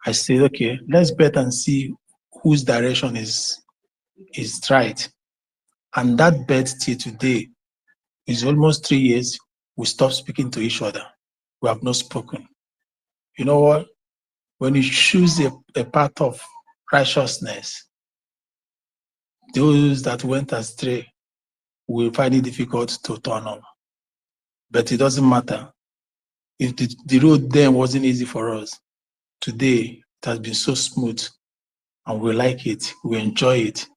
I said, okay, let's bet and see whose direction is right. And that bet till today is almost 3 years. We stopped speaking to each other. We have not spoken. You know what? When you choose a path of righteousness, those that went astray will find it difficult to turn on. But it doesn't matter. If the road then wasn't easy for us, today it has been so smooth and we like it, we enjoy it.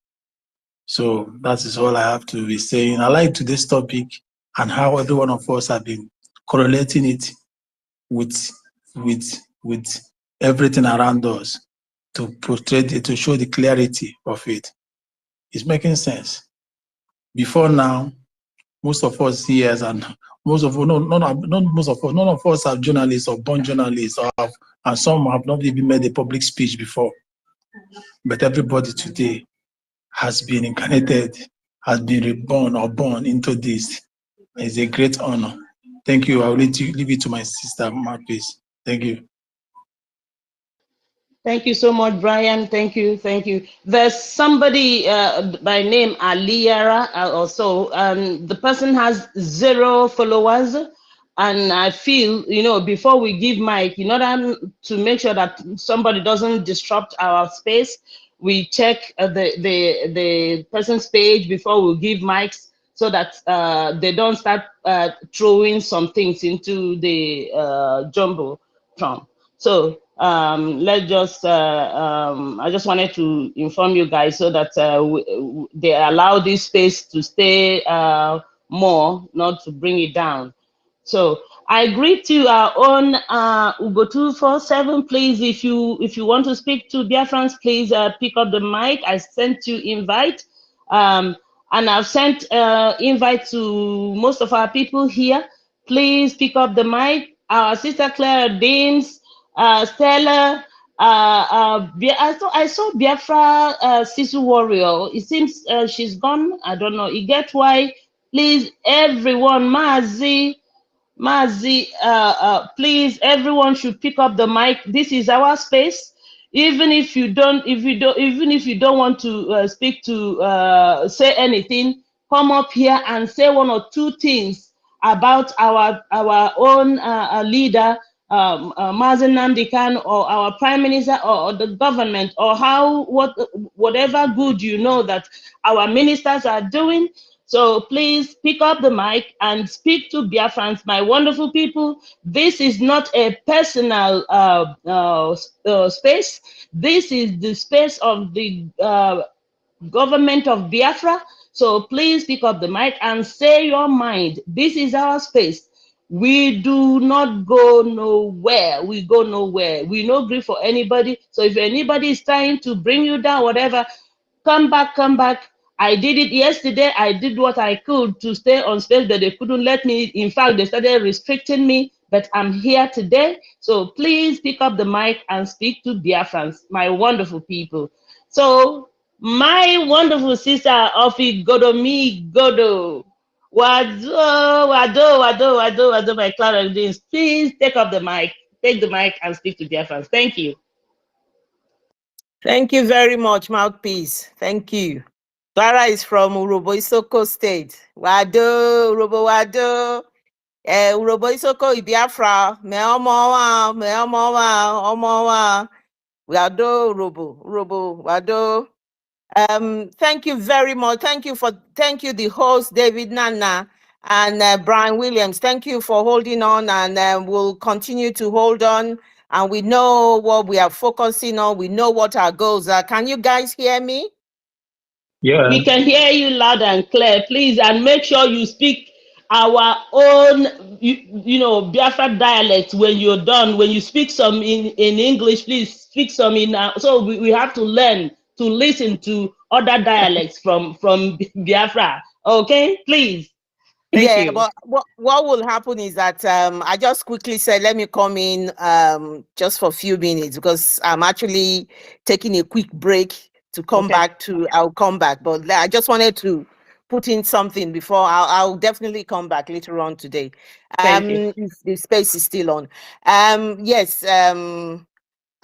So that is all I have to be saying. I like today's topic and how every one of us have been correlating it with everything around us to portray it, to show the clarity of it. It's making sense. Before now, most of us here, and most of us, none of us are journalists or born journalists, and some have not even made a public speech before. But everybody today has been incarnated, has been reborn or born into this. It's a great honor. Thank you. I will leave it to my sister, Marquise. Thank you. Thank you so much, Brian. Thank you. Thank you. There's somebody by name Aliyara also. The person has 0 followers. And I feel, before we give mic, in order to make sure that somebody doesn't disrupt our space, we check the person's page before we give mics so that they don't start throwing some things into the jumbotron. So let's just, I just wanted to inform you guys so that they allow this space to stay more, not to bring it down. So I greet you our own Ugo 247. Please, if you want to speak to Biafrans, please pick up the mic. I sent you invite, and I've sent invite to most of our people here. Please pick up the mic. Our sister Clara Deans, Stella. I saw Biafra Sisu Warrior. It seems she's gone. I don't know. You get why? Please, everyone, Mazi, please, everyone should pick up the mic. This is our space. Even if you don't want to speak to say anything, come up here and say 1 or 2 things about our own leader, Mazen Nnamdi Kanu, or our prime minister, or the government, or whatever good you know that our ministers are doing. So please pick up the mic and speak to Biafrans, my wonderful people. This is not a personal space. This is the space of the government of Biafra. So please pick up the mic and say your mind. This is our space. We do not go nowhere. We go nowhere. We no grief for anybody. So if anybody is trying to bring you down, whatever, come back, come back. I did it yesterday. I did what I could to stay on space, but they couldn't let me. In fact, they started restricting me, but I'm here today. So please pick up the mic and speak to Biafrans, my wonderful people. So my wonderful sister Ofi Godomi Godo, Wado, my Clara Deans, please take up the mic, take the mic and speak to Biafrans. Thank you. Thank you very much, Mouthpiece. Thank you. Clara is from Urobo Isoko State. Wado, Urobo Wado. Urobo Isoko Biafra. Me omowa. Wado, Urobo, Wado. Thank you very much. Thank you, the host, David Nana, and Brian Williams. Thank you for holding on, and we'll continue to hold on. And we know what we are focusing on. We know what our goals are. Can you guys hear me? Yeah. We can hear you loud and clear, please, and make sure you speak our own, Biafra dialect when you're done. When you speak some in English, please speak some in. So we have to learn to listen to other dialects from Biafra. Okay, please. Thank you. But what will happen is that I just quickly said, let me come in just for a few minutes because I'm actually taking a quick break to come back to. I'll come back, but I just wanted to put in something before. I'll definitely come back later on today. If the space is still on. Yes.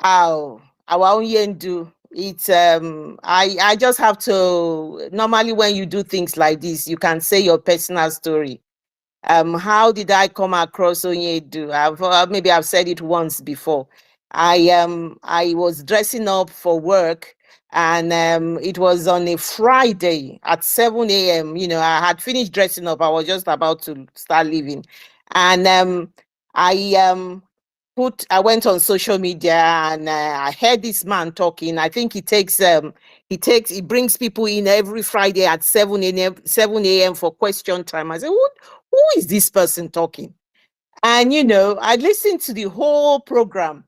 our own Yendu. It's I just have to, normally when you do things like this, you can say your personal story. How did I come across Onyedu? Maybe I've said it once before. I was dressing up for work, and it was on a Friday at 7 a.m. You know, I had finished dressing up. I was just about to start leaving, and I went on social media, and I heard this man talking. I think he brings people in every Friday at 7 a.m. for question time. I said, who is this person talking? And I listened to the whole program,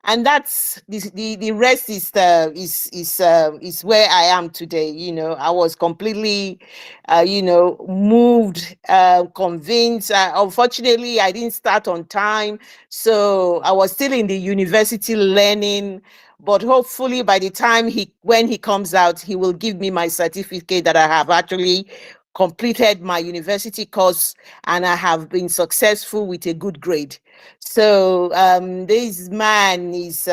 and that's the rest is where I am today. I was completely moved, convinced. Unfortunately, I didn't start on time, so I was still in the university learning. But hopefully by the time when he comes out, he will give me my certificate that I have actually completed my university course, and I have been successful with a good grade. So this man is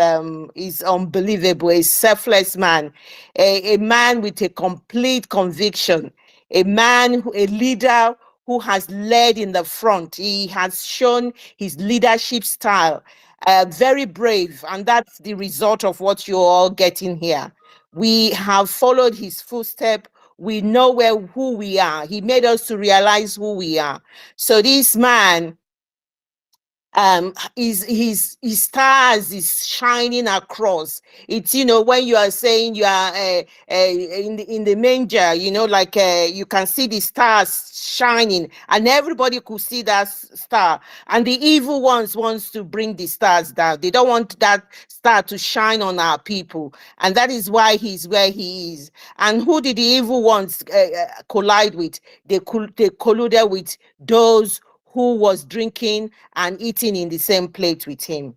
unbelievable, a selfless man, a man with a complete conviction, a leader who has led in the front. He has shown his leadership style, very brave, and that's the result of what you're all getting here. We have followed his footsteps. We know who we are. He made us to realize who we are. So this man, his stars is shining across. It's, when you are saying you are in the manger, like you can see the stars shining, and everybody could see that star. And the evil ones wants to bring the stars down. They don't want that star to shine on our people, and that is why he's where he is. And who did the evil ones collide with? They colluded with those who was drinking and eating in the same plate with him.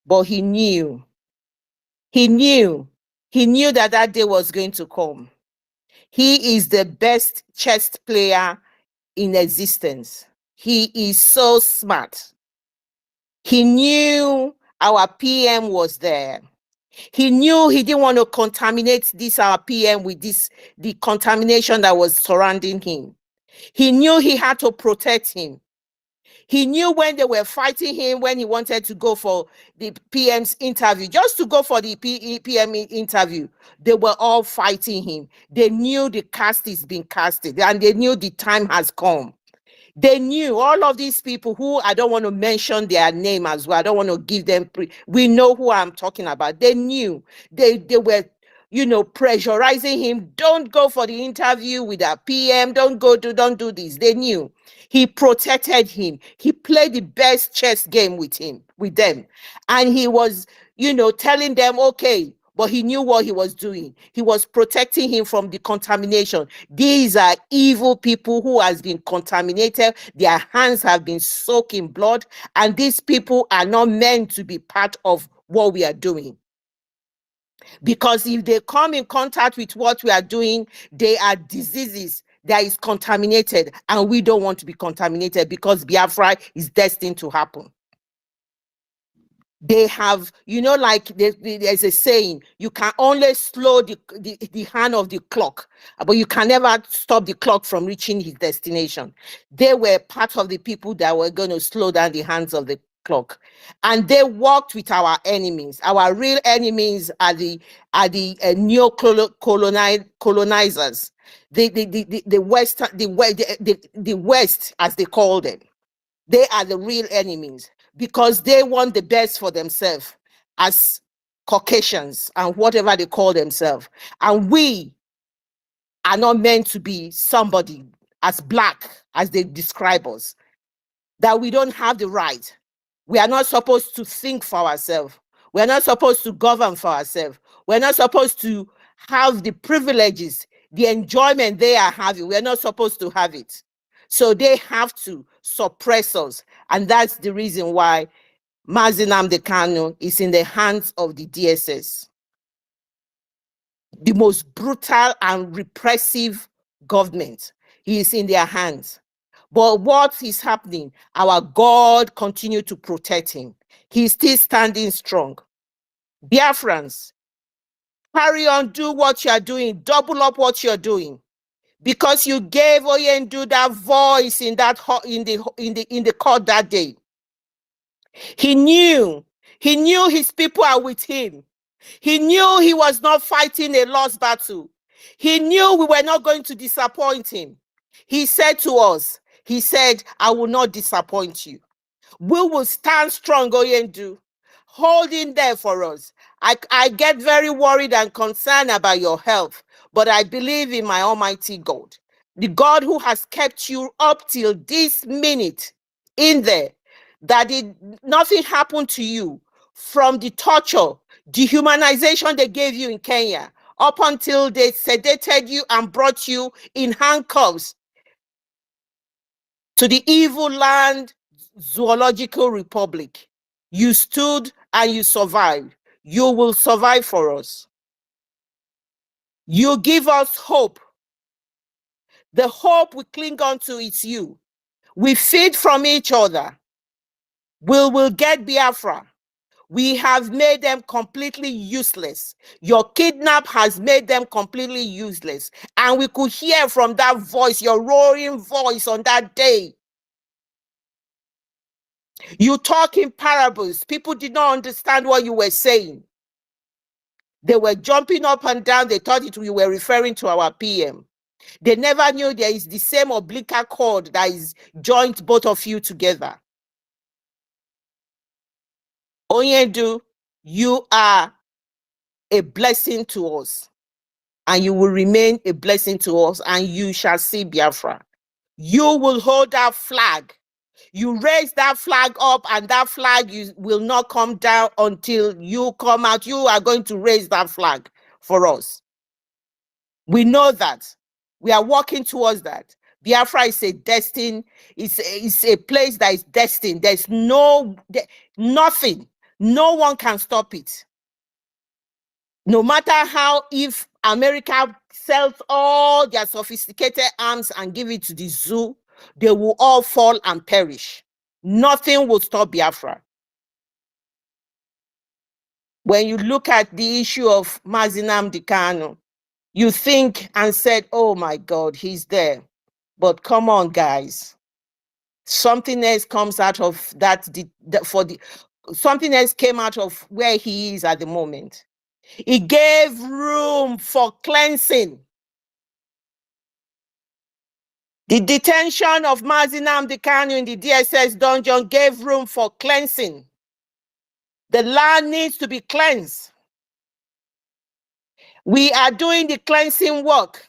But he knew that that day was going to come. He is the best chess player in existence. He is so smart. He knew our PM was there. He knew he didn't want to contaminate our PM with the contamination that was surrounding him. He knew he had to protect him. He knew when they were fighting him, when he wanted to go for the PM's interview, just to go for the PM interview, they were all fighting him. They knew the cast is being casted, and they knew the time has come. They knew, all of these people who, I don't want to mention their name as well. I don't want to give them, we know who I'm talking about. They knew. They were, pressurizing him. Don't go for the interview with our PM. Don't do this. They knew. He protected him. He played the best chess game with them. And he was, telling them, okay, but he knew what he was doing. He was protecting him from the contamination. These are evil people who has been contaminated. Their hands have been soaked in blood, and these people are not meant to be part of what we are doing. Because if they come in contact with what we are doing, they are diseases that is contaminated, and we don't want to be contaminated, because Biafra is destined to happen. They have, like there's a saying, you can only slow the hand of the clock, but you can never stop the clock from reaching its destination. They were part of the people that were going to slow down the hands of the clock, and they worked with our enemies. Our real enemies are the neo-colonizers, the West, as they call them. They are the real enemies, because they want the best for themselves as Caucasians and whatever they call themselves. And we are not meant to be somebody as black as they describe us, that we don't have the right. We are not supposed to think for ourselves. We're not supposed to govern for ourselves. We're not supposed to have the privileges, the enjoyment they are having. We're not supposed to have it. So they have to suppress us. And that's the reason why Mazi Nnamdi Kanu is in the hands of the DSS, the most brutal and repressive government. He is in their hands. But what is happening? Our God continues to protect him. He's still standing strong. Biafrans, carry on, do what you are doing, double up what you're doing, because you gave Oyendu that voice in the court that day. He knew his people are with him. He knew he was not fighting a lost battle. He knew we were not going to disappoint him. He said to us, he said, I will not disappoint you. We will stand strong, Oyendu. Hold in there for us. I get very worried and concerned about your health, but I believe in my Almighty God, the God who has kept you up till this minute in there, that nothing happened to you from the torture, dehumanization they gave you in Kenya, up until they sedated you and brought you in handcuffs to the evil land zoological republic. You stood and you survived. You will survive for us. You give us hope. The hope we cling on to is you. We feed from each other. We will get Biafra. We have made them completely useless. Your kidnap has made them completely useless. And we could hear from that voice, your roaring voice on that day. You talk in parables. People did not understand what you were saying. They were jumping up and down. They thought you were referring to our PM. They never knew there is the same umbilical cord that is joined both of you together. Oyendu, you are a blessing to us, and you will remain a blessing to us, and you shall see Biafra. You will hold that flag. You raise that flag up, and that flag will not come down until you come out. You are going to raise that flag for us. We know that. We are working towards that. Biafra is a destined, it's a place that is destined. There's nothing. No one can stop it. No matter how, if America sells all their sophisticated arms and give it to the zoo, they will all fall and perish. Nothing will stop Biafra. When you look at the issue of Mazi Nnamdi Kanu, you think and said, oh my God, he's there. But come on, guys. Something else comes out of that, something else came out of where he is at the moment. He gave room for cleansing. The detention of Mazi Nnamdi Kanu in the DSS dungeon gave room for cleansing. The land needs to be cleansed. We are doing the cleansing work.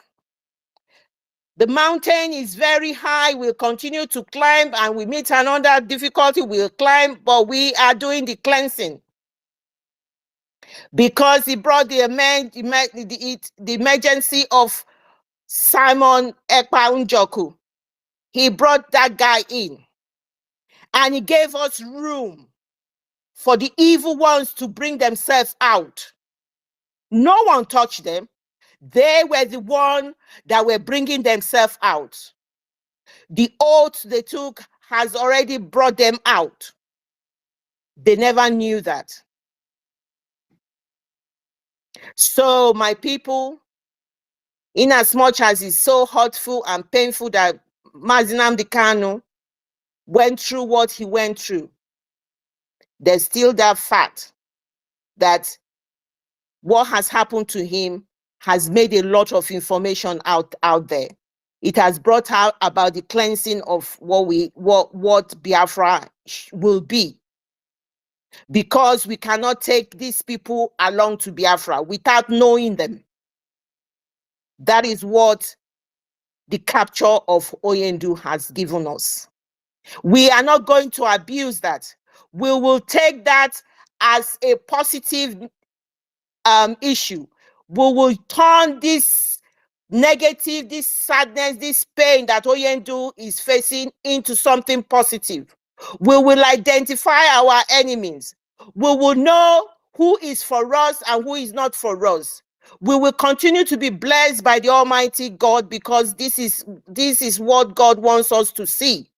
The mountain is very high. We'll continue to climb, and we meet another difficulty, we'll climb, but we are doing the cleansing. Because he brought the emergency of Simon Ekpa Njoku. He brought that guy in, and he gave us room for the evil ones to bring themselves out. No one touched them. They were the ones that were bringing themselves out. The oath they took has already brought them out. They never knew that. So, my people, in as much as it's so hurtful and painful that Mazi Nnamdi Kanu went through what he went through, there's still that fact that what has happened to him has made a lot of information out there. It has brought out about the cleansing of what Biafra will be. Because we cannot take these people along to Biafra without knowing them. That is what the capture of Oyendu has given us. We are not going to abuse that. We will take that as a positive issue. We will turn this negative, this sadness, this pain that Oyendu is facing into something positive. We will identify our enemies. We will know who is for us and who is not for us. We will continue to be blessed by the Almighty God, because this is what God wants us to see.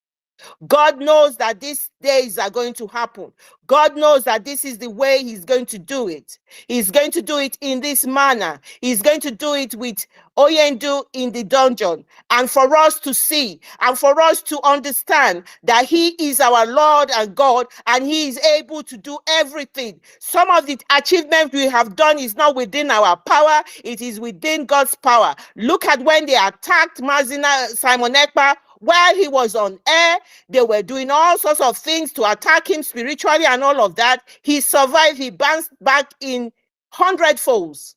God knows that these days are going to happen. God knows that this is the way he's going to do it. He's going to do it in this manner. He's going to do it with Oyendu in the dungeon. And for us to see and for us to understand that he is our Lord and God, and he is able to do everything. Some of the achievements we have done is not within our power. It is within God's power. Look at when they attacked Simon Ekpa. While he was on air, they were doing all sorts of things to attack him spiritually and all of that. He survived. He bounced back in 100-folds.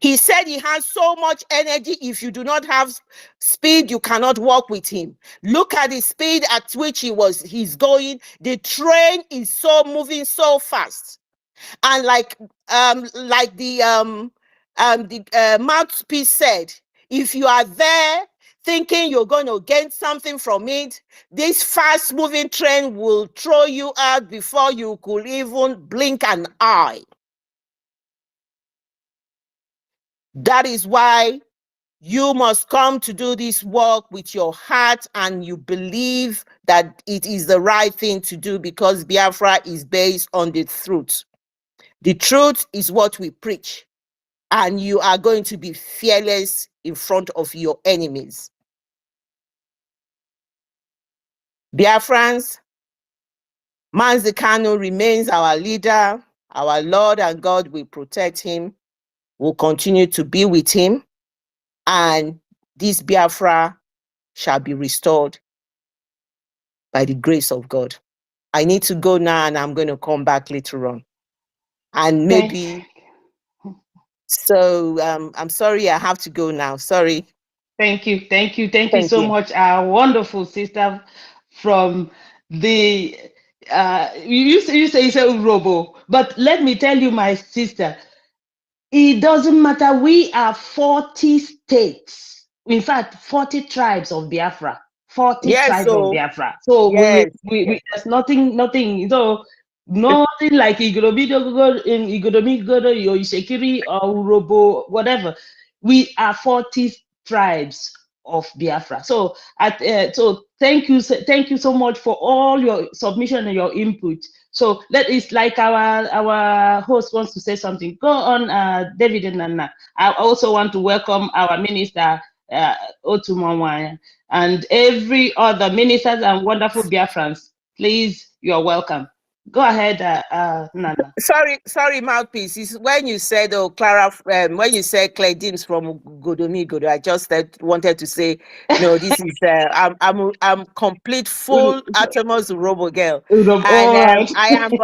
He said he has so much energy. If you do not have speed, you cannot walk with him. Look at the speed at which he's going. The train is so moving so fast. And like the mouthpiece said, if you are there thinking you're going to gain something from it, this fast moving train will throw you out before you could even blink an eye. That is why you must come to do this work with your heart, and you believe that it is the right thing to do, because Biafra is based on the truth. The truth is what we preach, and you are going to be fearless in front of your enemies. Biafrans, Mazi Kanu remains our leader. Our Lord and God will protect him, will continue to be with him, and this Biafra shall be restored by the grace of God. I need to go now, and I'm going to come back later on. And maybe, so I'm sorry, I have to go now. Sorry. Thank you so much, our wonderful sister from the you say Urobo, but let me tell you, my sister, it doesn't matter. We are 40 states, in fact 40 tribes of Biafra, 40 tribes of Biafra. So we there's nothing so nothing like Igoromigodo in Igoromigodo, Yoishekiri or Urobo, whatever. We are 40 tribes of Biafra. So so thank you so much for all your submission and your input. So that is like our host wants to say something. Go on, David and Nana. I also want to welcome our minister, Otumawanya, and every other ministers and wonderful Biafrans. Please, you are welcome. Go ahead, Nana. Sorry, mouthpiece. It's when you said, Clara, when you said Claire Dims from Godo, I just wanted to say, no, this is I'm complete full Atomos Robo girl, and right. I am a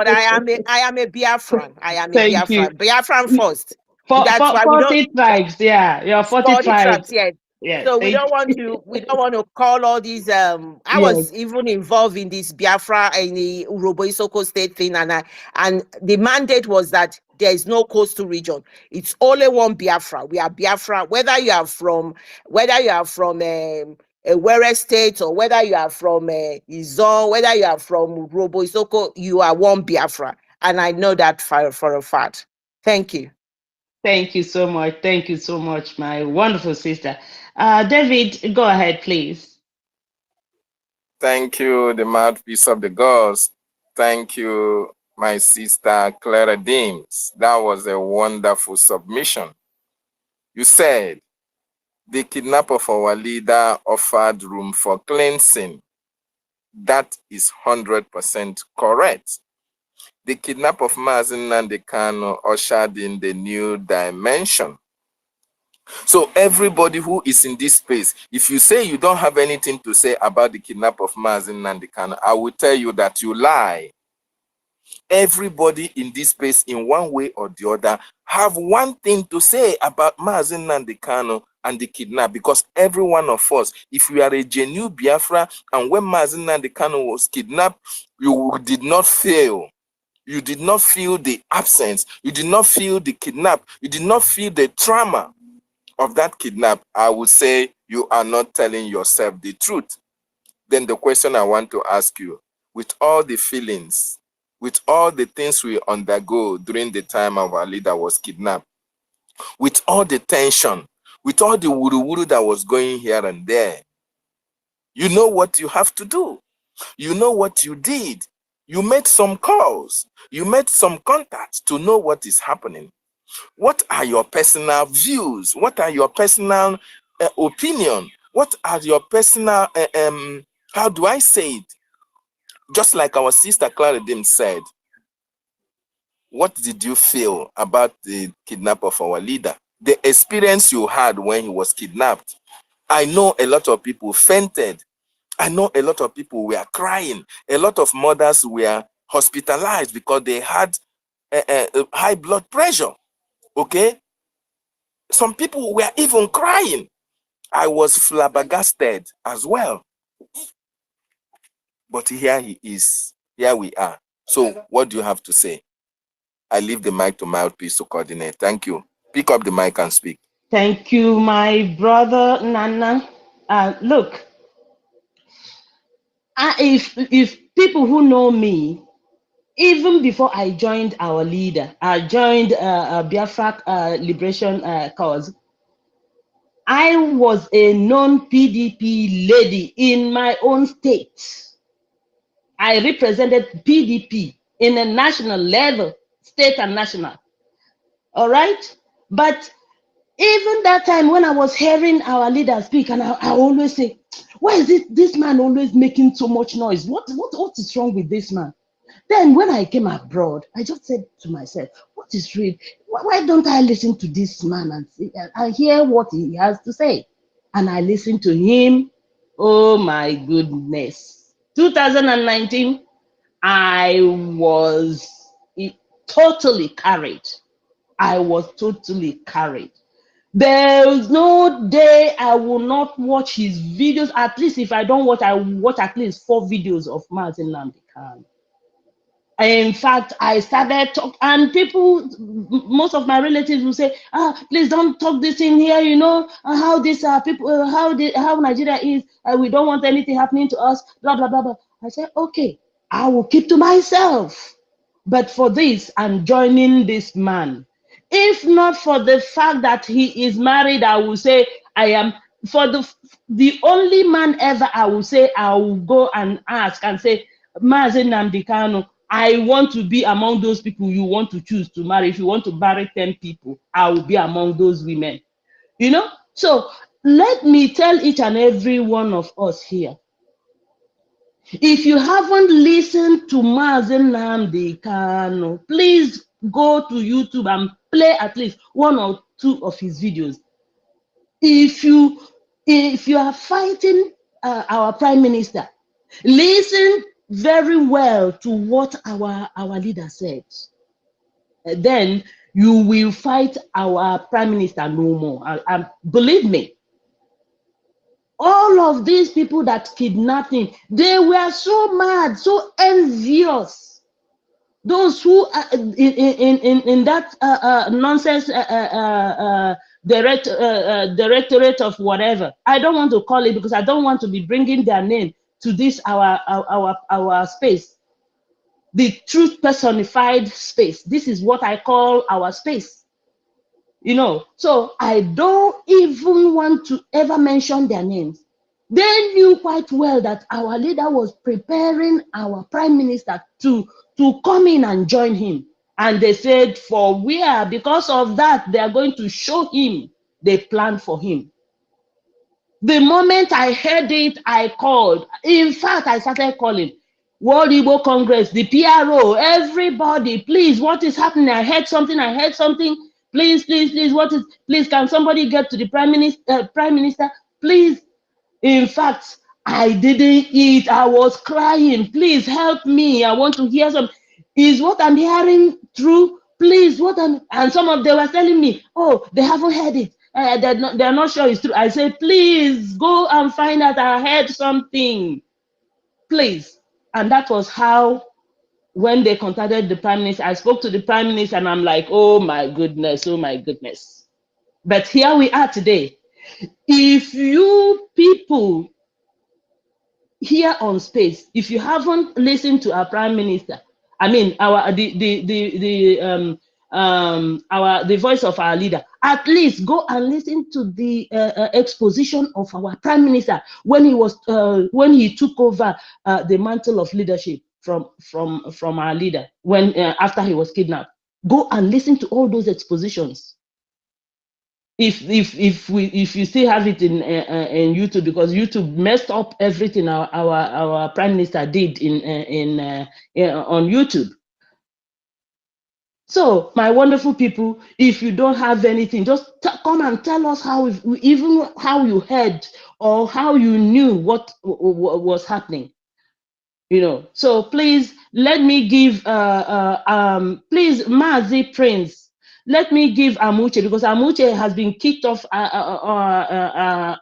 Biafran. I am a Biafran. Biafran first. That's why 40 tribes. Yeah, you're 40 tribes. Yeah. Yes, so we don't want to call all these I was even involved in this Biafra in the Urobo Isoko state thing, and the mandate was that there is no coastal region. It's only one Biafra. We are Biafra, whether you are from a Were state, or whether you are from Izon, whether you are from Urobo Isoko, you are one Biafra. And I know that for a fact. Thank you. Thank you so much. Thank you so much, my wonderful sister. David, go ahead, please. Thank you, the mouthpiece of the gods. Thank you, my sister Clara Dims. That was a wonderful submission. You said, the kidnap of our leader offered room for cleansing. That is 100% correct. The kidnap of Mazi Nnamdi Kanu ushered in the new dimension. So everybody who is in this space, if you say you don't have anything to say about the kidnap of Mazi Nnamdi Kanu, I will tell you that you lie. Everybody in this space, in one way or the other, have one thing to say about Mazi Nnamdi Kanu and the kidnap, because every one of us, if you are a genuine Biafra, and when Mazi Nnamdi Kanu was kidnapped, you did not fail. You did not feel the absence. You did not feel the kidnap. You did not feel the trauma of that kidnap. I would say you are not telling yourself the truth. Then the question I want to ask you, with all the feelings, with all the things we undergo during the time our leader was kidnapped, with all the tension, with all the wuru-wuru that was going here and there, You know what you have to do. You know what you did. You made some calls. You made some contacts to know what is happening. What are your personal views? What are your personal opinion? What are your personal, how do I say it? Just like our sister Clara Dim said, what did you feel about the kidnap of our leader? The experience you had when he was kidnapped. I know a lot of people fainted. I know a lot of people were crying. A lot of mothers were hospitalized because they had high blood pressure. Okay? Some people were even crying. I was flabbergasted as well. But here he is. Here we are. So what do you have to say? I leave the mic to Mouthpiece to coordinate. Thank you. Pick up the mic and speak. Thank you, my brother Nana. Look, if people who know me, even before I joined our leader, I joined Biafra Liberation Cause. I was a non-PDP lady in my own state. I represented PDP in a national level, state and national. All right? But even that time when I was hearing our leader speak, and I always say, why is it this man always making so much noise? What is wrong with this man? Then when I came abroad, I just said to myself, what is real? Why don't I listen to this man and hear what he has to say? And I listened to him. Oh my goodness. 2019, I was totally carried. I was totally carried. There is no day I will not watch his videos. At least if I don't watch, I watch at least 4 videos of Mazi Nnamdi Kanu. In fact, I started talk, and people, most of my relatives will say, please don't talk this in here, you know, how this people, how Nigeria is, we don't want anything happening to us, blah, blah, blah, blah. I said, okay, I will keep to myself. But for this, I'm joining this man. If not for the fact that he is married, I will say, I am, for the only man ever I will say, I will go and ask and say, Mazi Nnamdi Kanu, I want to be among those people you want to choose to marry. If you want to marry 10 people, I will be among those women. You know? So let me tell each and every one of us here. If you haven't listened to Mazi Nnamdi Kanu, please go to YouTube and play at least 1 or 2 of his videos. If you are fighting our prime minister, listen very well to what our leader said. Then you will fight our prime minister no more. And believe me, all of these people that kidnapped him, they were so mad, so envious. Those who are in that nonsense directorate of whatever. I don't want to call it because I don't want to be bringing their name to this our space. The truth personified space. This is what I call our space. You know, so I don't even want to ever mention their names. They knew quite well that our leader was preparing our prime minister to come in and join him. And they said, for where? Because of that, they are going to show him. They planned for him. The moment I heard it, I called. In fact, I started calling. World Igbo Congress, the PRO, everybody, please, what is happening? I heard something. Please, please, can somebody get to the prime minister, please? In fact, I didn't eat. I was crying. Please help me. I want to hear some. Is what I'm hearing true? Please, and some of them were telling me, oh, they haven't heard it. They're not sure it's true. I said, please go and find out. I heard something. Please. And that was how, when they contacted the prime minister, I spoke to the prime minister and I'm like, oh my goodness. But here we are today. If you people here on space, if you haven't listened to our prime minister, I mean the voice of our leader, At least go and listen to the exposition of our Prime Minister when he took over the mantle of leadership from our leader when after he was kidnapped. Go and listen to all those expositions. If you still have it in YouTube, because YouTube messed up everything our Prime Minister did on YouTube. So, my wonderful people, if you don't have anything, just come and tell us how you heard or how you knew what was happening. You know. So please let me give please Mazi Prince. Let me give Amuche, because Amuche has been kicked off. I've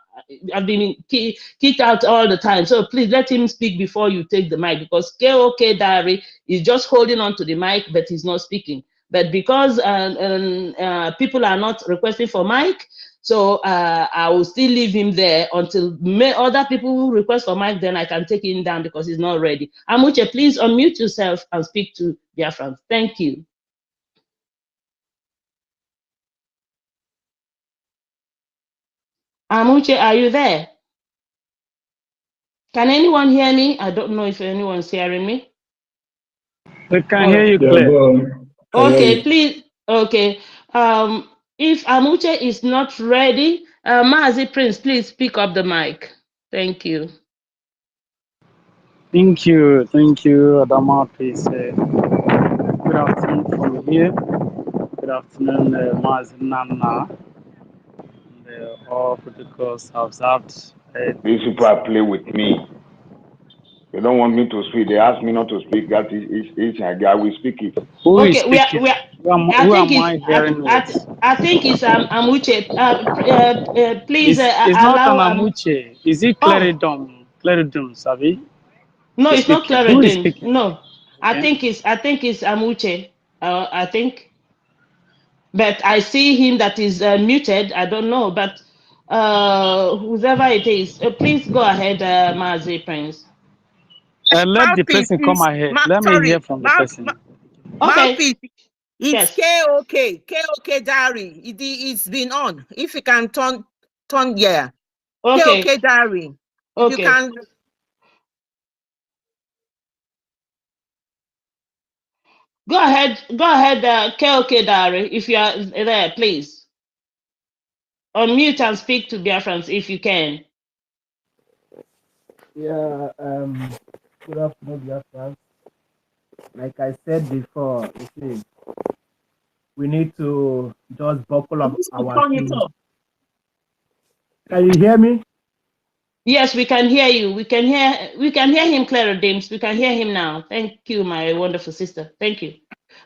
been kicked out all the time. So please let him speak before you take the mic, because KOK Diary is just holding on to the mic, but he's not speaking. But because people are not requesting for mic, so I will still leave him there until other people who request for mic, then I can take him down because he's not ready. Amuche, please unmute yourself and speak to Biafrans. Thank you. Amuche, are you there? Can anyone hear me? I don't know if anyone's hearing me. We can hear you clearly. Okay, please. Okay. If Amuche is not ready, Mazi Prince, please pick up the mic. Thank you. Thank you, Adama. Please. Good afternoon from here. Good afternoon, Mazinana. And all protocols observed. These people are play with me. They don't want me to speak. They ask me not to speak. That is I will speak it. Who is Okay, speaking? Who am I hearing with? I think it's Amuche. Please It's not an allow. Amuche. Is it Cleridum? Cleridum, Savi? No, it's not Who is Claridin. speaking? No, Okay. I think it's Amuche. I think, but I see him that is muted. I don't know, but whoever it is, please go ahead, Mazi Prince. Let the person come ahead. Let me hear from the person. Okay. It's Yes. KOK Diary. It's been on. If you can turn, yeah. Okay. KOK Diary. Okay. You can. Go ahead, KOK Diary, if you are there, please. Unmute and speak to Biafrans if you can. Yeah, good afternoon, Biafrans. Like I said before, you see, we need to just buckle up our shoes. Can you hear me? Yes, we can hear you. We can hear him, Clara Dames. We can hear him now. Thank you, my wonderful sister. Thank you.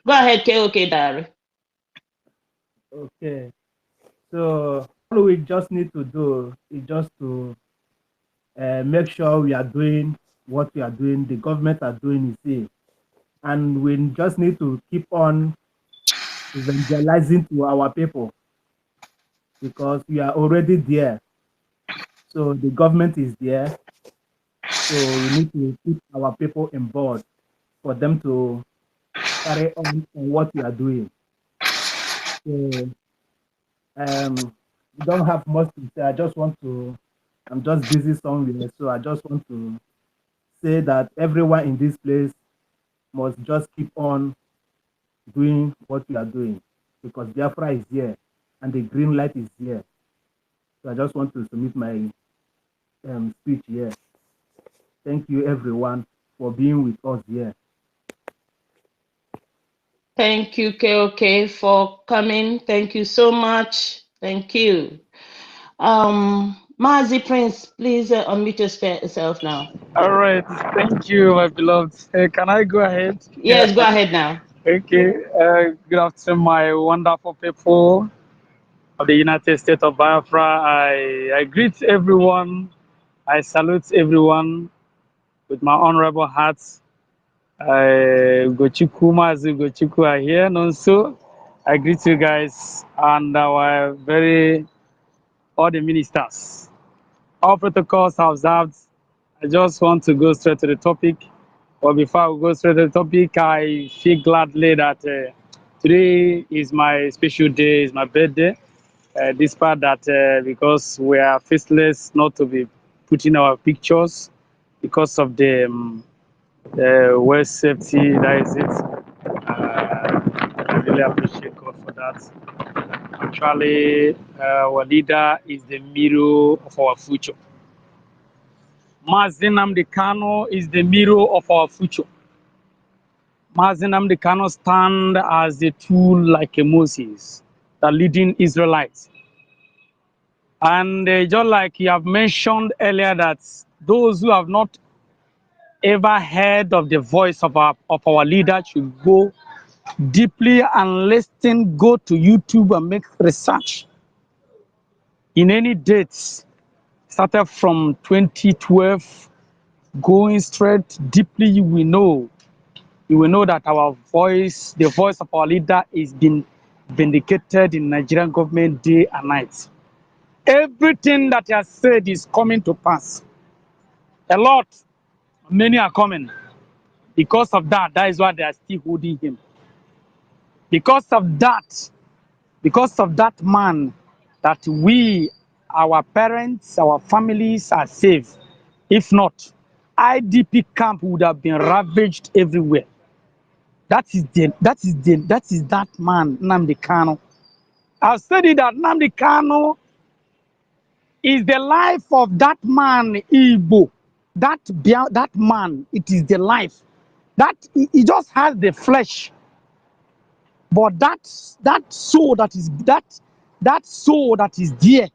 Go ahead, KOK Diary. Okay. So all we just need to do is just to make sure we are doing what we are doing, the government are doing, you see. And we just need to keep on evangelizing to our people, because we are already there. So the government is there. So we need to keep our people on board for them to carry on what we are doing. So we don't have much to say. I'm just busy somewhere. So I just want to say that everyone in this place must just keep on doing what we are doing, because Biafra is here and the green light is here. So I just want to submit my speech here. Thank you everyone for being with us here. Thank you, KOK, for coming. Thank you so much. Thank you. Mazi Prince, please unmute yourself now. All right. Thank you, my beloved. Can I go ahead? Yes, go ahead now. Okay. Good afternoon, my wonderful people of the United States of Biafra. I greet everyone. I salute everyone with my honorable heart. Gochiku Mazu Gochiku are here. Also, I greet you guys and our all the ministers. All protocols are observed. I just want to go straight to the topic. But before we go straight to the topic, I feel gladly that today is my special day, is my birthday. despite that, because we are faceless, not to be putting our pictures because of the well safety. That is it. I really appreciate God for that. Actually, our leader is the mirror of our future. Mazi Nnamdi Kanu is the mirror of our future. Mazi Nnamdi Kanu stand as a tool like a Moses, the leading Israelites. And just like you have mentioned earlier, that those who have not ever heard of the voice of our leader should go deeply and listen, go to YouTube and make research. In any dates, started from 2012, going straight deeply, you will know that our voice, the voice of our leader, is being vindicated in Nigerian government day and night. Everything that he has said is coming to pass. A lot, many are coming. Because of that, that is why they are still holding him. Because of that man, that we, our parents, our families are safe. If not, IDP camp would have been ravaged everywhere. That is that man, Nnamdi Kanu. I've said it that Nnamdi Kanu is the life of that man, Igbo. That man, it is the life. That he just has the flesh. But that soul that is there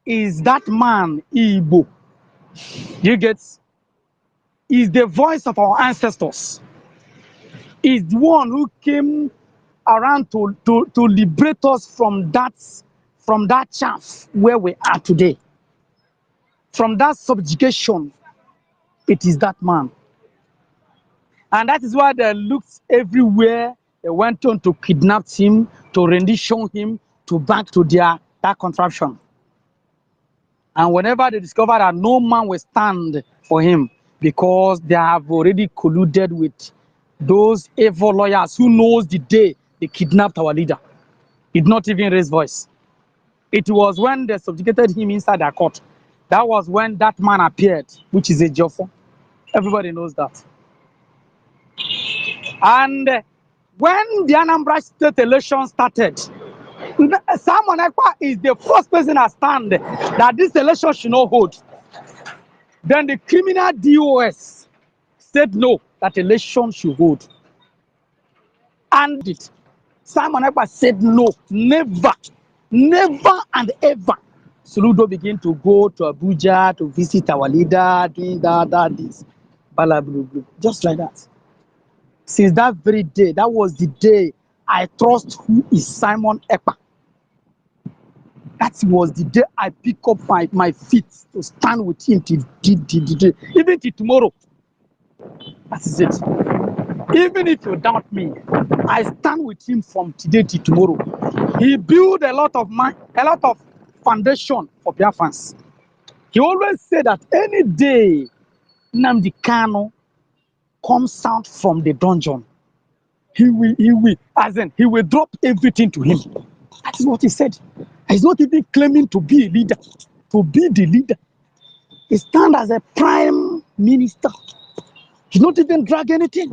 is that man, Igbo. You get? Is the voice of our ancestors. Is the one who came around to liberate us from that chaff where we are today. From that subjugation, it is that man. And that is why they looked everywhere. They went on to kidnap him, to rendition him, to back to that contraption. And whenever they discover that no man will stand for him, because they have already colluded with those evil lawyers who knows the day they kidnapped our leader, did not even raise voice. It was when they subjugated him inside their court. That was when that man appeared, which is a Jofo. Everybody knows that. And when the Anambra State election started, Simon Ekpa is the first person that stand that this election should not hold. Then the criminal DOS said no, that election should hold. And Simon Ekpa said no, never and ever. Soludo began to go to Abuja to visit our leader, doing this, blah, blah, blah, just like that. Since that very day, that was the day I trust who is Simon Ekpa. That was the day I pick up my feet to stand with him till even till tomorrow. That is it. Even if you doubt me, I stand with him from today till tomorrow. He built a lot of foundation for Biafrans. He always said that any day Nnamdi Kanu comes out from the dungeon, he will drop everything to him. That is what he said. He's not even claiming to be a leader, to be the leader. He stands as a prime minister. He's not even dragging anything.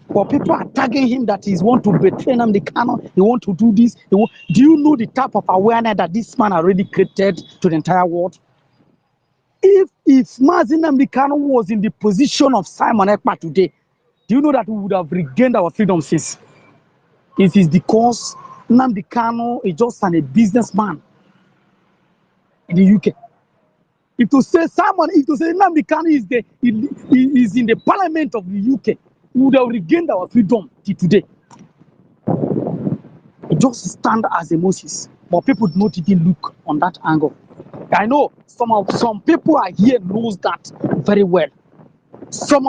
But people are tagging him that he want to betray Nnamdi Kanu. He want to do this. Do you know the type of awareness that this man already created to the entire world? If Mazi Nnamdi Kanu was in the position of Simon Ekpa today, do you know that we would have regained our freedom since? It is because Nnamdi Kanu is just a businessman in the UK. If to say Nnamdi Kanu is in the parliament of the UK, we would have regained our freedom till today. It just stand as a Moses, but people do not even look on that angle. I know some people are here knows that very well. Some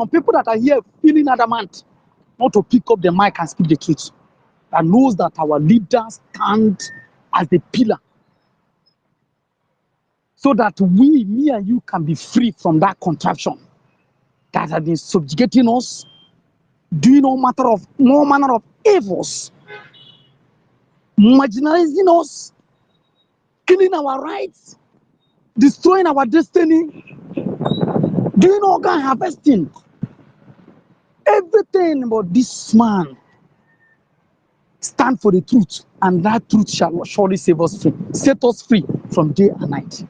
people that are here feeling adamant not to pick up the mic and speak the truth, that knows that our leaders stand as the pillar, so that me and you can be free from that contraption that has been subjugating us, doing all manner of evils, marginalizing us, killing our rights, destroying our destiny, doing organ harvesting, everything. But this man stand for the truth, and that truth shall surely save us free, set us free from day and night.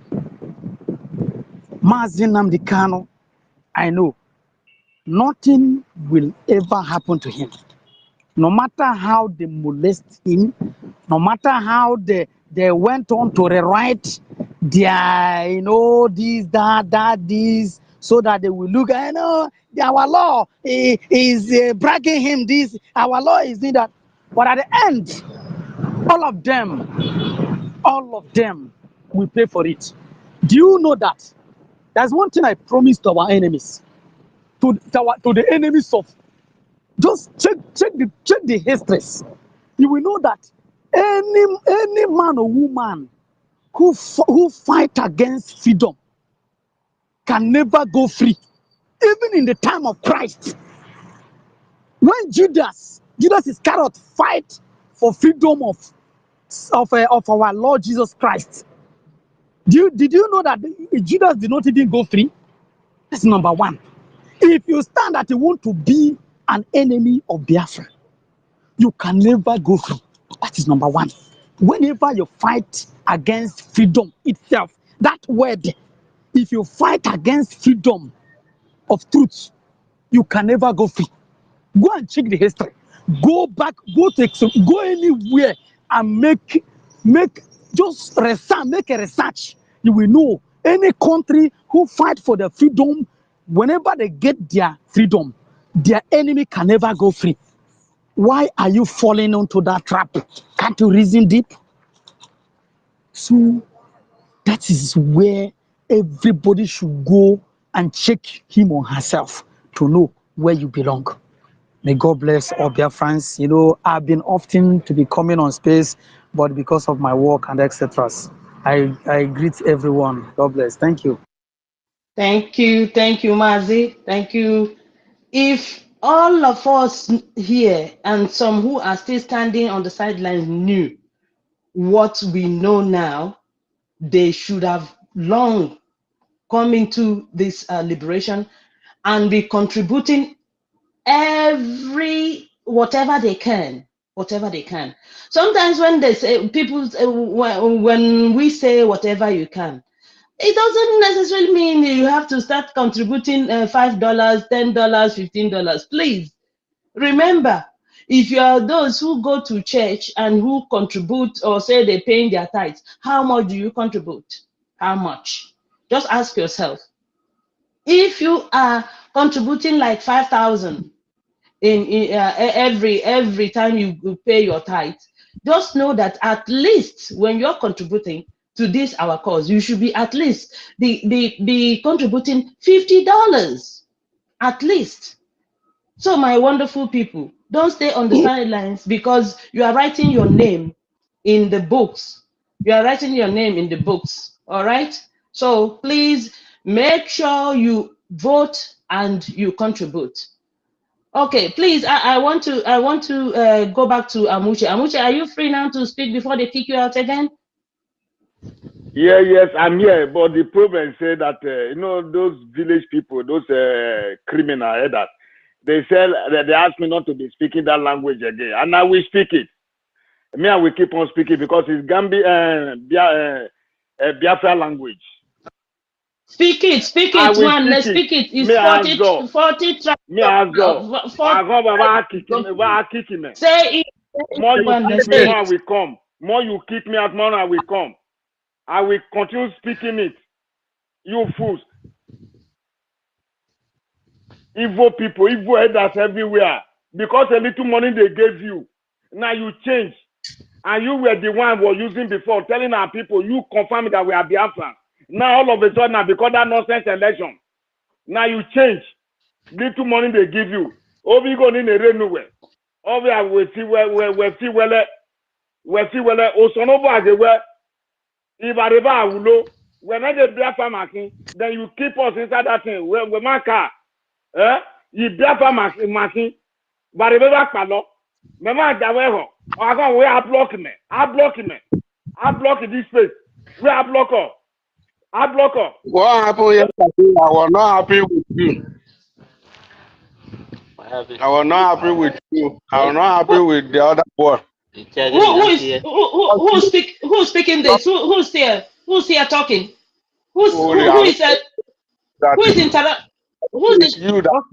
Mazi Nnamdi Kanu, I know nothing will ever happen to him. No matter how they molest him, no matter how they went on to rewrite their, this, this, so that they will look, our law is bragging him this, our law is doing that. But at the end, all of them will pay for it. Do you know that? There's one thing I promised to our enemies, to the enemies of. Just check the histories. You will know that any man or woman who fight against freedom can never go free. Even in the time of Christ, when Judas Iscariot fight for freedom of our Lord Jesus Christ, did you know that Judas did not even go free? That's number one. If you stand that you want to be an enemy of Biafra, you can never go free. That is number one. Whenever you fight against freedom itself, that word, if you fight against freedom of truth, you can never go free. Go and check the history. Go back, go anywhere and make a research. You will know any country who fight for their freedom, whenever they get their freedom, their enemy can never go free. Why are you falling into that trap? Can't you reason deep? So that is where everybody should go and check him or herself to know where you belong. May God bless all Biafrans. I've been often to be coming on space, but because of my work and etc., I greet everyone. God bless. Thank you. Thank you, Mazi. Thank you. If all of us here and some who are still standing on the sidelines knew what we know now, they should have long come into this liberation and be contributing whatever they can. Sometimes when they say when we say whatever you can, it doesn't necessarily mean you have to start contributing $5, $10, $15. Please remember, if you are those who go to church and who contribute or say they're paying their tithes, how much do you contribute? How much? Just ask yourself. If you are contributing like 5,000 in every time you pay your tithe, just know that at least when you're contributing to this our cause, you should be at least be contributing $50 at least. So my wonderful people, don't stay on the sidelines because you are writing your name in the books. All right. So please make sure you vote and you contribute. Okay, please. I want to go back to Amuche. Amuche, are you free now to speak before they kick you out again? Yes, I'm here. But the problem is that those village people, those criminal that they ask me not to be speaking that language again, and I will speak it. Me, I will keep on speaking because it's Biafra language. Speak it, man. Let's speak it. It's 40 tracks. Say it. More you kick me, more I will come. More you kick me out, more I will come. I will continue speaking it. You fools. Evil people, evil headers everywhere. Because a little money they gave you. Now you change. And you were the one we were using before, telling our people, you confirm that we are Biafran. Now all of a sudden, because that nonsense election, now you change. Little money they give you. Over you go in a renewal. Over we see where Osonobo as a well. If I ever will when I get Biafra machine, then you keep us inside that thing. We my car. You Biafra machine. But remember, Palo, Mama Daweho. I go where I block me. I block this space. Where I block her. I block her. What happened yesterday? I was not happy with you. I was not happy with you. I was not happy with the other boy. Who's speaking this? Who's here? Who's here talking? Who is that? That Who is interrupt? Who's is it? you that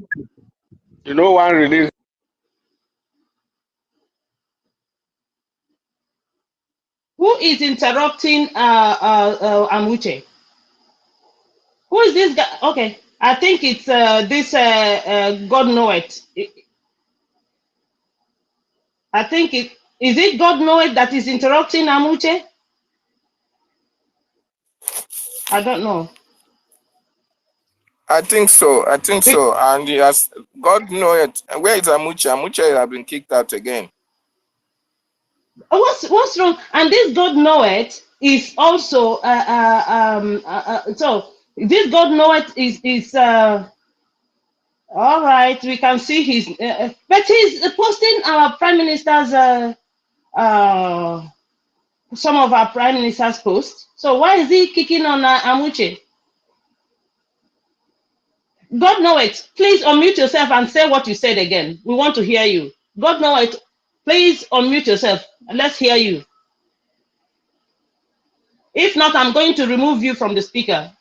you know one release. Who is interrupting Amuche? Who is this guy? Okay, I think it's this God know it. I think is it God know it that is interrupting Amuche? I don't know. I think so. And yes, God know it. Where is Amuche? Amuche has been kicked out again. What's wrong? And this God know it is also so this God know it is all right. We can see his but he's posting our prime minister's some of our prime minister's posts. So why is he kicking on Amuche? God know it. Please unmute yourself and say what you said again. We want to hear you. God know it. Please unmute yourself. Let's hear you. If not, I'm going to remove you from the speaker.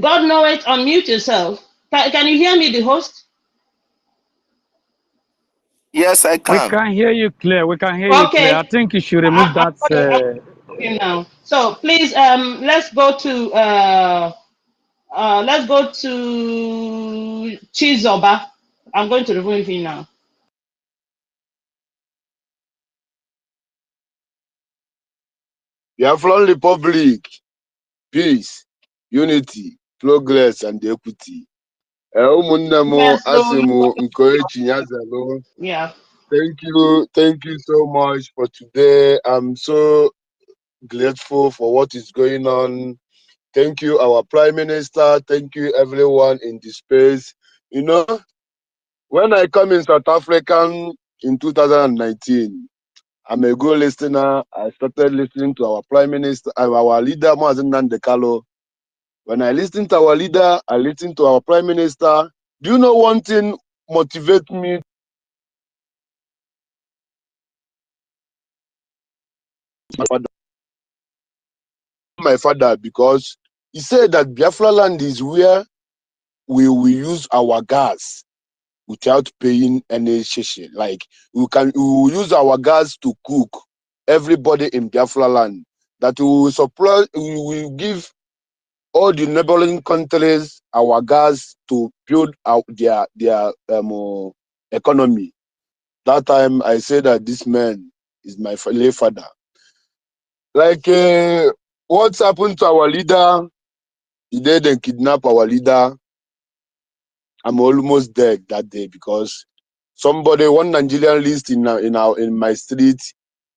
God know it. Unmute yourself. Can you hear me, the host? Yes, I We can. can hear you clear. We can hear you clear. I think you should remove that. Okay, now. So please, let's go to Chizoba. I'm going to remove him now. Biafran Republic, peace, unity, progress, and equity. Yes, yeah. Thank you so much for today. I'm so grateful for what is going on. Thank you, our Prime Minister. Thank you, everyone in the space. You know, when I come in South Africa in 2019, I'm a good listener. I started listening to our Prime Minister, our leader, Mazen Nandekalo. When I listen to our leader, I listen to our Prime Minister. Do you know one thing motivate me? My father, because he said that Biafra land is where we will use our gas without paying any shishi. Like we will use our gas to cook everybody in Biafra land. That we will supply, we will give all the neighboring countries our gas to build out their economy. That time I said that this man is my late father. Like what's happened to our leader? He didn't kidnap our leader. I'm almost dead that day because one Nigerian list in my street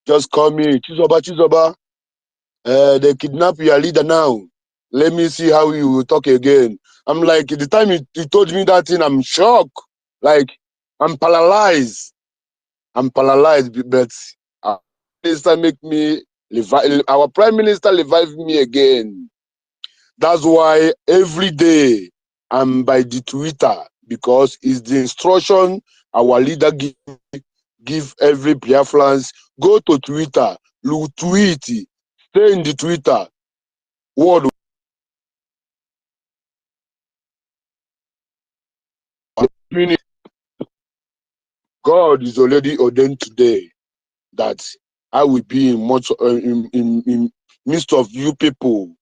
just called me, Chizoba. They kidnap your leader now. Let me see how you will talk again. I'm like, the time he told me that thing, I'm shocked. Like, I'm paralyzed. But our minister our prime minister revived me again. That's why every day I'm by the Twitter, because it's the instruction our leader give every Biafrans. Go to Twitter, tweet, stay in the Twitter. Word. God is already ordained today that I will be in midst of you people.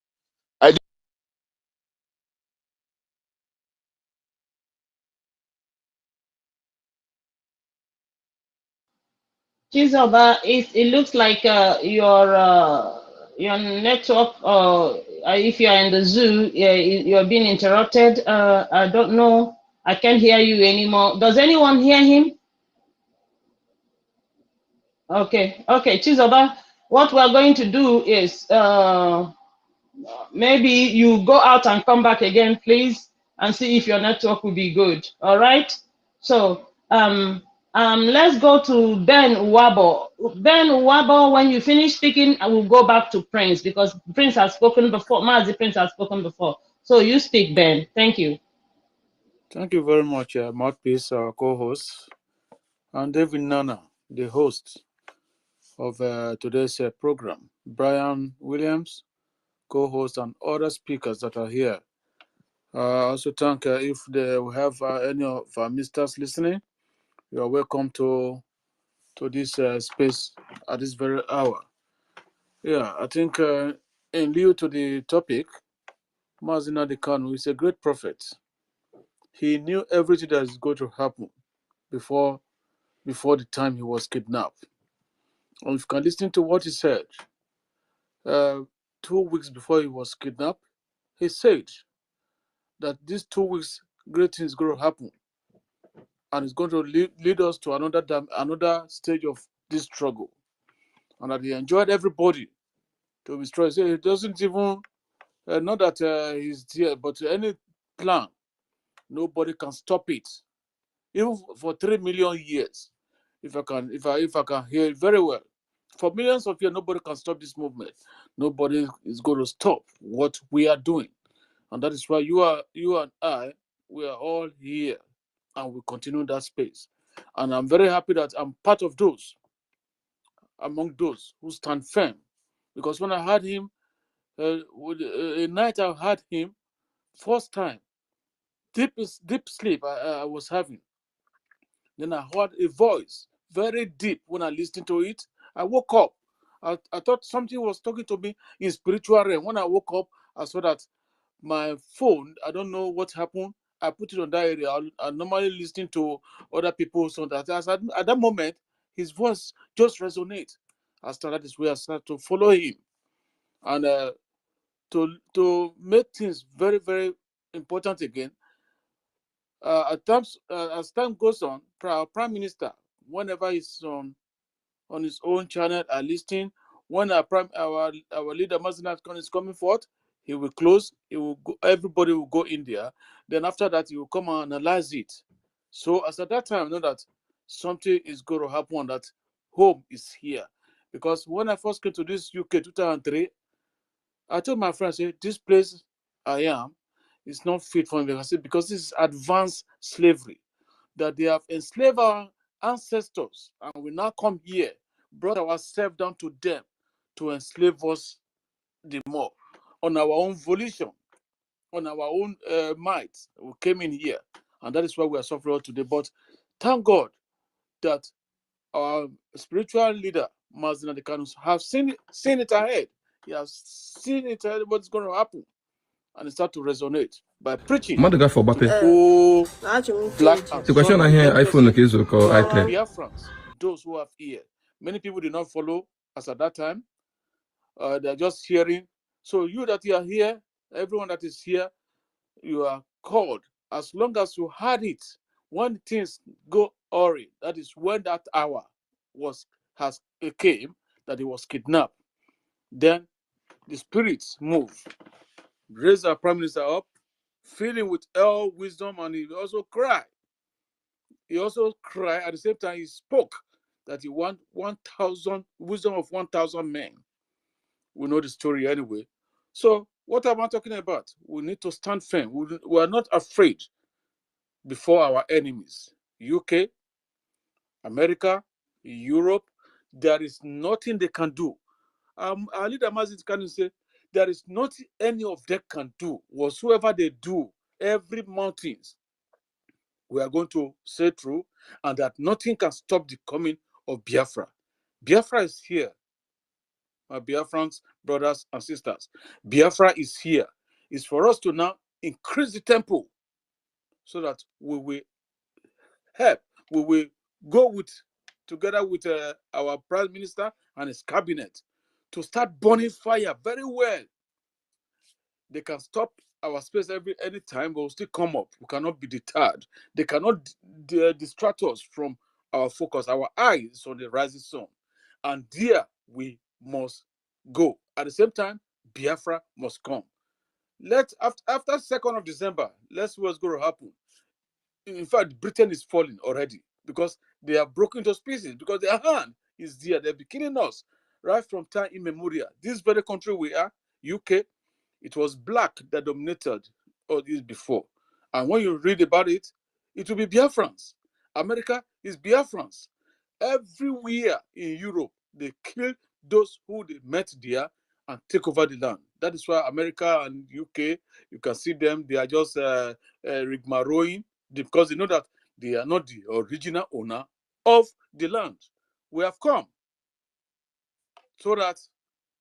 Chizoba, it looks like your network, if you are in the zoo, you're being interrupted. I don't know. I can't hear you anymore. Does anyone hear him? Okay, Chizoba, what we're going to do is maybe you go out and come back again, please, and see if your network will be good. All right. So Let's go to Ben Wabo. Ben Wabo, when you finish speaking, I will go back to Prince because Prince has spoken before. Mazi Prince has spoken before. So you speak, Ben. Thank you. Thank you very much, Mouthpiece, our co-host, and David Nana, the host of today's program, Brian Williams, co-host, and other speakers that are here. I also thank if we have any of our ministers listening, you are welcome to this space at this very hour. Yeah, I think in lieu to the topic, Mazina Kanu is a great prophet. He knew everything that is going to happen before the time he was kidnapped. And if you can listen to what he said, uh, 2 weeks before he was kidnapped, he said that these 2 weeks, great things going to happen, and it's going to lead us to another stage of this struggle, and that he enjoyed everybody to destroy. So he doesn't even not that he's there, but any plan, nobody can stop it, even for 3 million years. If I can hear it very well, for millions of years, nobody can stop this movement. Nobody is going to stop what we are doing, and that is why you and I, we are all here, and we continue that space. And I'm very happy that I'm part of those, among those who stand firm, because when I had him, a night I had him, first time, deep sleep I was having. Then I heard a voice, very deep. When I listened to it, I woke up. I thought something was talking to me in spiritual realm. When I woke up, I saw that my phone, I don't know what happened. I put it on that area. I normally listen to other people. So that at that moment, his voice just resonates. I started this way. I started to follow him. And to make things very, very important again, at times, as time goes on, our prime minister, whenever he's on his own channel, are listening. When our leader Mazina is coming forth, he will close. He will go, everybody will go in there. Then after that, he will come and analyze it. So as at that time, I know that something is going to happen. That home is here, because when I first came to this UK 2003, I told my friends, say, this place I am is not fit for me. I said, because this is advanced slavery, that they have enslaved our ancestors, and we now come here, brought ourselves down to them to enslave us the more on our own volition, on our own might. We came in here, and that is why we are suffering today. But thank God that our spiritual leader, Mazina Dekanus, have seen it ahead. He has seen it ahead, what's going to happen, and it start to resonate by preaching the whole black and question I hear iPhone look is Biafrans, those who have ear. Many people did not follow us at that time. They're just hearing. So you that you are here, everyone that is here, you are called. As long as you had it, when things go awry, that is when that hour came, that he was kidnapped. Then the spirits move, raise our prime minister up, fill him with all wisdom, and he also cried. He also cried at the same time. He spoke that he want 1,000 wisdom of 1,000 men. We know the story anyway. So what am I talking about? We need to stand firm. We are not afraid before our enemies. UK, America, Europe, there is nothing they can do. Our leader Mazit can say there is nothing any of them can do. Whatsoever they do, every mountains, we are going to say through, and that nothing can stop the coming of Biafra. Biafra is here, my Biafrans, brothers and sisters. Biafra is here. It's for us to now increase the tempo so that we will help. We will go together with our prime minister and his cabinet to start burning fire very well. They can stop our space any time, but we'll still come up. We cannot be deterred. They cannot distract us from our focus. Our eyes on the rising sun, and there we must go. At the same time, Biafra must come. After 2nd of December, let's see what's going to happen. In fact, Britain is falling already. because they are broken to pieces, because their hand is there. They've been killing us right from time immemorial. This very country we are, UK, it was black that dominated all this before. And when you read about it, it will be Biafrans. America is Biafrans. Everywhere in Europe, they kill those who they met there and take over the land. That is why America and UK, you can see them, they are just rigmaroling, because they know that they are not the original owner of the land. We have come so that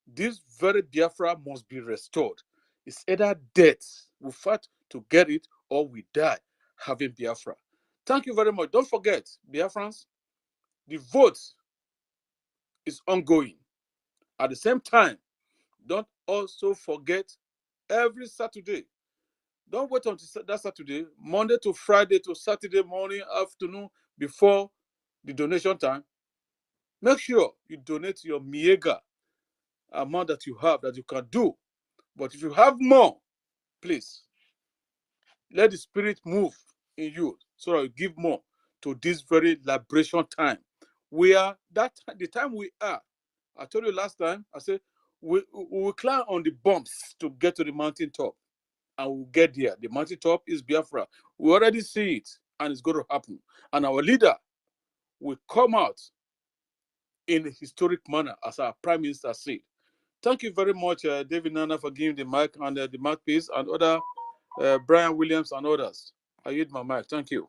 this very Biafra must be restored. It's either death, we fight to get it, or we die having Biafra. Thank you very much. Don't forget, Biafrans, the vote is ongoing. At the same time, don't also forget every Saturday. Don't wait until that Saturday, Monday to Friday to Saturday morning, afternoon, before the donation time. Make sure you donate your meager amount that you have, that you can do. But if you have more, please, let the spirit move in you so that you give more to this very liberation time. We are the time we are. I told you last time, I said, we will climb on the bumps to get to the mountain top, and we'll get there. The mountain top is Biafra. We already see it, and it's going to happen. And our leader will come out in a historic manner, as our Prime Minister said. Thank you very much, David Nana, for giving the mic and the mouthpiece, and other Brian Williams and others. I yield my mic. Thank you.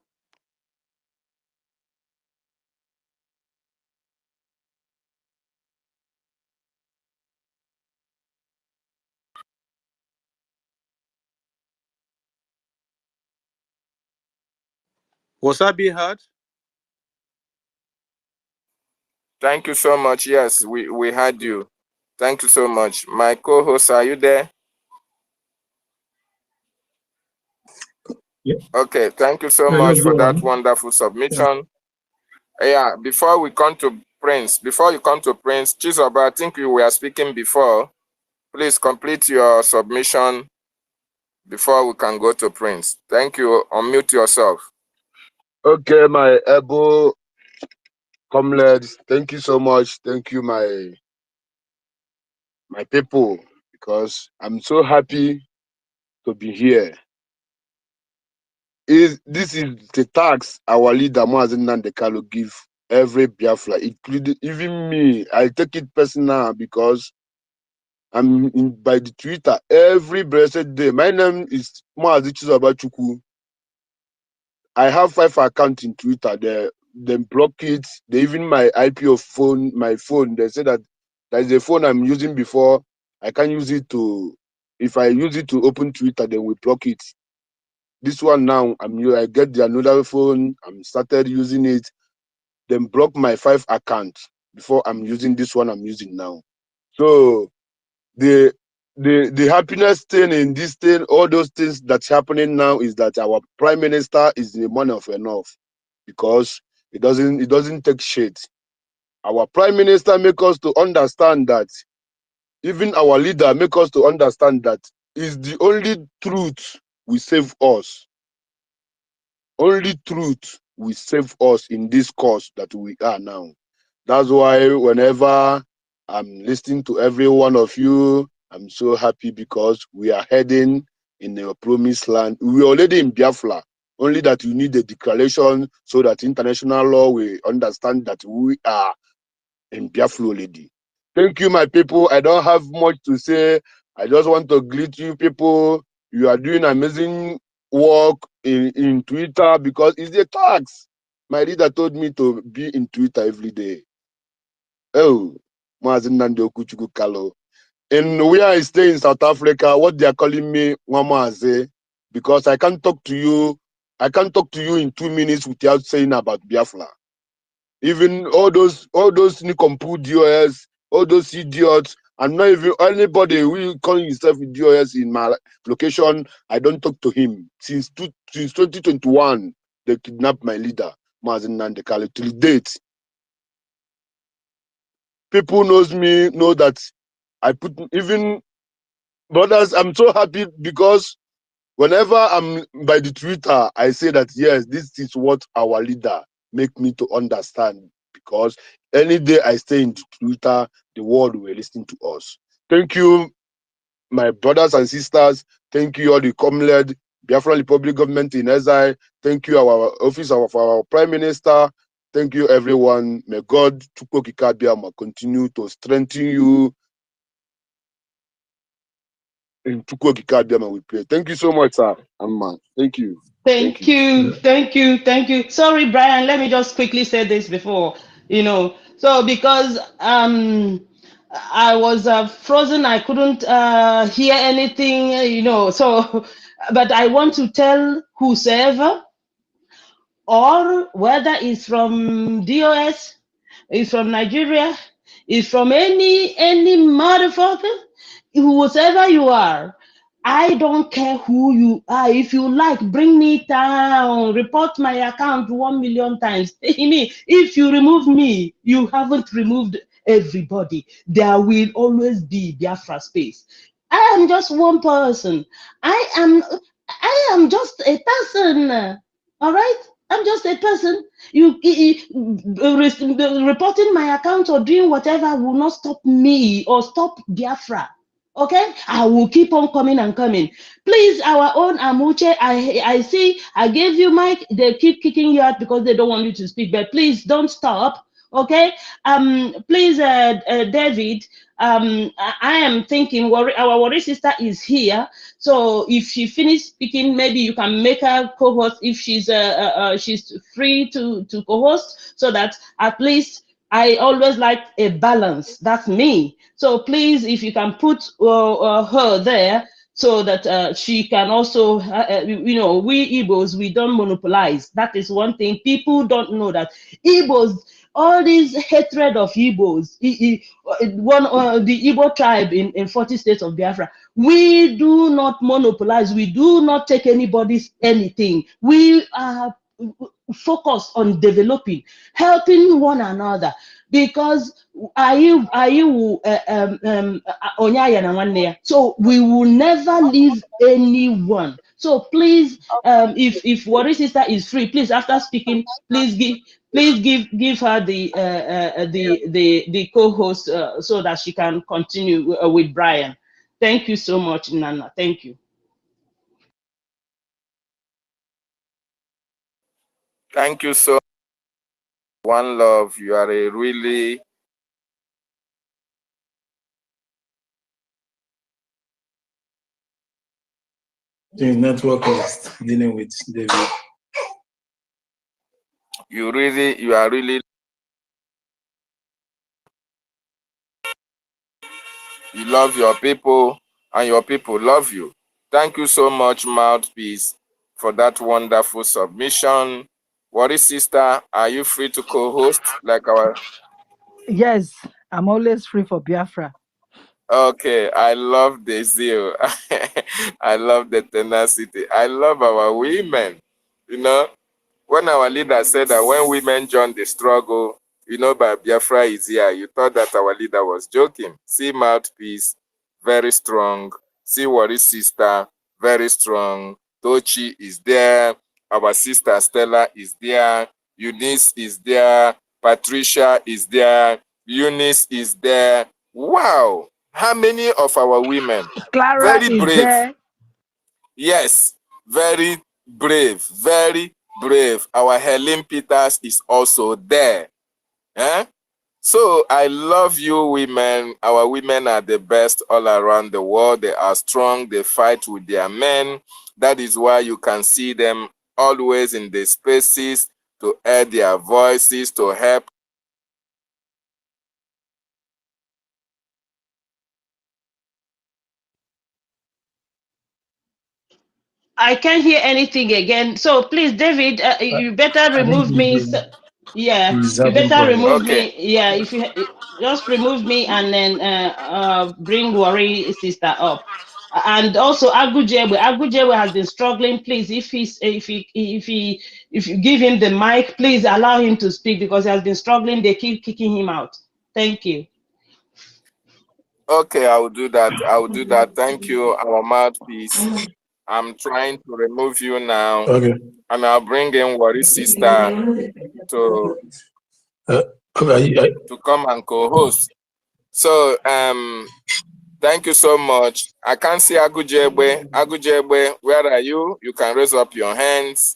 Was I being heard? Thank you so much. Yes, we heard you. Thank you so much. My co-host, are you there? Yeah. Okay, thank you so Yeah, much just for go that on. wonderful submission. Yeah, before you come to Prince, Chizoba, I think you were speaking before. Please complete your submission before we can go to Prince. Thank you. Unmute yourself. Okay, my able comrades, thank you so much. Thank you, my people, because I'm so happy to be here. This is the tax our leader Mazen Nandekalo give every Biafra, including even me. I take it personal because I'm by the Twitter every blessed day. My name is Mazi Chizoba. I have 5 accounts in Twitter. They block it. They even my IP of phone, my phone. They say that is a phone I'm using before. I can't use it to. If I use it to open Twitter, then we block it. This one now, I get the another phone. I'm started using it. Then block my 5 accounts before I'm using this one I'm using now. So the happiness thing in this thing, all those things that's happening now is that our prime minister is a man of enough, because it doesn't take shit. Our prime minister make us to understand that, even our leader make us to understand that is the only truth will save us. Only truth will save us in this course that we are now. That's why whenever I'm listening to every one of you, I'm so happy, because we are heading in the promised land. We're already in Biafra, only that we need a declaration so that international law will understand that we are in Biafra already. Thank you, my people. I don't have much to say. I just want to greet you people. You are doing amazing work in Twitter, because it's a tax. My leader told me to be in Twitter every day. Oh, Mazen Nandi Okuchuku Kalo. And where I stay in South Africa, what they are calling me Wamaze, because I can't talk to you. I can't talk to you in 2 minutes without saying about Biafra. Even all those Nikompu DOS, all those idiots, I'm not even anybody who calling himself DOS in my location. I don't talk to him since 2021. They kidnapped my leader, Mazen Nandekale, till date. People knows me, know that I put even brothers. I'm so happy because whenever I'm by the Twitter, I say that yes, this is what our leader make me to understand, because any day I stay in Twitter, the world will listen to us. Thank you, my brothers and sisters. Thank you, all the comrades, Biafra Republic government in exile. Thank you, our office of our Prime Minister. Thank you, everyone. May God continue to strengthen you. In we pray. Thank you so much, sir. Thank you. Thank you, thank you, thank you. Sorry, Brian, let me just quickly say this before, so because I was frozen, I couldn't hear anything, so, but I want to tell whosoever, or whether it's from DOS, it's from Nigeria, it's from any motherfucker, whoever you are, I don't care who you are. If you like, bring me down, report my account 1 million times. If you remove me, you haven't removed everybody. There will always be Biafra space. I am just one person. I am just a person. All right? I'm just a person. Reporting my account or doing whatever will not stop me or stop Biafra. Okay, I will keep on coming and coming. Please, our own Amuche, I see, I gave you mic. They keep kicking you out because they don't want you to speak. But please don't stop. Okay, please, David. I am thinking. Our worry sister is here. So if she finishes speaking, maybe you can make her co-host if she's free to co-host, so that at least I always like a balance. That's me. So please, if you can put her there, so that she can also, we Igbos, we don't monopolize. That is one thing. People don't know that Igbos, all this hatred of Igbos, the Igbo tribe in 40 states of Biafra, we do not monopolize. We do not take anybody's anything. We are focused on developing, helping one another, because so we will never leave anyone. So please, if Worry Sister is free, please, after speaking, please give her the co-host so that she can continue with Brian. Thank you so much, Nana. Thank you. Thank you so much. One love. You are a really The network is dealing with David. You are really, you love your people and your people love you. Thank you so much, Mouthpiece, for that wonderful submission. Worry Sister, are you free to co-host like our... Yes, I'm always free for Biafra. Okay, I love the zeal. I love the tenacity. I love our women. When our leader said that when women join the struggle, but Biafra is here, you thought that our leader was joking. See Mouthpiece, very strong. See Worry Sister, very strong. Tochi is there. Our sister Stella is there. Eunice is there. Patricia is there. Eunice is there. Wow. How many of our women? Clara Very is brave. there. Yes, very brave, very brave. Our Helen Peters is also there. So I love you women. Our women are the best all around the world. They are strong. They fight with their men. That is why you can see them always in the spaces to air their voices, to help. I can't hear anything again. So please, David, you better remove me. Yeah, you better remove me. Yeah, if you just remove me and then bring Worry Sister up. And also Agujebe has been struggling. Please, if you give him the mic, please allow him to speak, because he has been struggling. They keep kicking him out. Thank you. Okay, I will do that. I will do that. Thank you, our Mouthpiece. I'm trying to remove you now, Okay. and I'll bring in Wari sister to Okay. come and co-host. So thank you so much. I can't see Agujebe. Agujebe, where are you? You can raise up your hands.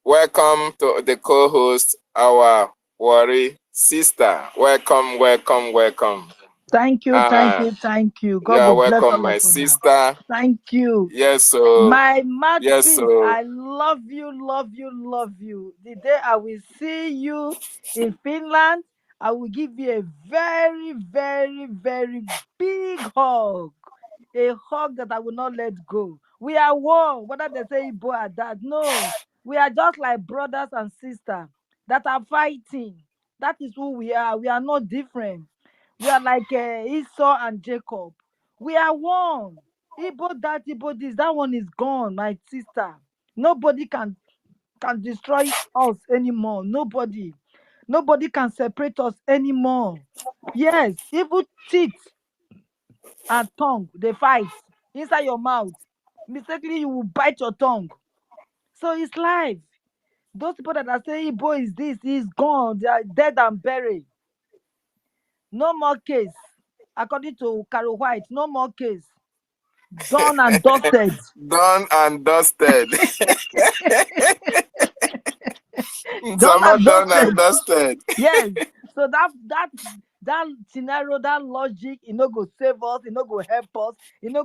Welcome to the co-host, our Wari sister. Welcome, welcome, welcome. Thank you, thank you, thank you. God Yeah, will bless welcome, all my of you now. sister. Thank you. Yes, so My mouthpiece, so I love you, love you, love you. The day I will see you in Finland, I will give you a very, very, very big hug. A hug that I will not let go. We are one, whether they say Igbo or that. No, we are just like brothers and sisters that are fighting. That is who we are. We are not different. We are like Esau and Jacob. We are one. Igbo that, Igbo this, that one is gone, my sister. Nobody can destroy us anymore. Nobody can separate us anymore. Yes, even teeth and tongue, they fight inside your mouth. Mistakenly, you will bite your tongue. So it's life. Those people that are saying Igbo is this, is gone, they are dead and buried. No more case. According to Carol White, no more case. Done and dusted. done and dusted. Done and Done dusted. and dusted. Yes. So that scenario, that logic, it no go save us, it no go help us, it no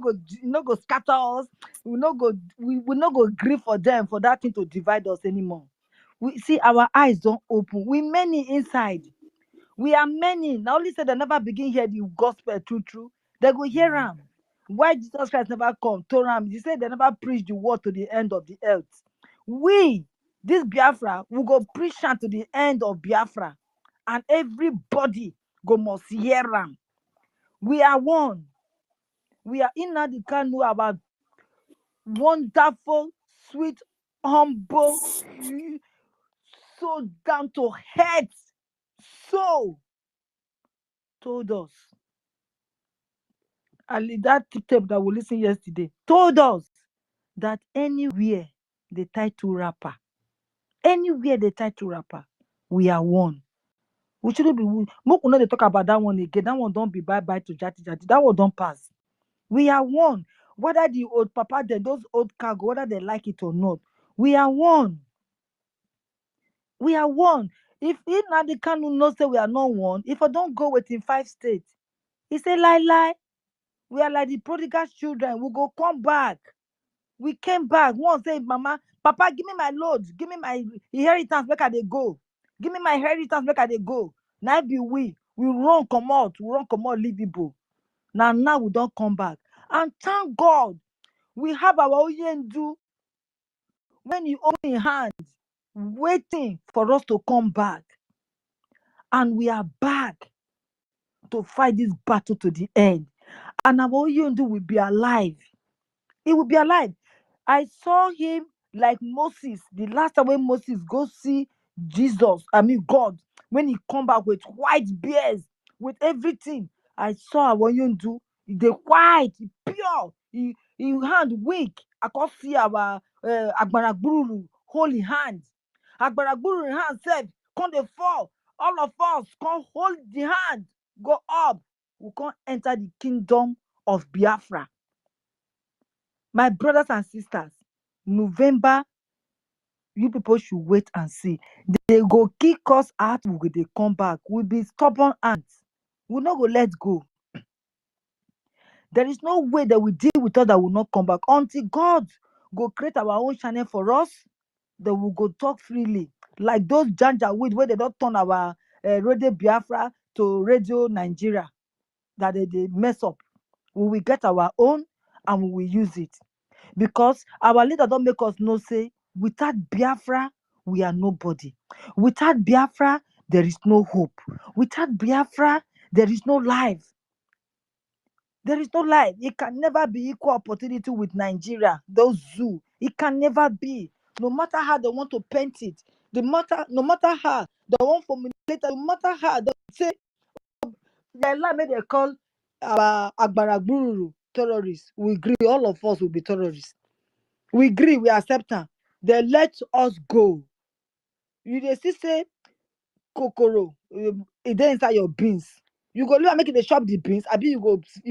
go scatter us, we no go grieve for them for that thing to divide us anymore. We see our eyes don't open. We many inside. We are many. Now only say they never begin hear the gospel true. They go hear them. Why Jesus Christ never come? Told them. He said they never preach the word to the end of the earth. We, this Biafra, we go preach am to the end of Biafra. And everybody go must hear them. We are one. We are in the canoe about wonderful, sweet, humble, so down to head. So told us. Ali, that tape that we listened yesterday told us that anywhere they tie to rapper, we are one. We shouldn't be. Make we no dey talk about that one again. That one don't be bye bye to jati jati. That one don't pass. We are one. Whether the old papa, those old cargo, whether they like it or not, we are one. We are one. If Nnamdi Kanu no say we are not one, if I don't go within 5 states, he say lie. We are like the prodigal children. We go come back. We came back. One say, Mama, Papa, give me my load. Give me my inheritance. Make I dey go. Give me my inheritance. Make I dey go. Now be we. We run come out. We run come out. Leave people. Now we don't come back. And thank God, we have our Oyendu when he open his hand, waiting for us to come back. And we are back to fight this battle to the end. And our Oyendu will be alive. He will be alive. I saw him like Moses. The last time when Moses go see Jesus, God, when he come back with white beards, with everything. I saw Awonyondu, the white, pure, he hand weak. I can see our Agbaragburu holy hand. Agbaragburu hand said, come the fall. All of us come hold the hand, go up. We can't enter the kingdom of Biafra. My brothers and sisters, November, you people should wait and see. They go kick us out, we go dey come back. We be stubborn ants. We no go let go. There is no way that we deal with us that will not come back until God go create our own channel for us. That we go talk freely, like those Janjaweed where they don't turn our Radio Biafra to Radio Nigeria, that they mess up. We will get our own and we will use it. Because our leader don't make us know say without Biafra we are nobody. Without Biafra there is no hope. Without Biafra there is no life. There is no life. It can never be equal opportunity with Nigeria. Those zoo, it can never be. No matter how they want to paint it, no matter how they want formulate it, no matter how they say the lie may they call our Agbaragburu terrorists. We agree, all of us will be terrorists. We agree, we accept am. They let us go. You dey see say kokoro e dey inside your beans. You go leave am make e dey chop the beans, abi you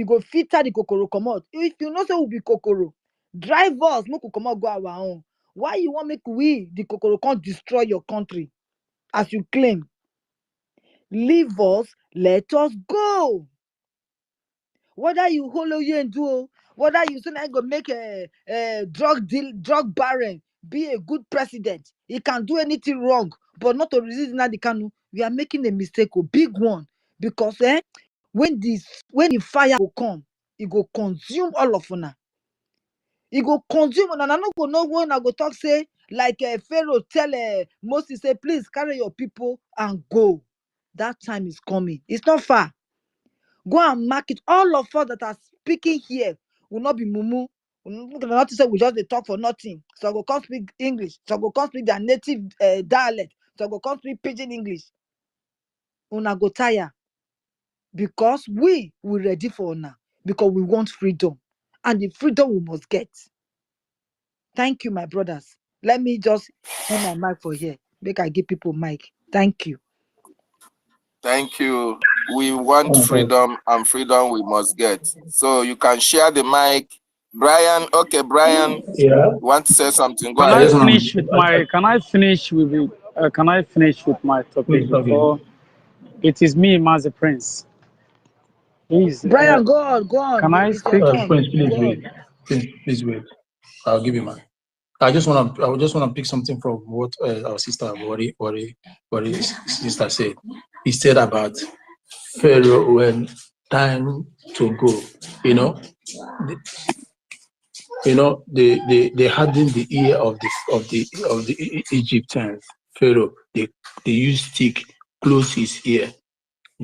go filter the kokoro comot. If you know say we be kokoro, drive us make we comot go our own. Why you wan make we the kokoro come destroy your country as you claim? Leave us, let us go. Whether you do, whether you say na go make a drug baron be a good president, he can do anything wrong, but not to resist Nnamdi Kanu. We are making a mistake, a big one, because when the fire will come, it go consume all of una. It go consume una. I no go know when I go talk say like Pharaoh tell Moses say, please carry your people and go. That time is coming. It's not far. Go and mark it. All of us that are speaking here will not be mumu. Not to say we just dey talk for nothing. So go come speak English. So go come speak their native dialect. So go come speak pidgin English. Una go tire. Because we ready for una. Because we want freedom. And the freedom we must get. Thank you, my brothers. Let me just put my mic for here. Make I give people mic. Thank you. Thank you. We want freedom, and freedom we must get. So you can share the mic. Brian, okay, Brian, Yeah. want to say something? Go Can I I ahead. just want finish with my? Can I finish with? Can I finish with my topic before? It is me, Master Prince. Please, Brian, go on. can I It's your speak? turn. Prince, please Go wait. on. Please wait. I'll give you mine. I just want to pick something from what our sister Wari sister said. He said about Pharaoh when time to go. They hardened the ear of the Egyptians. Pharaoh, they used stick close his ear.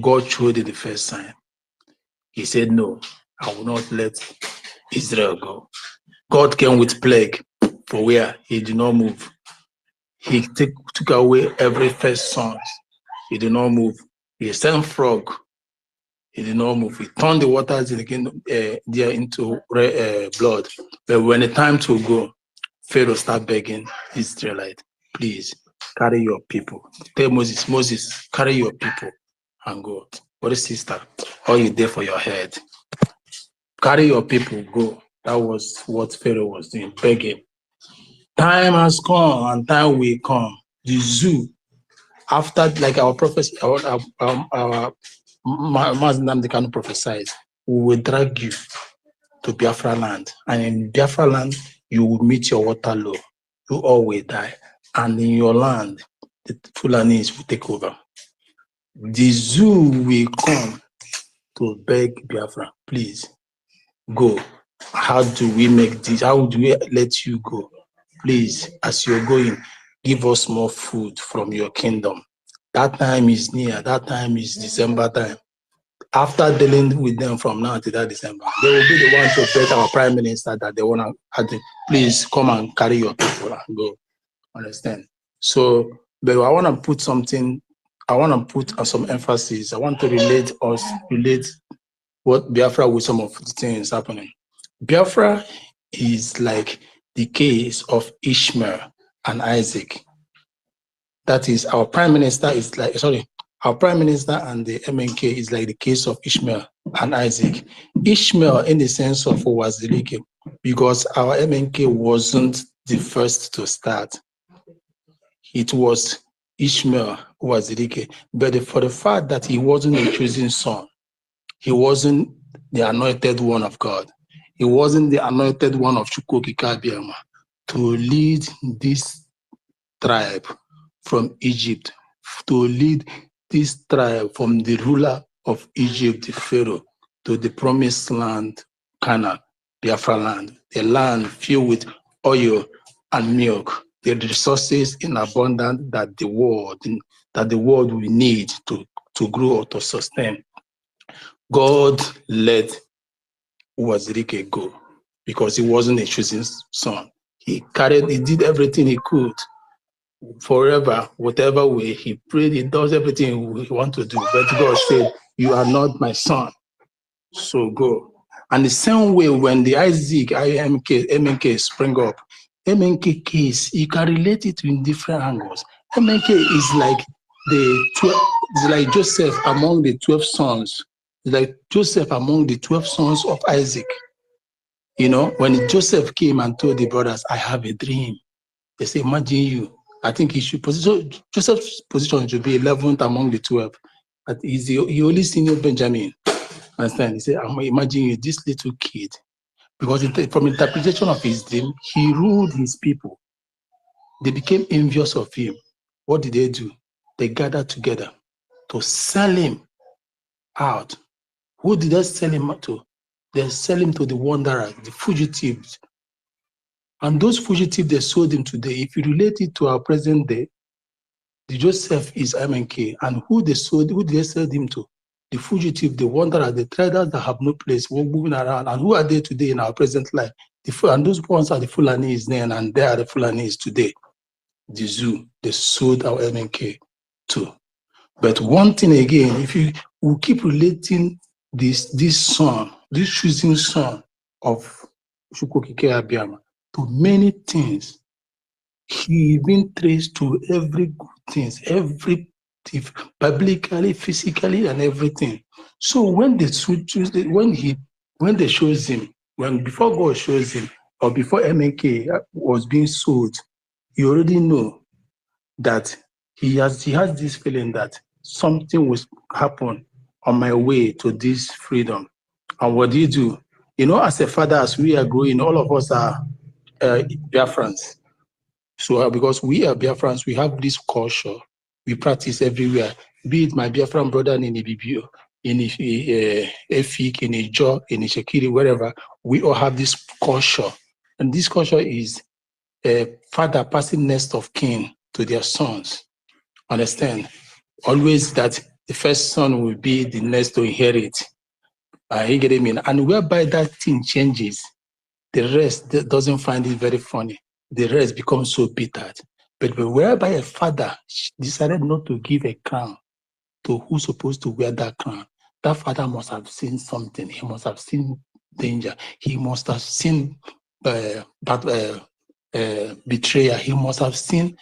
God showed it the first time. He said, "No, I will not let Israel go." God came with plague for where he did not move. He took away every first son. He did not move. He sent frog. He did not move. He turned the waters there into blood. But when the time to go, Pharaoh started begging Israelite, please carry your people. Tell Moses, carry your people and go. What sister? All you there for your head. Carry your people, go. That was what Pharaoh was doing, begging. Time has come and time will come. The zoo, after like our prophecy, our Nnamdi Kanu prophesied, we will drag you to Biafra land. And in Biafra land, you will meet your water low. You all will die. And in your land, the Fulanis will take over. The zoo will come to beg Biafra, please go. How do we make this? How do we let you go? Please, as you're going, give us more food from your kingdom. That time is near. That time is December time. After dealing with them from now to that December, they will be the ones to beg our prime minister that they want to, please come and carry your people and go. Understand? So, but I want to put something, I want to put some emphasis. I want to relate what Biafra with some of the things happening. Biafra is like the case of Ishmael and Isaac. That is, our prime minister is like, our prime minister and the MNK is like the case of Ishmael and Isaac. Ishmael in the sense of Wazirike, because our MNK wasn't the first to start. It was Ishmael Wazirike, but for the fact that he wasn't a chosen son, he wasn't the anointed one of God. He wasn't the anointed one of Chukwuka Kabiama to lead this tribe from Egypt, to lead this tribe from the ruler of Egypt, the Pharaoh, to the promised land, Canaan, Biafra land, the land filled with oil and milk, the resources in abundance that the world will need to grow or to sustain. God let Wazirike go because he wasn't a chosen son. He did everything he could forever, whatever way. He prayed, he does everything he wants to do. But God said, you are not my son, so go. And the same way when the Isaac, MNK spring up, MNK case, you can relate it in different angles. MNK is like it's like Joseph among the 12 sons. It's like Joseph among the 12 sons of Isaac. You know, when Joseph came and told the brothers, I have a dream. They say, imagine you. I think he should position, Joseph's position should be 11th among the 12. But he only senior Benjamin. Understand? He said, imagine you, this little kid. Because from interpretation of his dream, he ruled his people. They became envious of him. What did they do? They gathered together to sell him out. Who did they sell him to? They sell him to the wanderers, the fugitives. And those fugitives, they sold him today. If you relate it to our present day, the Joseph is MNK. And who did they sell him to? The fugitive, the wanderer, the traders that have no place, moving around. And who are they today in our present life? And those ones are the Fulanis then, and they are the Fulanis today. The zoo, they sold our MNK to. But one thing again, if you will keep relating this son, this choosing son of Chukwukike Abiyama to many things, he been traced to every good things, every biblically, physically, and everything. So when they shows him, before God shows him, or before MNK was being sold, you already know that he has this feeling that something will happen on my way to this freedom. And what do you do? You know, as a father, as we are growing, all of us are Biafrans. So because we are Biafrans, we have this culture we practice everywhere. Be it my Biafran brother in Ibibio, in Efik, in Ijo, in Ishekiri, wherever, we all have this culture. And this culture is a father passing next of kin to their sons. Understand? Always that the first son will be the next to inherit. You get what I mean? And whereby that thing changes, the rest doesn't find it very funny. The rest becomes so bitter. But whereby a father decided not to give a crown to who's supposed to wear that crown, that father must have seen something. He must have seen danger. He must have seen betrayal. He must have seen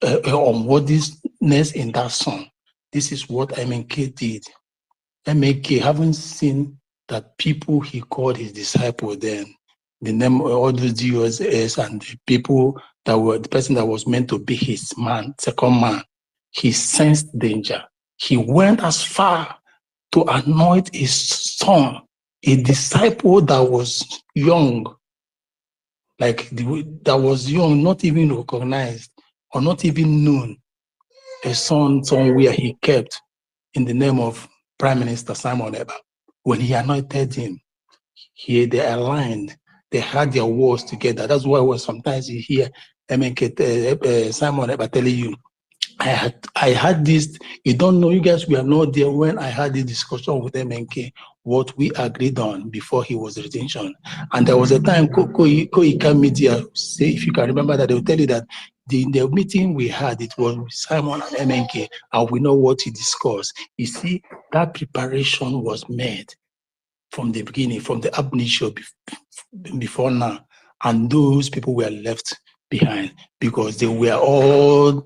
unworthiness in that son. This is what MNK did. MNK, having seen that people he called his disciple then, the name of all those DOS and the people that were the person that was meant to be his man, second man, he sensed danger. He went as far to anoint his son, a disciple that was young, that was young, not even recognized or not even known, a son somewhere he kept in the name of Prime Minister Simon Ekpa. When he anointed him, they aligned. They had their words together. That's why sometimes you hear MNK, Simon Ekpa telling you, I had this, you don't know, you guys were not there when I had this discussion with MNK, what we agreed on before he was retention. And there was a time Koika Media, say, if you can remember that, they will tell you that the meeting we had, it was with Simon and MNK, and we know what he discussed. You see, that preparation was made from the beginning, from the ab initio before now. And those people were left behind because they were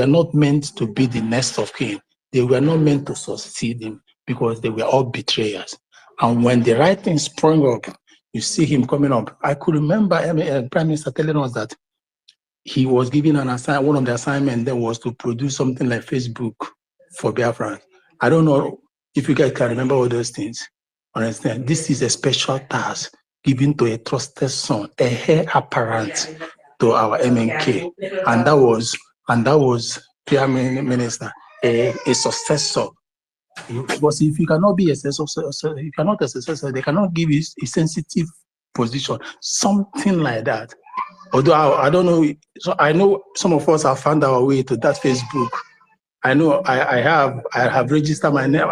not meant to be the next of kin. They were not meant to succeed him because they were all betrayers. And when the right thing sprung up, you see him coming up. I could remember Prime Minister telling us that he was given one of the assignments then was to produce something like Facebook for Biafrans. I don't know if you guys can remember all those things. Understand? This is a special task given to a trusted son, a heir apparent to our MNK. And that was Prime Minister, a successor. Because if you cannot be a successor, you cannot a successor, they cannot give you a sensitive position, something like that. Although I don't know, so I know some of us have found our way to that Facebook. I know I have registered my name.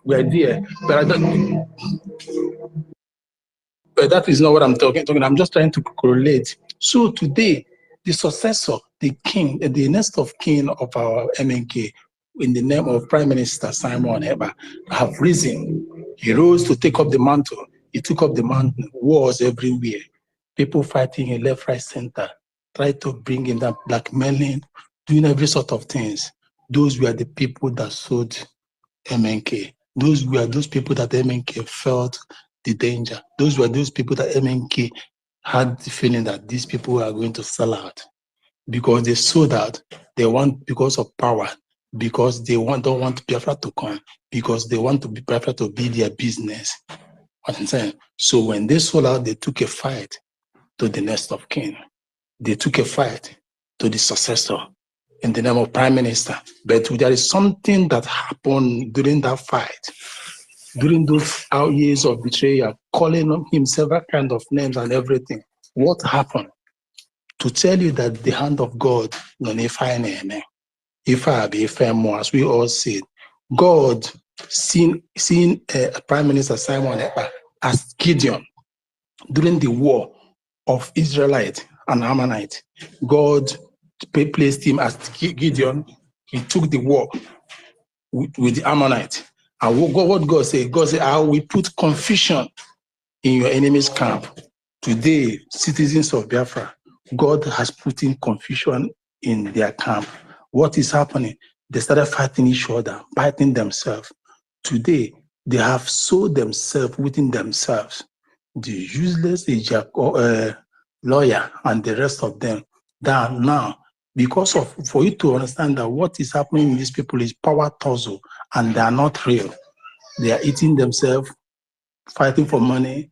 We're there, but but that is not what I'm talking. I'm just trying to correlate. So today, the successor, the king, the next of kin of our MNK, in the name of Prime Minister Simon Ekpa, have risen. He rose to take up the mantle. He took up the mantle. Wars everywhere. People fighting in left, right, center. tried to bring in that blackmailing, doing every sort of things. Those were the people that sold MNK. Those were those people that MNK felt the danger. Those were those people that MNK had the feeling that these people are going to sell out because they saw that they want, because of power, because they don't want Biafra to come, because they want to be Biafra to be their business. What I'm saying. So when they sold out, they took a fight to the next of kin. They took a fight to the successor in the name of Prime Minister. But there is something that happened during that fight, during those years of betrayal, calling him several kind of names and everything. What happened? To tell you that the hand of God, if I be fair, as we all said, God seen Prime Minister Simon Ekpa as Gideon during the war of Israelite and Ammonite. God placed him as Gideon. He took the war with the Ammonite. And what God said, I will put confusion in your enemy's camp. Today, citizens of Biafra, God has put in confusion in their camp. What is happening? They started fighting each other, fighting themselves. Today, they have sold themselves within themselves. The useless lawyer and the rest of them, that now, because of, for you to understand that what is happening in these people is power tussle, and they are not real. They are eating themselves, fighting for money,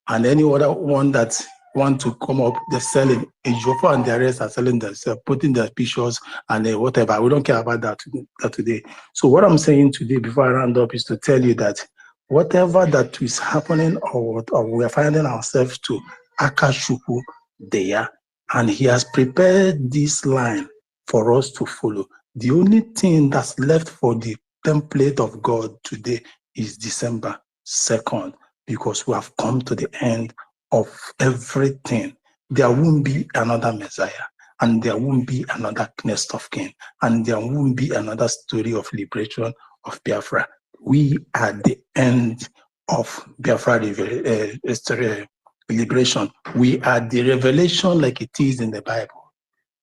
and any other one that want to come up, they're selling. Ejiofor and the rest are selling themselves, putting their pictures and whatever. We don't care about that today. So what I'm saying today, before I round up, is to tell you that whatever that is happening or we are finding ourselves to, Akashuku there, and he has prepared this line for us to follow. The only thing that's left for the template of God today is December 2nd. Because we have come to the end of everything. There won't be another Messiah, and there won't be another next of kin, and there won't be another story of liberation of Biafra. We are the end of Biafra liberation. We are the revelation like it is in the Bible.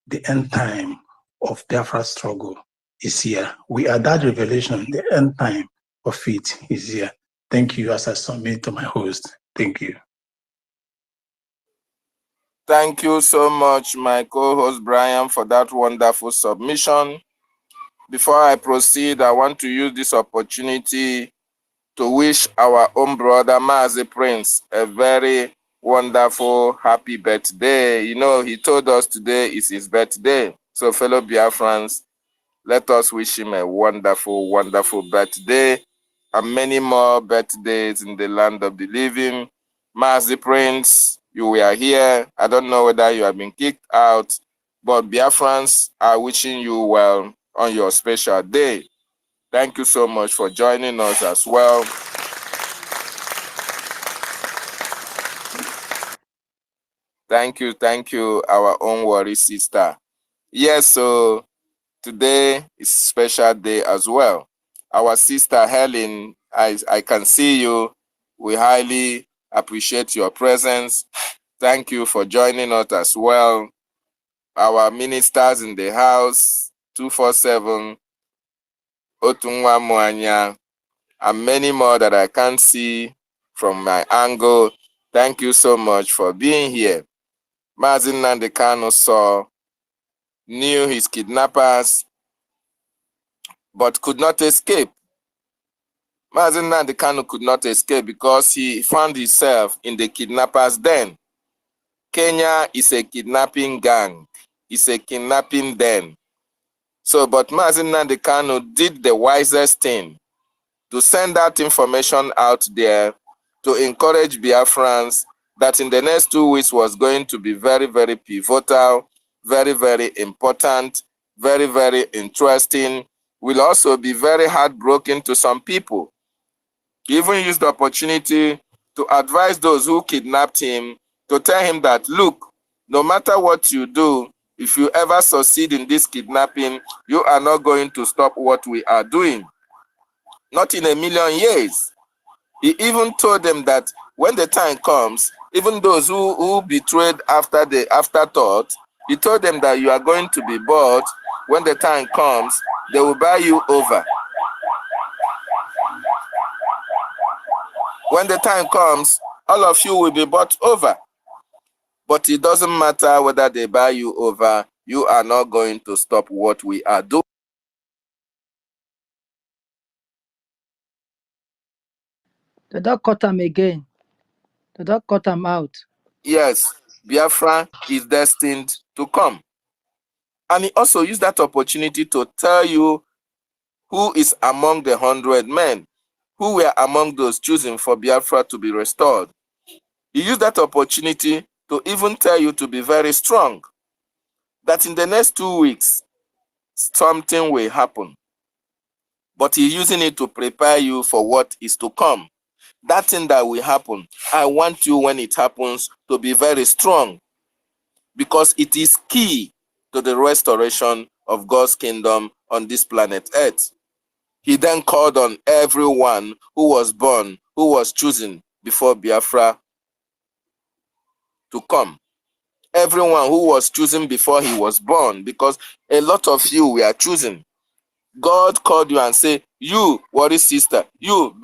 The end time of Biafra struggle is here. We are that revelation. The end time of it is here. Thank you as I submit to my host. Thank you. Thank you so much, my co-host Brian, for that wonderful submission. Before I proceed, I want to use this opportunity to wish our own brother, Mazi Prince, a very wonderful, happy birthday. You know, he told us today is his birthday. So, fellow Biafrans, let us wish him a wonderful, wonderful birthday and many more birthdays in the land of the living. Mazi Prince, you were here. I don't know whether you have been kicked out, but Biafrans are wishing you well on your special day. Thank you so much for joining us as well. Thank you, our own worry sister. Yes, so today is a special day as well. Our sister Helen, I can see you. We highly appreciate your presence. Thank you for joining us as well. Our ministers in the house, 247, Otunwa Mwanya, and many more that I can't see from my angle. Thank you so much for being here. Mazi Nnamdi Kanu knew his kidnappers, but could not escape. Mazi Nnamdi Kanu could not escape because he found himself in the kidnappers' den. Kenya is a kidnapping gang. It's a kidnapping den. So, but Mazi Nnamdi Kanu did the wisest thing to send that information out there to encourage Biafrans that in the next 2 weeks was going to be very, very pivotal, very, very important, very, very interesting, will also be very heartbroken to some people. He even used the opportunity to advise those who kidnapped him to tell him that, look, no matter what you do, if you ever succeed in this kidnapping, you are not going to stop what we are doing. Not in a million years. He even told them that when the time comes, even those who betrayed after the afterthought, He told them that you are going to be bought. When the time comes, they will buy you over. When the time comes, all of you will be bought over. But it doesn't matter whether they buy you over, you are not going to stop what we are doing. They don't cut him again. They don't cut him out. Yes, Biafra is destined to come. And he also used that opportunity to tell you who is among the 100 men, who were among those chosen for Biafra to be restored. He used that opportunity to even tell you to be very strong, that in the next 2 weeks, something will happen. But he's using it to prepare you for what is to come. That thing that will happen, I want you, when it happens, to be very strong, because it is key to the restoration of God's kingdom on this planet Earth. He then called on everyone who was born, who was chosen before Biafra to come. Everyone who was chosen before he was born, because a lot of you were chosen. God called you and said, you, Worry Sister, you,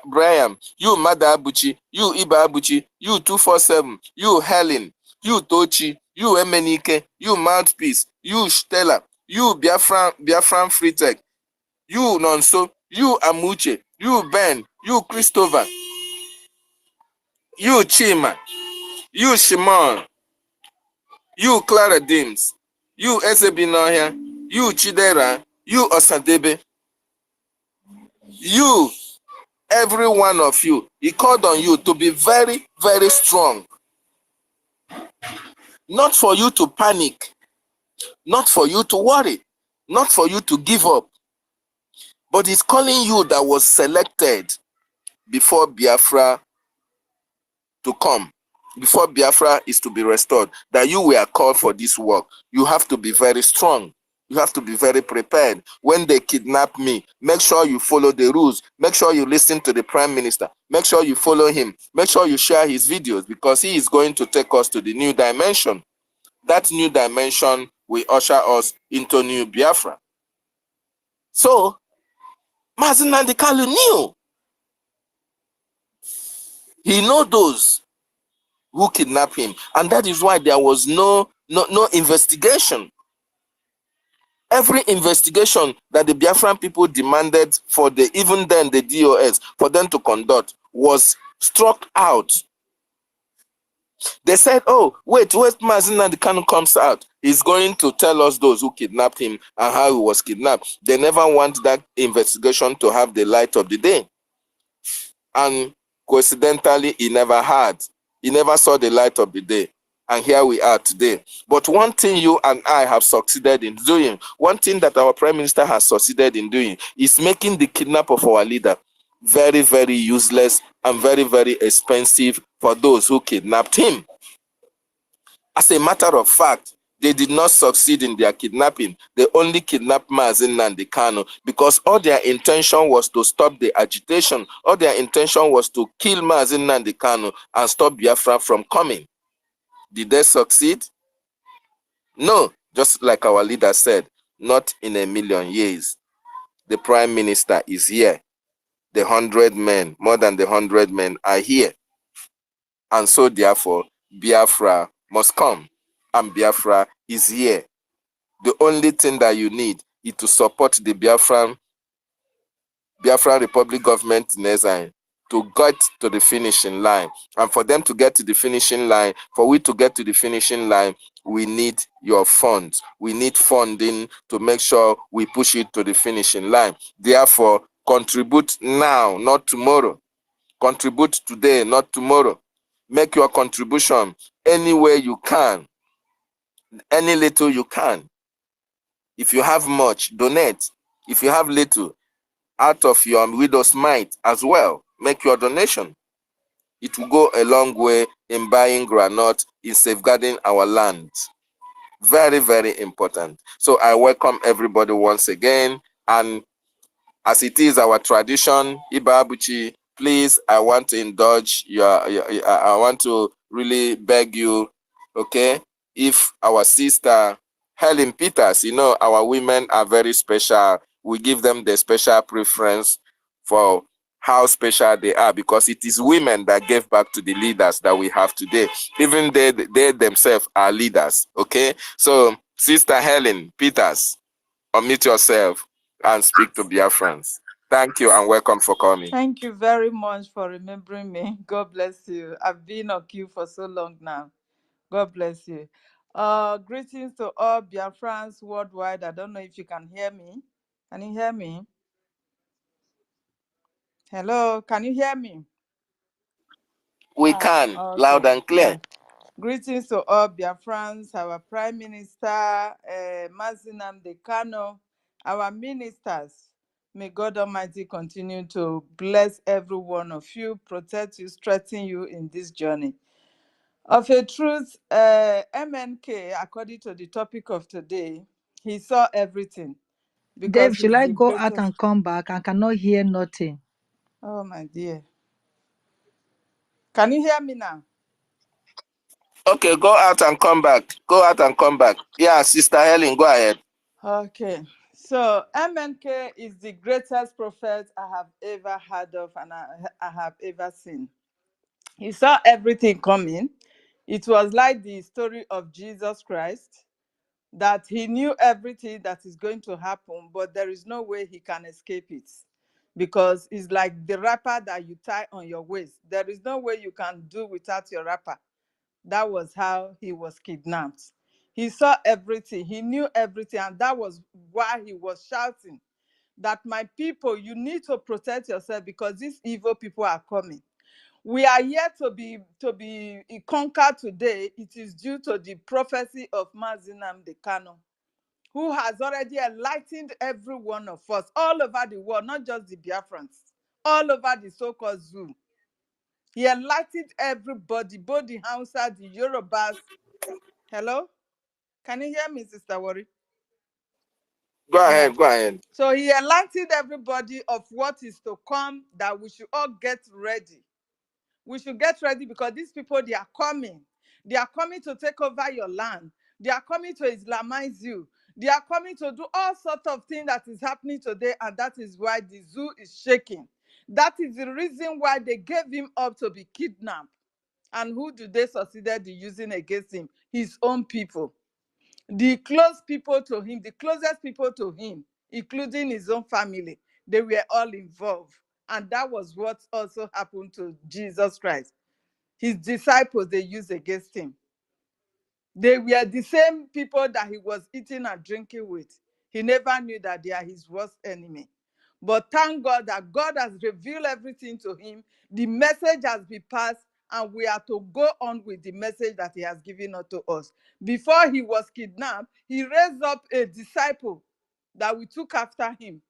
Brian, you, Mada Abuchi, you, Iba Abuchi, you, 247, you, Helen, you, Tochi, you, Emenike, you, Mouthpiece, you, Stella, you, Biafran Free Tech, you, Nonso, you, Amuche, you, Ben, you, Christopher, you, Chima, you, Shimon, you, Clara Dims, you, Ezebinohia, you, Chidera, you, Osadebe, you, every one of you. He called on you to be very, very strong. Not for you to panic, not for you to worry, not for you to give up, but he's calling you that was selected before Biafra to come, before Biafra is to be restored, that you were called for this work. You have to be very strong. You have to be very prepared. When they kidnap me, make sure you follow the rules. Make sure you listen to the Prime Minister. Make sure you follow him. Make sure you share his videos, because he is going to take us to the new dimension. That new dimension will usher us into new Biafra. So, Mazi Nnamdi Kanu knew. He knows those who kidnapped him. And that is why there was no investigation. Every investigation that the Biafran people demanded for even then the DOS, for them to conduct, was struck out. They said, oh, wait, Mazi Nnamdi Kanu comes out, he's going to tell us those who kidnapped him and how he was kidnapped. They never want that investigation to have the light of the day. And coincidentally, he never had. He never saw the light of the day. And here we are today. But one thing you and I have succeeded in doing, one thing that our Prime Minister has succeeded in doing, is making the kidnap of our leader very, very useless and very, very expensive for those who kidnapped him. As a matter of fact, they did not succeed in their kidnapping. They only kidnapped Mazi Nnamdi Kanu because all their intention was to stop the agitation. All their intention was to kill Mazi Nnamdi Kanu and stop Biafra from coming. Did they succeed? No, just like our leader said, not in a million years. The Prime Minister is here. The 100 men, more than the 100 men are here. And so therefore, Biafra must come. And Biafra is here. The only thing that you need is to support the Biafran Republic government in exile to get to the finishing line. And for them to get to the finishing line, for we to get to the finishing line, we need your funds. We need funding to make sure we push it to the finishing line. Therefore, contribute now, not tomorrow. Contribute today, not tomorrow. Make your contribution any way you can, any little you can. If you have much, donate. If you have little, out of your widow's mite as well, make your donation. It will go a long way in buying granite, in safeguarding our land. Very, very important. So I welcome everybody once again. And as it is our tradition, Iba Abuchi, please, I want to indulge I want to really beg you, okay? if our sister Helen Peters, you know, our women are very special. We give them the special preference for how special they are, because it is women that gave back to the leaders that we have today. Even they themselves are leaders. Okay, so Sister Helen Peters, unmute yourself and speak to Biafrans. Thank you and welcome for coming. Thank you very much for remembering me. God bless you. I've been on queue for so long now. God bless you. Greetings to all Biafrans worldwide. I don't know if you can hear me. Can you hear me? Hello, can you hear me? We can, Okay. loud and clear. Greetings to all Biafrans, our Prime Minister, Mazinam Dekano, our ministers. May God Almighty continue to bless every one of you, protect you, strengthen you in this journey. Of a truth, MNK, according to the topic of today, he saw everything. Dave, Because should he's I the go out greatest. and come back? I cannot hear nothing. Oh, my dear. Can you hear me now? Okay, go out and come back. Go out and come back. Yeah, Sister Helen, go ahead. Okay. So MNK is the greatest prophet I have ever heard of and I have ever seen. He saw everything coming. It was like the story of Jesus Christ, that he knew everything that is going to happen, but there is no way he can escape it, because it's like the wrapper that you tie on your waist. There is no way you can do without your wrapper. That was how he was kidnapped. He saw everything, he knew everything, and that was why he was shouting that, my people, you need to protect yourself, because these evil people are coming. We are yet to be conquered today. It is due to the prophecy of Mazinam Dekano, who has already enlightened every one of us all over the world, not just the Biafrans, all over the so-called zoo. He enlightened everybody, both the Hausa, the Yorubas. Hello? Can you hear me, Sister Wari? Go Yeah. ahead, go ahead. So he enlightened everybody of what is to come, that we should all get ready. We should get ready, because these people, they are coming. They are coming to take over your land. They are coming to Islamize you. They are coming to do all sorts of things that is happening today, and that is why the zoo is shaking. That is the reason why they gave him up to be kidnapped. And who do they succeeded in using against him? His own people. The close people to him, the closest people to him, including his own family, they were all involved. And that was what also happened to Jesus Christ. His disciples, they used against him. They were the same people that he was eating and drinking with. He never knew that they are his worst enemy. But thank God that God has revealed everything to him. The message has been passed, and we are to go on with the message that he has given unto us. Before he was kidnapped, he raised up a disciple that we took after him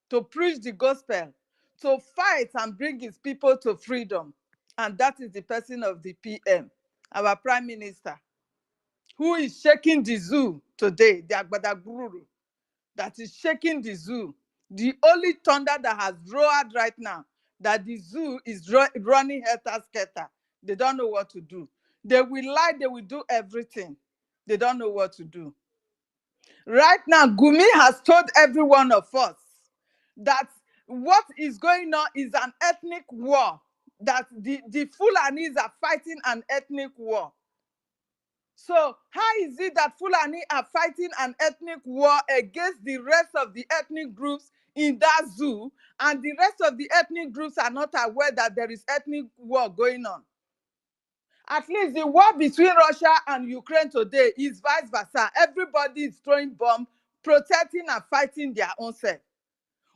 to preach the gospel, to fight and bring his people to freedom. And that is the person of the PM, our Prime Minister, who is shaking the zoo today, the Agbadagburu, that is shaking the zoo. The only thunder that has roared right now, that the zoo is running helter-skelter. They don't know what to do. They will lie, they will do everything. They don't know what to do. Right now, Gumi has told every one of us that what is going on is an ethnic war, that the Fulanis are fighting an ethnic war. So how is it that Fulani are fighting an ethnic war against the rest of the ethnic groups in that zoo, and the rest of the ethnic groups are not aware that there is ethnic war going on? At least the war between Russia and Ukraine today is vice versa. Everybody is throwing bombs, protecting and fighting their own self.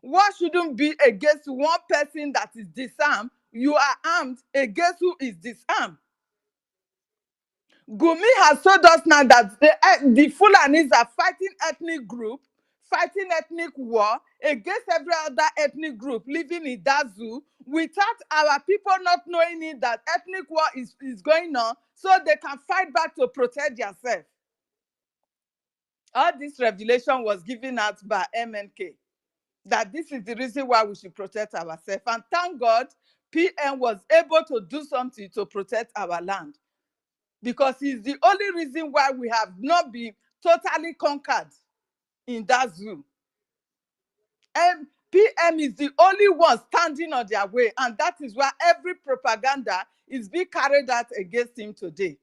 War shouldn't be against one person that is disarmed. You are armed against who is disarmed. Gumi has told us now that the Fulanis are fighting ethnic group, fighting ethnic war against every other ethnic group living in that zoo, without our people not knowing it, that ethnic war is going on, so they can fight back to protect themselves. All this revelation was given out by MNK, that this is the reason why we should protect ourselves. And thank God, PM was able to do something to protect our land. because he's the only reason why we have not been totally conquered in that zoo. And PM is the only one standing on their way, and that is why every propaganda is being carried out against him today,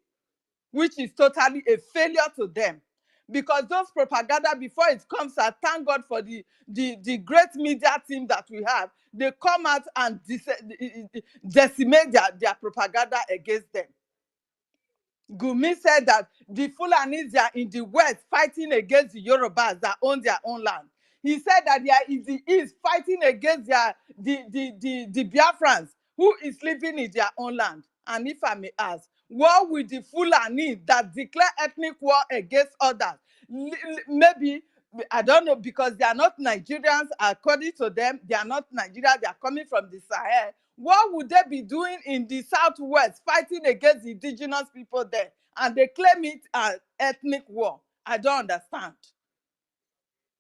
which is totally a failure to them. Because those propaganda, before it comes out, thank God for the great media team that we have, they come out and decimate their propaganda against them. Gumi said that the Fulanis are in the west fighting against the Yorubas that own their own land. He said that they are in the east fighting against the Biafrans who is living in their own land. And if I may ask, what will the Fulani that declare ethnic war against others? Maybe, I don't know, because they are not Nigerians, according to them, they are not Nigerians, they are coming from the Sahel. What would they be doing in the southwest fighting against the indigenous people there? And they claim it as ethnic war. I don't understand.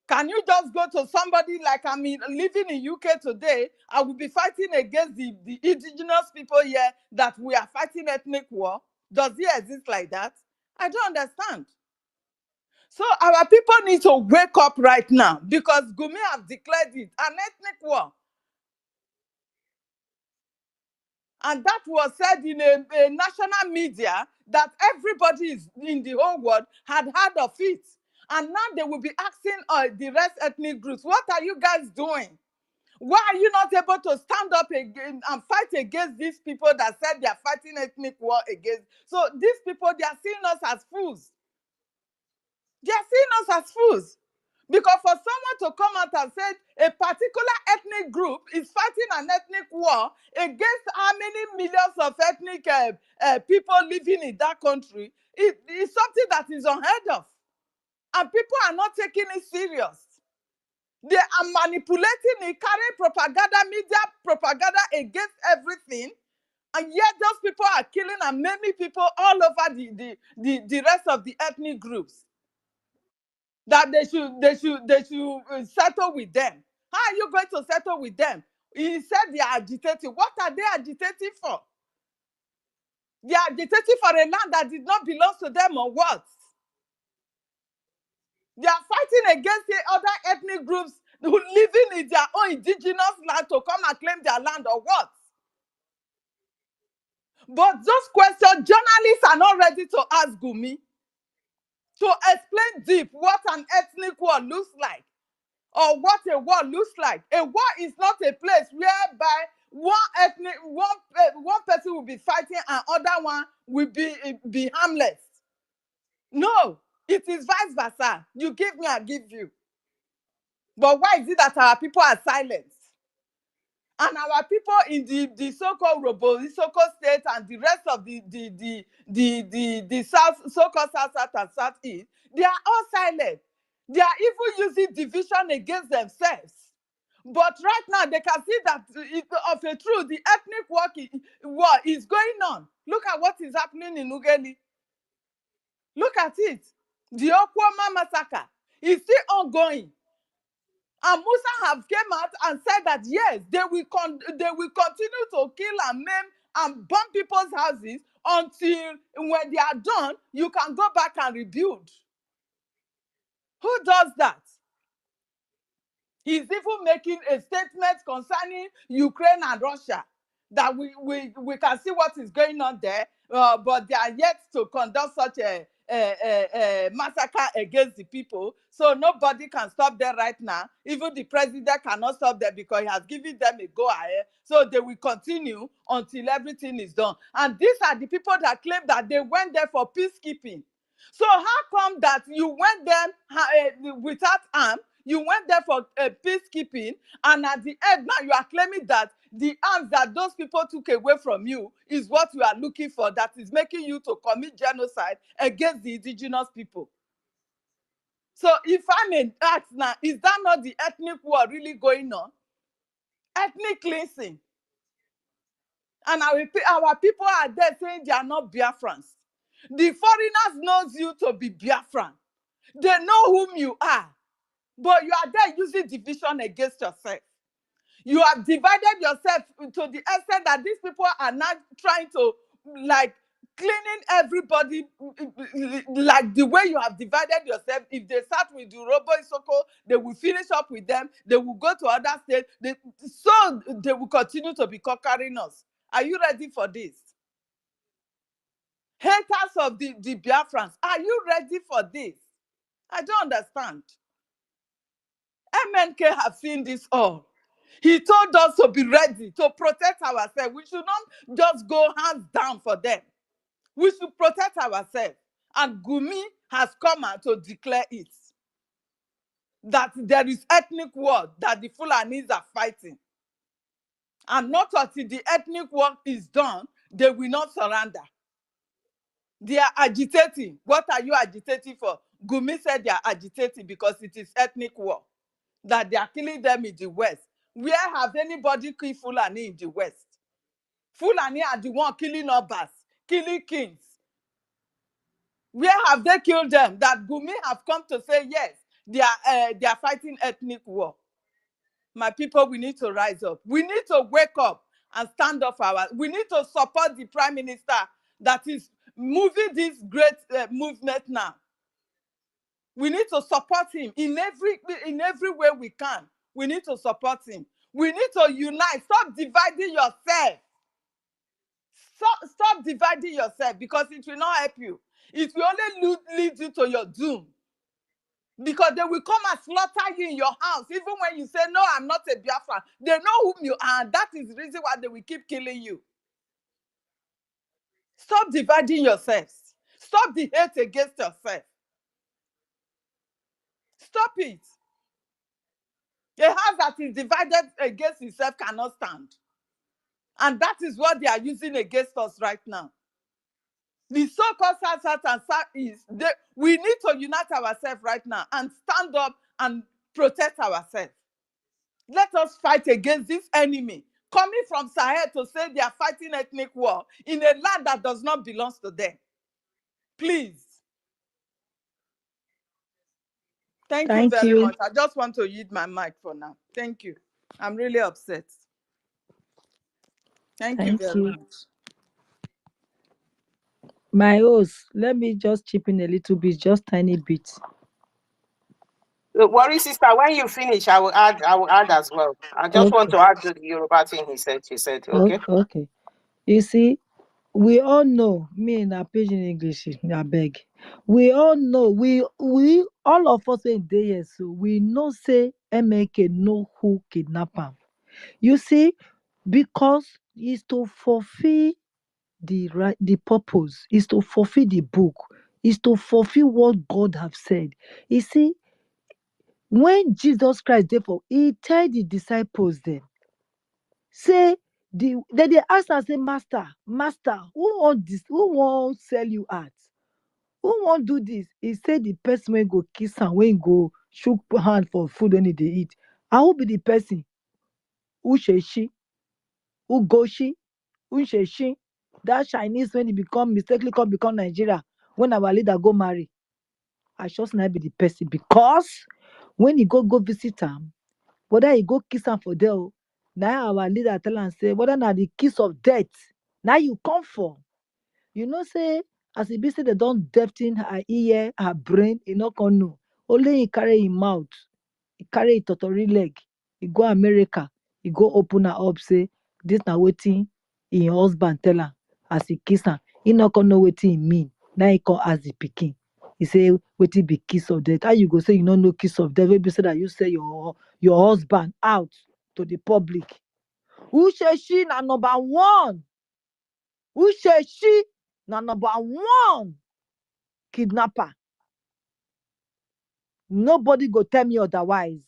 Can you just go to somebody like, I mean, living in UK today, I will be fighting against the indigenous people here that we are fighting ethnic war? Does it exist like that? I don't understand. So our people need to wake up right now, because Gumi has declared it an ethnic war. And that was said in a national media that everybody in the whole world had heard of it. And now they will be asking the rest ethnic groups, what are you guys doing? Why are you not able to stand up again and fight against these people that said they are fighting ethnic war against? So these people, they are seeing us as fools. They are seeing us as fools. Because for someone to come out and say a particular ethnic group is fighting an ethnic war against how many millions of ethnic people living in that country, it is something that is unheard of. And people are not taking it serious. They are manipulating it, carrying propaganda, media propaganda against everything. And yet those people are killing and maiming people all over the rest of the ethnic groups. That they should settle with them. How are you going to settle with them? He said they are agitating. What are they agitating for? They are agitating for a land that did not belong to them, or what? They are fighting against the other ethnic groups who living in their own indigenous land to come and claim their land, or what? But those questions, journalists are not ready to ask Gumi to explain deep what an ethnic war looks like, or what a war looks like. A war is not a place whereby one person will be fighting and other one will be harmless. No, it is vice versa. You give me, I give you. But why is it that our people are silent? And our people in the so-called Robo, the so-called state, and the rest of the South, so-called South and Southeast, they are all silent. They are even using division against themselves. But right now, they can see that of a truth, the ethnic war is going on. Look at what is happening in Ugeli. Look at it. The Okwama massacre is still ongoing. And Musa have came out and said that yes, they will continue to kill and maim and burn people's houses until when they are done, you can go back and rebuild. Who does that? He's even making a statement concerning Ukraine and Russia, that we can see what is going on there, but they are yet to conduct such a massacre against the people. So nobody can stop them right now. Even the president cannot stop them because he has given them a go ahead. So they will continue until everything is done. And these are the people that claim that they went there for peacekeeping. So how come that you went there without arms? You went there for peacekeeping, and at the end now you are claiming that the arms that those people took away from you is what you are looking for, that is making you to commit genocide against the indigenous people. So if I may ask now, is that not the ethnic war really going on? Ethnic cleansing. And our people are there saying they are not Biafrans. The foreigners knows you to be Biafran. They know whom you are. But you are there using division against yourself. You have divided yourself to the extent that these people are now trying to like cleaning everybody like the way you have divided yourself. If they start with Urobo Isoko, they will finish up with them. They will go to other states. So they will continue to be conquering us. Are you ready for this? Haters of the Biafrans, are you ready for this? I don't understand. MNK have seen this all. He told us to be ready to protect ourselves. We should not just go hands down for them. We should protect ourselves. And Gumi has come out to declare it. That there is ethnic war that the Fulanis are fighting. And not until the ethnic war is done, they will not surrender. They are agitating. What are you agitating for? Gumi said they are agitating because it is ethnic war. That they are killing them in the West. Where have anybody killed Fulani in the West? Fulani are the one killing Obas, killing kings. Where have they killed them? That Gumi have come to say, yes, they are fighting ethnic war. My people, we need to rise up. We need to wake up and stand up for we need to support the Prime Minister that is moving this great movement now. We need to support him in every way we can. We need to support him. We need to unite. Stop dividing yourself. Stop dividing yourself because it will not help you. It will only lead you to your doom. Because they will come and slaughter you in your house. Even when you say, no, I'm not a Biafran. They know whom you are. And that is the reason why they will keep killing you. Stop dividing yourselves. Stop the hate against yourself. Stop it. A house that is divided against itself cannot stand. And that is what they are using against us right now. The so-called South and Southeast, we need to unite ourselves right now and stand up and protect ourselves. Let us fight against this enemy coming from Sahel to say they are fighting ethnic war in a land that does not belong to them. Please. Thank you very much. I just want to yield my mic for now. Thank you. I'm really upset. Thank you very much. My host, let me just chip in a little bit, just tiny bit. Don't worry, sister. When you finish, I will add as well. I just want to add to the Yoruba thing he said. Okay. Okay. You see, we all know, me in a pidgin English, I beg. We all know, we all of us in there, so we know say MK know who kidnap him. You see, because it's to fulfill the purpose, is to fulfill the book, is to fulfill what God have said. You see, when Jesus Christ, therefore, he tell the disciples then, say, then they ask and say, Master, who want this? Who want sell you out? Who want do this? He said the person when go kiss and when go shook hand for food when they eat. I will be the person who she, who go she, who she. That Chinese when he mistakenly become Nigeria, when our leader go marry. I just not be the person because when he go visit him, whether he go kiss am for there, now our leader tell am say whether na the kiss of death, now you come for. You know say as e be say they don deafen her ear, her brain, e no come know. Only he carry him mouth, he carry him totori leg, he go America, he go open her up say this na wetin him husband tell am as he kiss am. He no come know wetin he mean. Now he come ask the pikin. He say wetin be kiss of death. How you go say you no know kiss of death? Wey be say that you say your husband out to the public. Who say she na number one? Who say she na number one kidnapper? Nobody go tell me otherwise.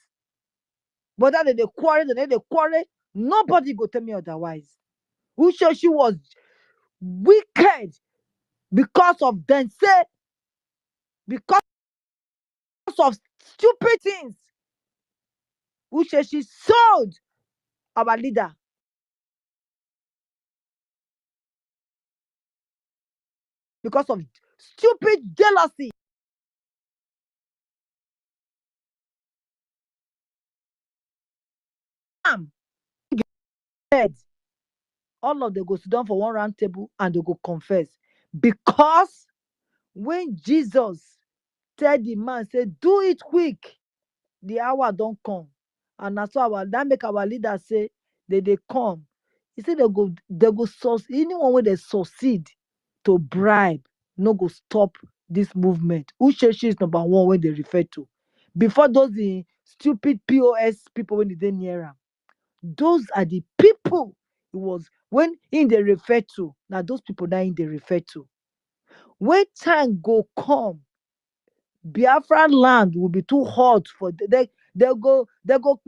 Whether they quarrel, nobody go tell me otherwise. Who say she was wicked because of them say because of stupid things? Who say she sold our leader? Because of stupid jealousy. All of them go sit down for one round table and they go confess. Because when Jesus tell the man, say, do it quick, the hour don't come. And that's why that make our leader say they come. He said they go anyone when they succeed to bribe, no go stop this movement. Usheshi is number one when they refer to. Before those the stupid POS people when they near am. Those are the people it was when in they refer to. Now those people that in they refer to. When time go come, Biafran land will be too hot for they go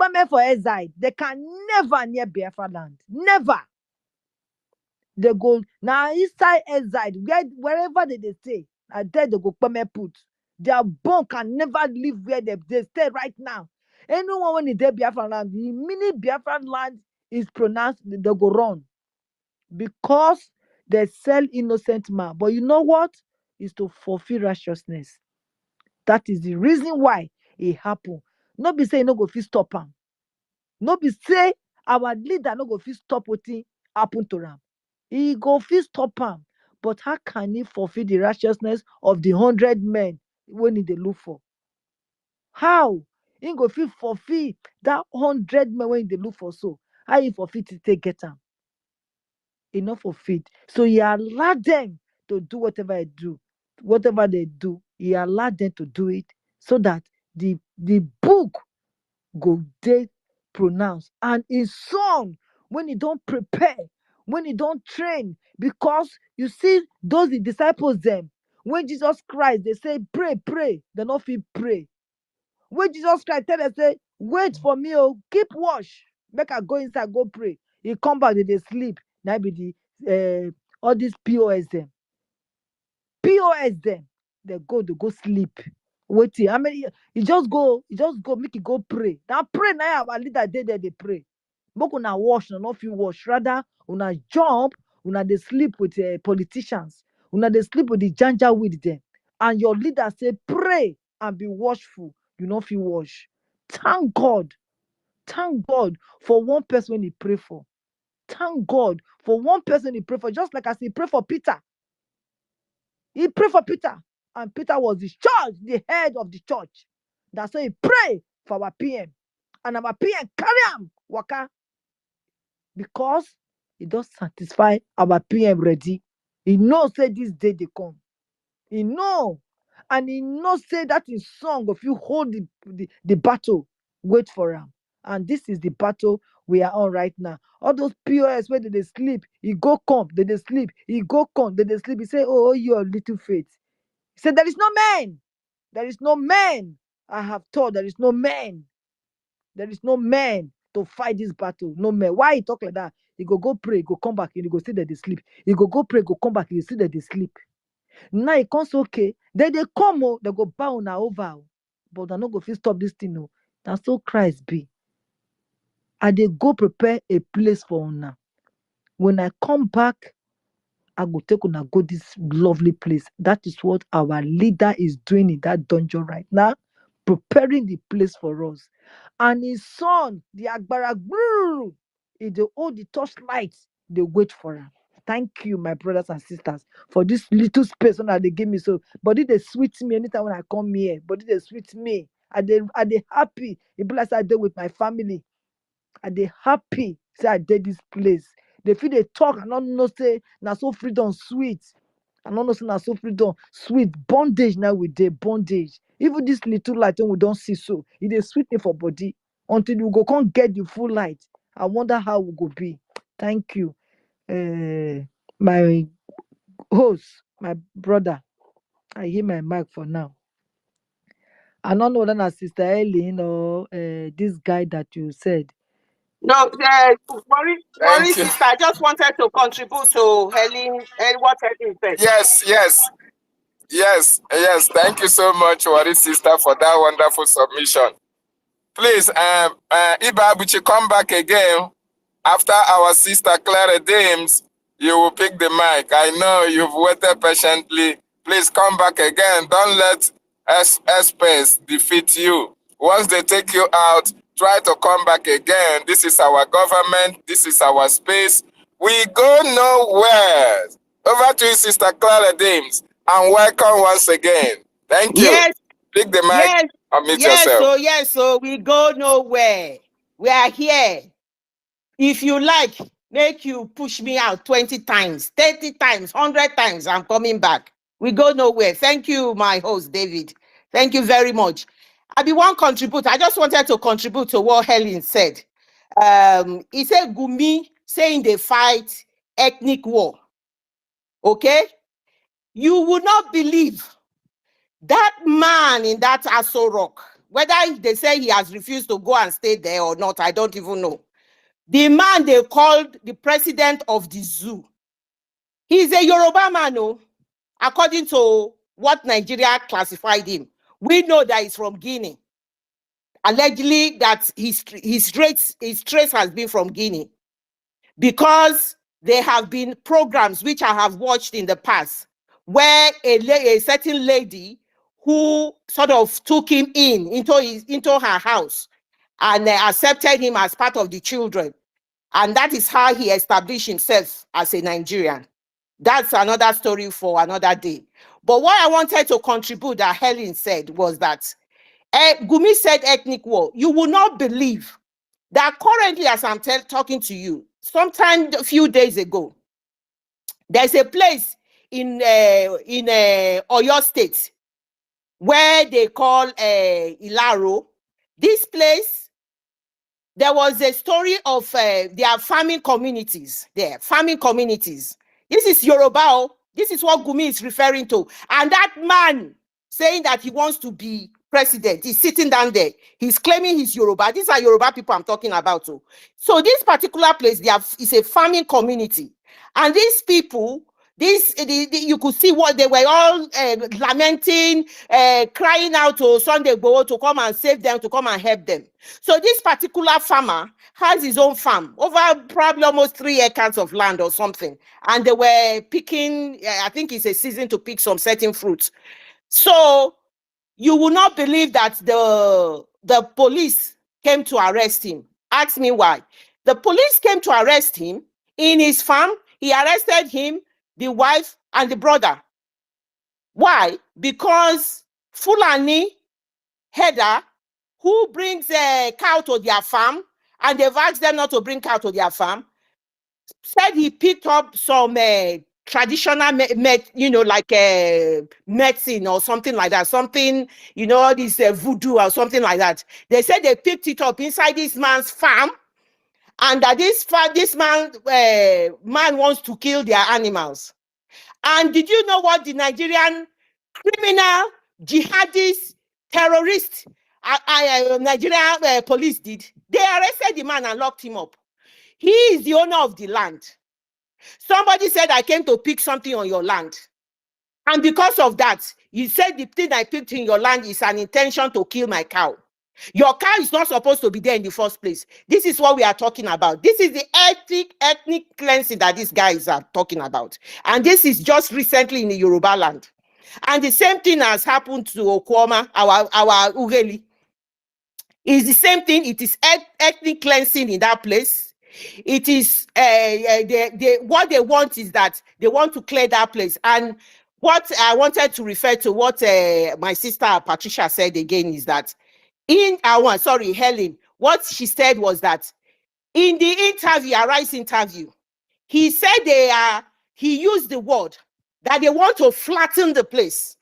come for exile. They can never near Biafran land. Never. They go now inside exile wherever they stay. And there they go come put. Their bone can never live where they stay right now. Anyone when they Biafran land, the minute Biafran land is pronounced, they go run because they sell innocent man. But you know what? Is to fulfill righteousness. That is the reason why it happened. No be say e no go fit stop am. No be say our leader no go fit stop wetin happen to am. He go fit stop am. But how can he fulfill the righteousness of the 100 men when he dey look for? How? He go fit fulfill that 100 men when he dey look for so. How he for fit to take get am? Enough for fit. So he allow them to do whatever they do. Whatever they do, he allowed them to do it so that the book go dey pronounce. And his son, when he don't prepare, when he don't train, because you see those the disciples them, when Jesus Christ, they say, pray, they not feel pray. When Jesus Christ tell them, say, wait for me, oh, keep watch. Make I go inside, go pray. He come back, they sleep. Now be the all these POS them. POS them. They go sleep. Waiting. I mean, you just go, make it go pray. Now pray now, our leader there, they pray. Make una wash, no not you wash. Rather, una jump, una they sleep with politicians. Una they sleep with the janja with them. And your leader say, pray and be watchful. You know if you wash. Thank God. Thank God for one person when he pray for. Thank God for one person he pray for. Just like as he pray for Peter. He prayed for Peter. And Peter was the church, the head of the church. That's why he prayed for our PM. And our PM carry him, waka. Because he does satisfy our PM ready. He knows say this day they come. He know. And he knows say that in song if you hold the battle, wait for him. And this is the battle we are on right now. All those POS where they sleep, he go come, they sleep, he go come, they sleep. He say, oh, your little faith. He said, there is no man. There is no man. I have told there is no man. There is no man to fight this battle. No man. Why he talk like that? He go pray, go come back, and he go see that they sleep. He go pray, go come back, and you see that they sleep. Now he comes okay. Then they come, they go bow now over. But they no go fit stop this thing. That's so Christ be. And they go prepare a place for una. When I come back, I go take una go this lovely place. That is what our leader is doing in that dungeon right now, preparing the place for us. And his son, the Agbara Guru, if they hold the torchlight, they wait for him. Thank you, my brothers and sisters, for this little space that they give me. So, but they sweet me anytime when I come here. But they sweet me. Are they happy? It be like I did with my family. Are they happy? Say I did this place. They feel they talk and not know say na so freedom sweet. And not know say na so freedom sweet. Bondage now with the bondage. Even this little light when we don't see so, it is sweet me for body until you go can't get the full light. I wonder how we go be. Thank you, my host, my brother. I hear my mic for now. I don't know whether na Sister Eileen or this guy that you said. No, worry, Thank you. sister. I just wanted to contribute to Helen and what Helen said. Yes. Thank you so much, Worry Sister, for that wonderful submission. Please, Iba Abuchi, come back again. After our sister Clara Dames, you will pick the mic. I know you've waited patiently. Please come back again. Don't let space defeat you. Once they take you out, try to come back again. This is our government. This is our space. We go nowhere. Over Over to you, Sister Clara Dames, and welcome once again. Thank you. Yes, Pick the mic, yes, unmute yes, yourself. so we go nowhere. We are here. If you like, make you push me out 20 times, 30 times, 100 times, I'm coming back. We go nowhere. Thank you, my host, David. Thank you very much. I be one contributor. I just wanted to contribute to what Helen said. He said Gumi saying they fight ethnic war. Okay? You would not believe that man in that Aso Rock, whether they say he has refused to go and stay there or not, I don't even know. The man they called the president of the zoo. He's a Yoruba man, no? According to what Nigeria classified him. We know that he's from Guinea. Allegedly that his trace has been from Guinea. Because there have been programs which I have watched in the past where a certain lady who sort of took him into her house and accepted him as part of the children. And that is how he established himself as a Nigerian. That's another story for another day. But what I wanted to contribute that Helen said was that Gumi said ethnic war. You will not believe that currently, as I'm talking to you, sometime a few days ago, there's a place in Oyo State where they call Ilaro. This place, there was a story of their farming communities there, farming communities. This is Yoruba. This is what Gumi is referring to. And that man saying that he wants to be president, he's sitting down there. He's claiming he's Yoruba. These are Yoruba people I'm talking about. So this particular place, is a farming community. And these people, you could see what they were all lamenting, crying out to Sunday Igboho to come and save them, to come and help them. So this particular farmer has his own farm, over probably almost 3 acres of land or something. And they were picking, I think it's a season to pick some certain fruits. So you will not believe that the police came to arrest him. Ask me why. The police came to arrest him in his farm. He arrested him, the wife, and the brother. Why? Because Fulani header who brings a cow to their farm, and they've asked them not to bring cow to their farm, said he picked up some traditional, like medicine or something like that, something, this voodoo or something like that. They said they picked it up inside this man's farm, and that this man wants to kill their animals. And did you know what the Nigerian criminal, jihadist, terrorist, Nigerian police did? They arrested the man and locked him up. He is the owner of the land. Somebody said, I came to pick something on your land. And because of that, you said the thing I picked in your land is an intention to kill my cow. Your cow is not supposed to be there in the first place. This is what we are talking about. This is the ethnic cleansing that these guys are talking about. And this is just recently in the Yoruba land. And the same thing has happened to Okwoma, our Ugeli. It's the same thing. It is ethnic cleansing in that place. It is what they want is that they want to clear that place. And what I wanted to refer to, what my sister Patricia said again, is that Helen, what she said was that in the interview, Arise interview, he said he used the word that they want to flatten the place.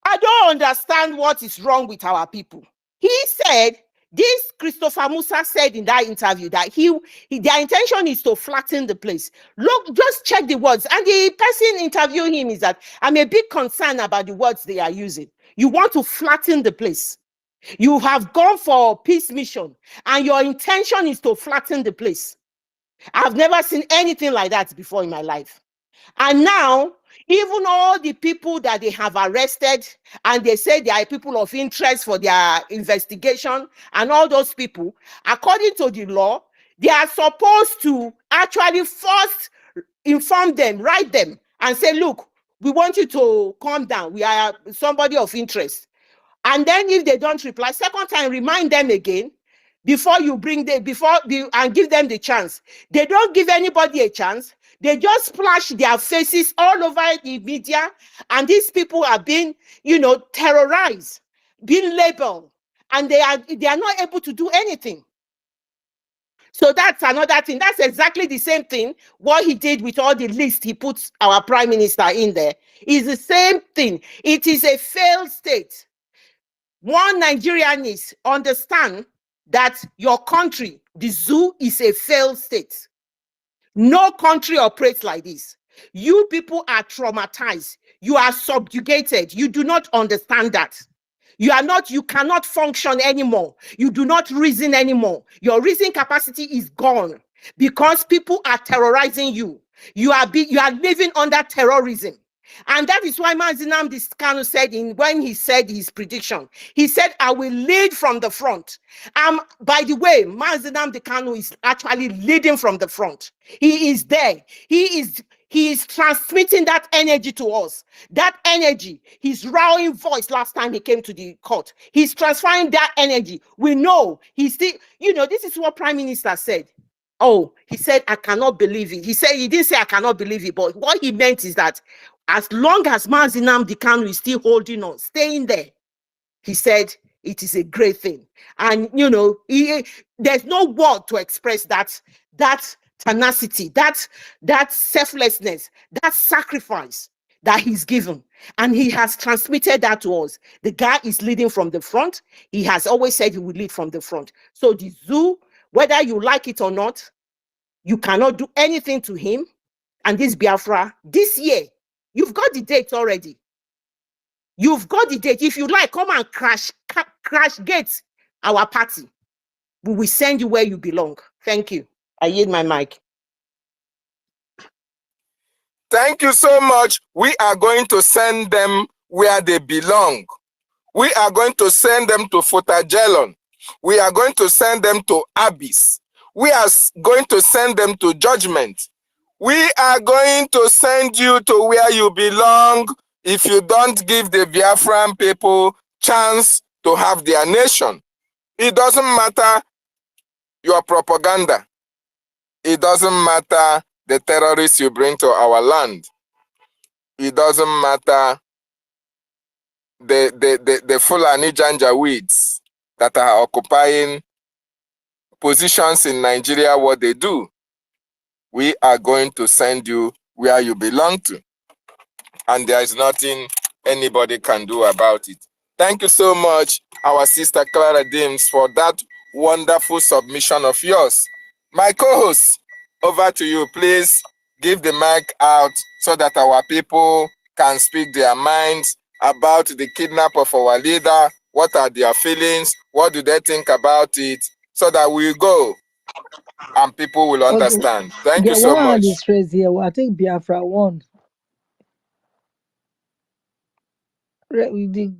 I don't understand what is wrong with our people. He said, this Christopher Musa said in that interview that their intention is to flatten the place. Look, just check the words. And the person interviewing him is that, I'm a bit concerned about the words they are using. You want to flatten the place. You have gone for peace mission and your intention is to flatten the place. I've never seen anything like that before in my life. And now, even all the people that they have arrested and they say they are people of interest for their investigation, and all those people, according to the law, they are supposed to actually first inform them, write them, and say, look, we want you to calm down. We are somebody of interest. And then if they don't reply, second time, remind them again. before you and give them the chance. They don't give anybody a chance. They just splash their faces all over the media, and these people are being, terrorized, being labeled, and they are not able to do anything. So that's another thing. That's exactly the same thing what he did with all the list he puts our prime minister in there. Is the same thing. It is a failed state. One Nigerianese understand that your country, the zoo, is a failed state. No country operates like this. You people are traumatized. You are subjugated. You do not understand that. You cannot function anymore. You do not reason anymore. Your reason capacity is gone because people are terrorizing you. You are living under terrorism. And that is why Mazi Nnamdi Kanu said when he said his prediction, he said, I will lead from the front. By the way, Mazi Nnamdi Kanu is actually leading from the front. He is there. He is transmitting that energy to us. That energy, his roaring voice last time he came to the court, he's transferring that energy. We know he's still, this is what Prime Minister said. Oh, he said, I cannot believe it. He didn't say I cannot believe it, but what he meant is that as long as Mazi Nnamdi Kanu is still holding on, staying there, he said it is a great thing. And, there's no word to express that tenacity, that selflessness, that sacrifice that he's given. And he has transmitted that to us. The guy is leading from the front. He has always said he would lead from the front. So the zoo, whether you like it or not, you cannot do anything to him. And this Biafra, this year, you've got the date already. You've got the date. If you like, come and crash gates our party. We will send you where you belong. Thank you. I yield my mic. Thank you so much. We are going to send them where they belong. We are going to send them to Futajelon. We are going to send them to Abyss. We are going to send them to Judgment. We are going to send you to where you belong if you don't give the Biafran people chance to have their nation. It doesn't matter your propaganda. It doesn't matter the terrorists you bring to our land. It doesn't matter the Fulani Janjaweeds that are occupying positions in Nigeria, what they do. We are going to send you where you belong to. And there is nothing anybody can do about it. Thank you so much, our sister Clara Dims, for that wonderful submission of yours. My co-host, over to you. Please give the mic out so that our people can speak their minds about the kidnap of our leader. What are their feelings? What do they think about it? So that we go and people will understand. Thank you so much. I think Biafra won. The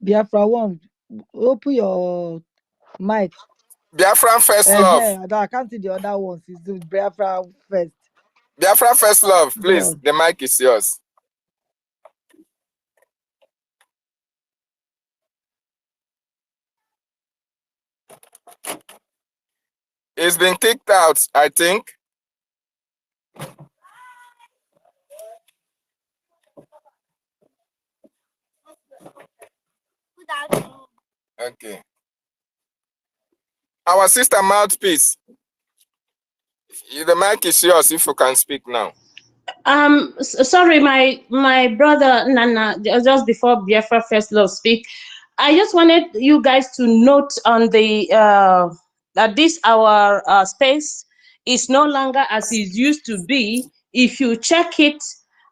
Biafra won. Open your mic. Biafran first love. I can't see the other ones. It's the Biafra first. Biafran first love, please. The mic is yours. It's been kicked out, I think. Okay. Our sister Mouthpiece, the mic is yours if you can speak now. Sorry, my brother Nana, just before Biafra First Love speak, I just wanted you guys to note on the that this our space is no longer as it used to be. If you check it,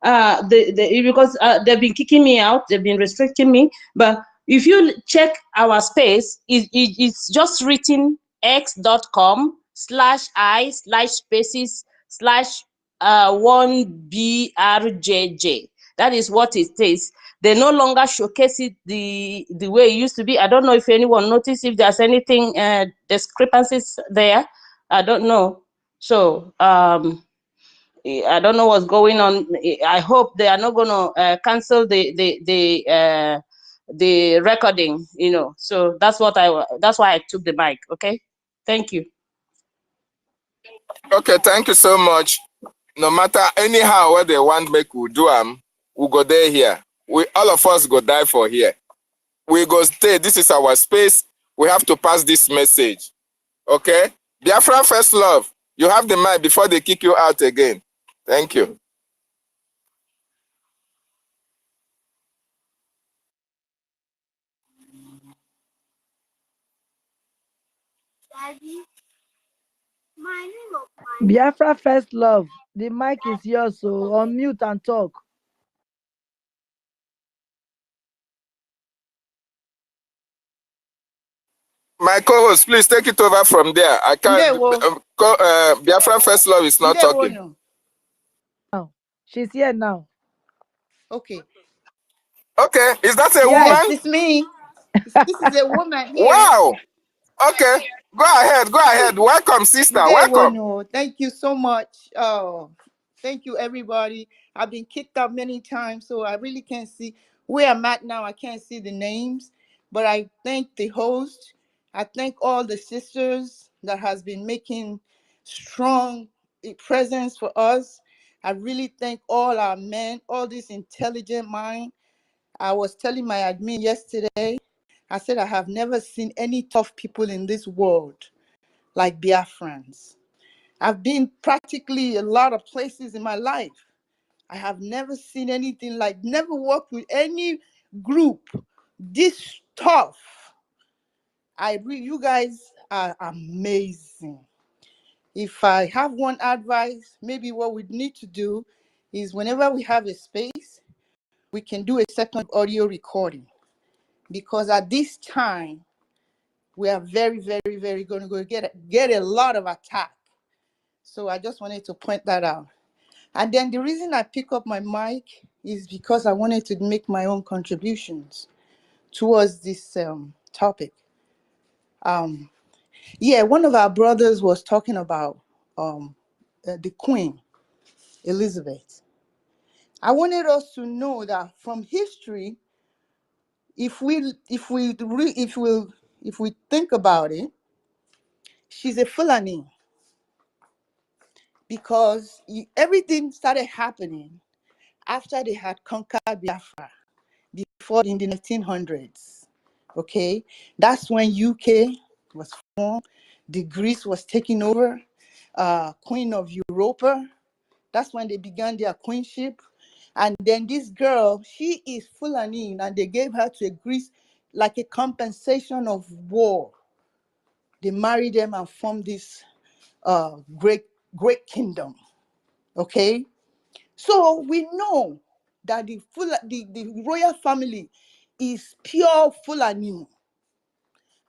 because they've been kicking me out, they've been restricting me. But if you check our space, it's just written x.com/i/spaces/1BRJJ. That is what it is. They no longer showcase it the way it used to be. I don't know if anyone noticed if there's anything discrepancies there. I don't know. So I don't know what's going on. I hope they are not going to cancel the recording. So that's why I took the mic. Okay. Thank you. Okay, thank you so much. No matter anyhow what they want make we do we go there here. We all of us go die for here. We go stay. This is our space. We have to pass this message. Okay? Biafra first love. You have the mic before they kick you out again. Thank you. Biafra first love. The mic is yours, so unmute and talk. My co-host, please take it over from there. I can't. Biafra first love is not talking. Now, she's here now. Okay. Okay, is that a Yes, woman? it's me. This is a woman here. Wow. Okay, go ahead. Go ahead. Welcome, sister. Welcome. Thank you so much. Oh, thank you, everybody. I've been kicked out many times, so I really can't see where I'm at now. I can't see the names, but I thank the host. I thank all the sisters that has been making strong presence for us. I really thank all our men, all this intelligent mind. I was telling my admin yesterday, I said, I have never seen any tough people in this world like Biafrans. I've been practically a lot of places in my life. I have never seen anything like, never worked with any group this tough. You guys are amazing. If I have one advice, maybe what we need to do is whenever we have a space, we can do a second audio recording. Because at this time, we are very, very, very going to go get a lot of attack. So I just wanted to point that out. And then the reason I pick up my mic is because I wanted to make my own contributions towards this topic. One of our brothers was talking about the Queen Elizabeth. I wanted us to know that from history, if we think about it, she's a Fulani, because everything started happening after they had conquered Biafra, before in the 1900s. Okay, that's when UK was formed. The Greece was taking over, Queen of Europa. That's when they began their queenship. And then this girl, she is Fulani, and they gave her to a Greece like a compensation of war. They married them and formed this great kingdom. Okay, so we know that the royal family is pure Fulani.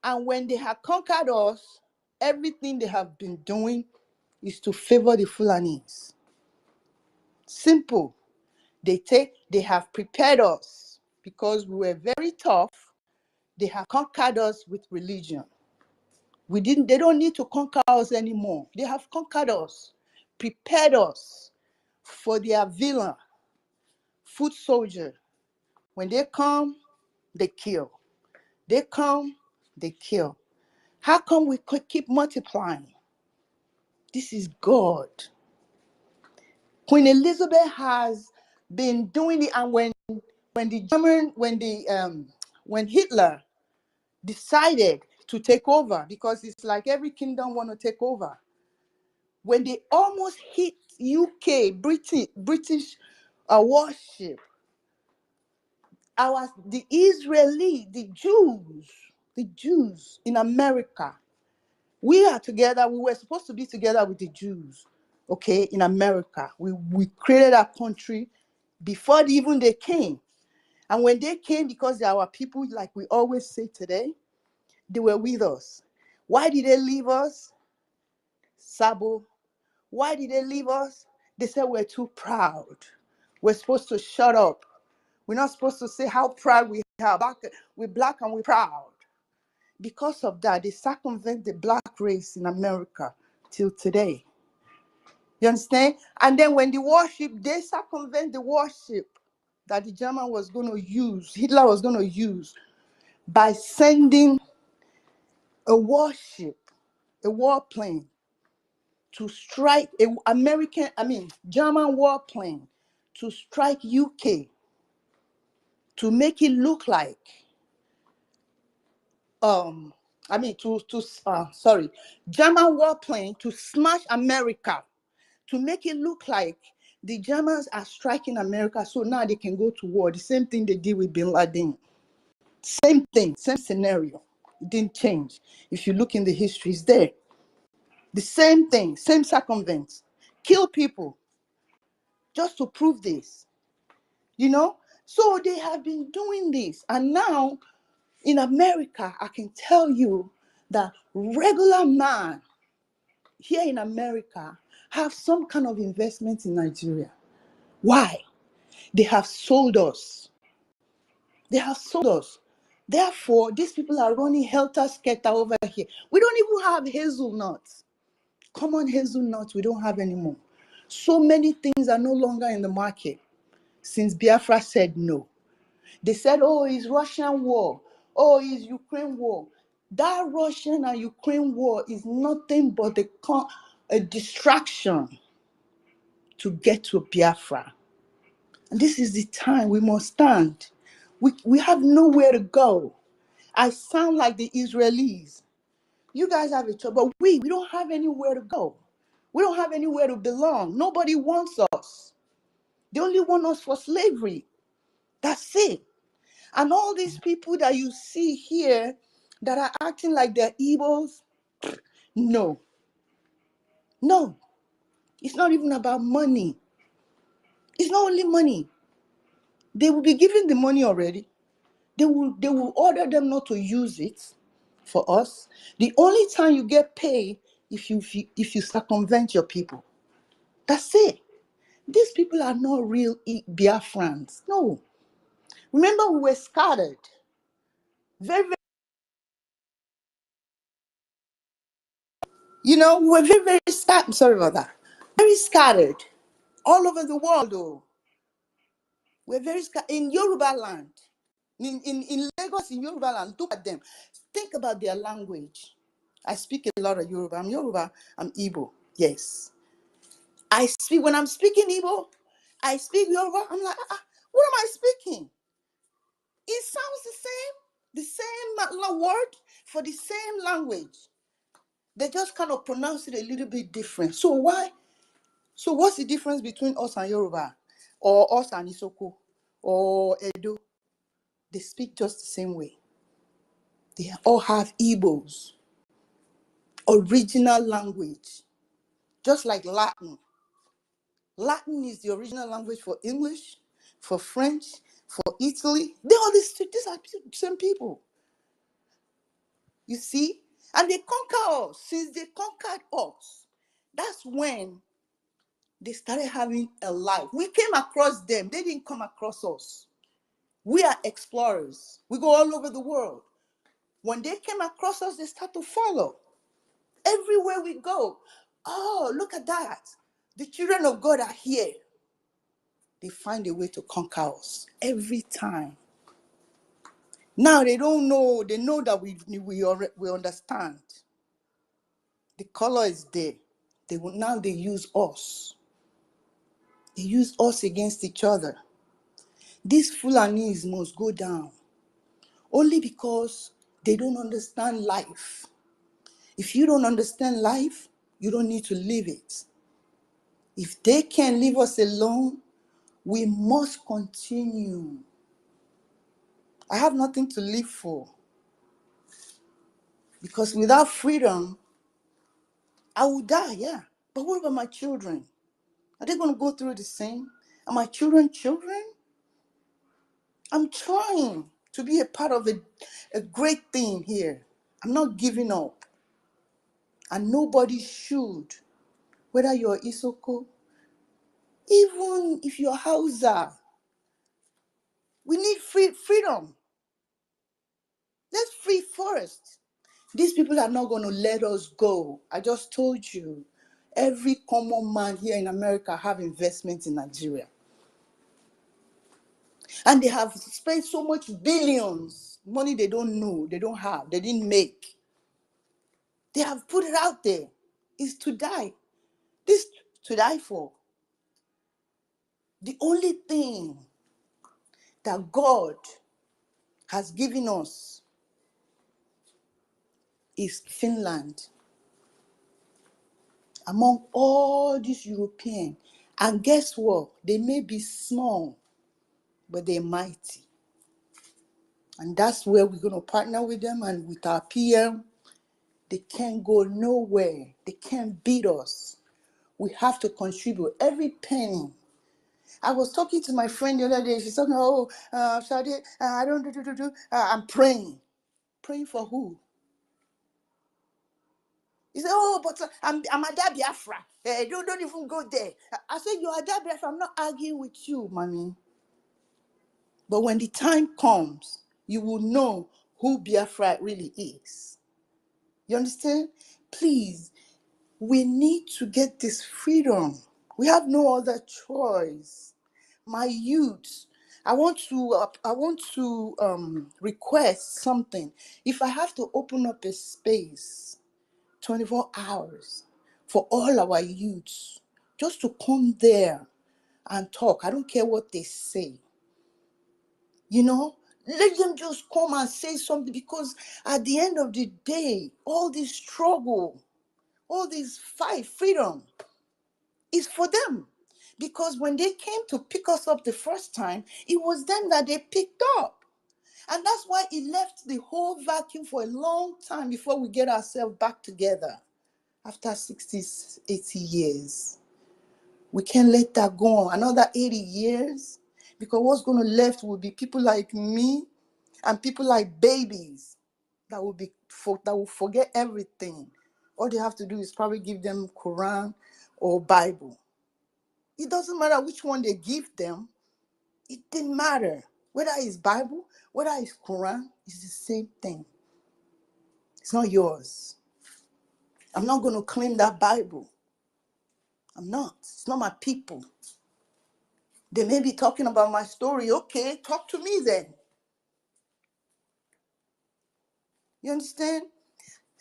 And when they have conquered us, everything they have been doing is to favor the Fulanis. Simple. They have prepared us because we were very tough. They have conquered us with religion. They don't need to conquer us anymore. They have conquered us, prepared us for their villain, foot soldier. When they come, they kill. They come, they kill. How come we could keep multiplying? This is God. Queen Elizabeth has been doing it, and when Hitler decided to take over, because it's like every kingdom want to take over. When they almost hit UK, British warship, the Jews in America, we were supposed to be together with the Jews, okay, in America. We created our country before even they came. And when they came, because they are our people, like we always say today, they were with us. Why did they leave us? Sabo. Why did they leave us? They said we're too proud. We're supposed to shut up. We're not supposed to say how proud we are. We're black and we're proud. Because of that, they circumvent the black race in America till today. You understand? And then when they circumvent the warship that the German was going to use, Hitler was going to use, by sending a warship a warplane to strike German warplane to strike UK to make it look like, German warplane to smash America, to make it look like the Germans are striking America, so now they can go to war. The same thing they did with Bin Laden. Same thing, same scenario. It didn't change. If you look in the history, it's there. The same thing, same circumvents. Kill people just to prove this. You know? So they have been doing this. And now in America, I can tell you that regular man here in America have some kind of investment in Nigeria. Why? They have sold us. They have sold us. Therefore, these people are running helter-skelter over here. We don't even have hazelnuts. Common hazelnuts we don't have anymore. So many things are no longer in the market since Biafra said no. They said, oh, it's Russian war. Oh, it's Ukraine war. That Russian and Ukraine war is nothing but a distraction to get to Biafra. And this is the time we must stand. We have nowhere to go. I sound like the Israelis. You guys have a choice, but we don't have anywhere to go. We don't have anywhere to belong. Nobody wants us. They only want us for slavery. That's it. And all these people that you see here that are acting like they're Igbos, no. It's not even about money. It's not only money. They will be given the money already. They will order them not to use it for us. The only time you get paid if you circumvent your people. That's it. These people are not real Biafrans. No. Remember, we were scattered. Very, very, we were very, very scattered. Sorry about that. Very scattered. All over the world, though. We're very scattered. In Yoruba land. In Lagos, in Yoruba land, look at them. Think about their language. I speak a lot of Yoruba. I'm Yoruba. I'm Igbo. Yes. When I'm speaking Igbo, I speak Yoruba. I'm like, what am I speaking? It sounds the same word for the same language. They just kind of pronounce it a little bit different. So why? So what's the difference between us and Yoruba, or us and Isoko, or Edo? They speak just the same way. They all have Igbo's original language, just like Latin. Latin is the original language for English, for French, for Italy. These are the same people. You see? And they conquer us. Since they conquered us, that's when they started having a life. We came across them. They didn't come across us. We are explorers. We go all over the world. When they came across us, they start to follow. Everywhere we go. Oh, look at that. The children of God are here. They find a way to conquer us every time. Now they don't know. They know that we understand. The color is there. They use us. They use us against each other. These Fulanis must go down only because they don't understand life. If you don't understand life, you don't need to live it. If they can't leave us alone, we must continue. I have nothing to live for. Because without freedom, I will die, yeah. But what about my children? Are they going to go through the same? Are my children? I'm trying to be a part of a great thing here. I'm not giving up. And nobody should. Whether you're Isoko, even if you're Hausa, we need freedom. Let's free first. These people are not going to let us go. I just told you, every common man here in America have investments in Nigeria. And they have spent so much billions, money they don't know, they don't have, they didn't make. They have put it out there. Is to die. This to die for. The only thing that God has given us is Finland. Among all these Europeans. And guess what? They may be small, but they're mighty. And that's where we're going to partner with them and with our PM. They can't go nowhere. They can't beat us. We have to contribute every penny. I was talking to my friend the other day. She's talking, Shade, I don't do. I'm praying. Praying for who? He said, but I'm a Biafra. Don't even go there. I said, you're a Biafra. I'm not arguing with you, mommy. But when the time comes, you will know who Biafra really is. You understand? Please, we need to get this freedom. We have no other choice. My youth, I want to request something. If I have to open up a space, 24 hours, for all our youths, just to come there and talk. I don't care what they say. Let them just come and say something, because at the end of the day, all this struggle, all this fight, freedom, is for them. Because when they came to pick us up the first time, it was them that they picked up. And that's why it left the whole vacuum for a long time before we get ourselves back together. After 60, 80 years. We can't let that go on. Another 80 years. Because what's going to left will be people like me and people like babies that will forget everything. All they have to do is probably give them Quran or Bible. It doesn't matter which one they give them. It didn't matter. Whether it's Bible, whether it's Quran, it's the same thing. It's not yours. I'm not going to claim that Bible. I'm not. It's not my people. They may be talking about my story. Okay, talk to me then. You understand?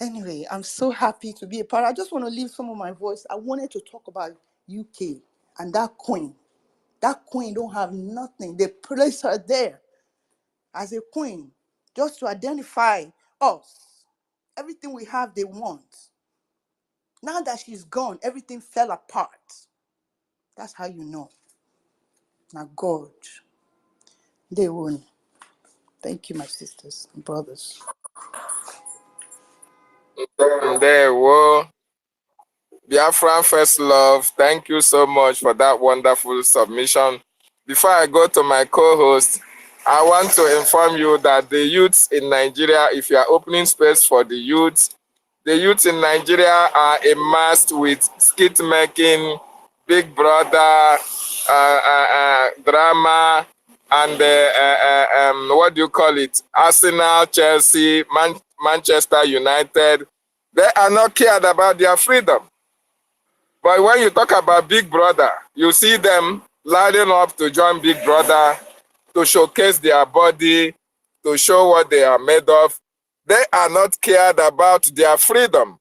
Anyway, I'm so happy to be a part. I just want to leave some of my voice. I wanted to talk about UK and that queen. That queen don't have nothing. They place her there as a queen just to identify us. Everything we have, they want. Now that she's gone, everything fell apart. That's how you know. Now God, they won. Thank you, my sisters and brothers. There, whoa. Biafran First Love, thank you so much for that wonderful submission. Before I go to my co-host, I want to inform you that the youths in Nigeria, if you are opening space for the youths in Nigeria are amassed with skit making, Big Brother, drama, and what do you call it? Arsenal, Chelsea, Manchester United. They are not cared about their freedom. But when you talk about Big Brother, you see them lining up to join Big Brother, to showcase their body, to show what they are made of. They are not cared about their freedom.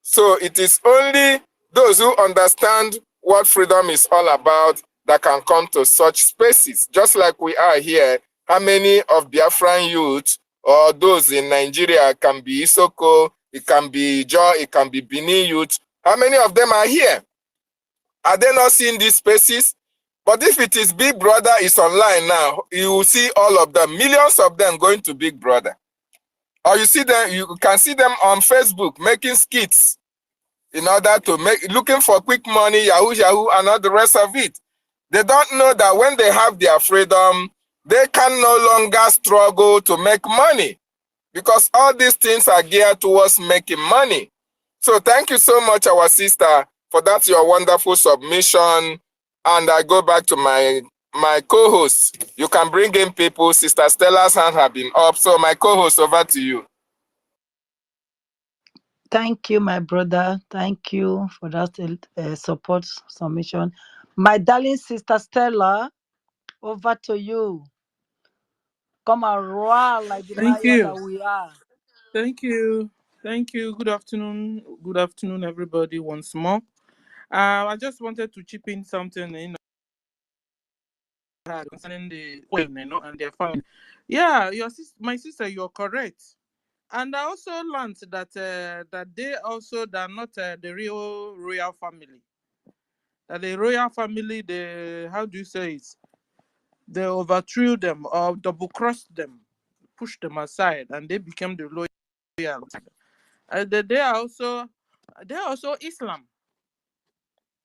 So it is only those who understand what freedom is all about that can come to such spaces. Just like we are here, how many of Biafran youth or those in Nigeria can be Isoko, it can be Joe, it can be Bini youth. How many of them are here? Are they not seeing these spaces? But if it is Big Brother is online now, you will see all of them, millions of them going to Big Brother. Or you can see them on Facebook making skits in order to looking for quick money, Yahoo, and all the rest of it. They don't know that when they have their freedom, they can no longer struggle to make money, because all these things are geared towards making money. So thank you so much, our sister, for that your wonderful submission. And I go back to my co-host. You can bring in people. Sister Stella's hand have been up. So my co-host, over to you. Thank you, my brother. Thank you for that support submission. My darling sister Stella, over to you. Come and roar like the Thank lion you. that we are. Thank you. Thank you. Good afternoon. Good afternoon, everybody, once more. I just wanted to chip in something, concerning the Queen, and their family. Yeah, my sister, you're correct. And I also learned that that they also they're not the real royal family. That the royal family, they, how do you say it? They overthrew them or double crossed them, pushed them aside, and they became the loyal. They are also Islam.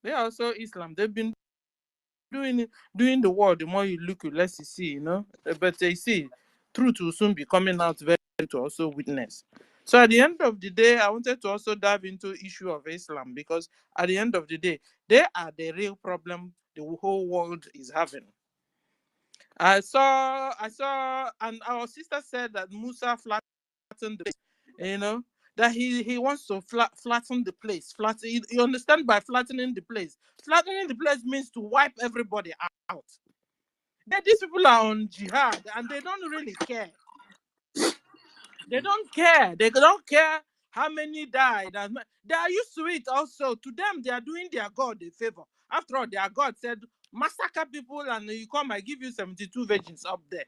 They are also Islam. They've been doing the world. The more you look, the less you see. But they see truth will soon be coming out very to also witness. So at the end of the day, I wanted to also dive into issue of Islam, because at the end of the day, they are the real problem the whole world is having. I saw, and our sister said that Musa flattened the place, that he wants to flatten the place. You understand by flattening the place? Flattening the place means to wipe everybody out. These people are on jihad and they don't really care. They don't care. They don't care how many died. And they are used to it also. To them, they are doing their God a favor. After all, their God said, massacre people and you come, I give you 72 virgins up there.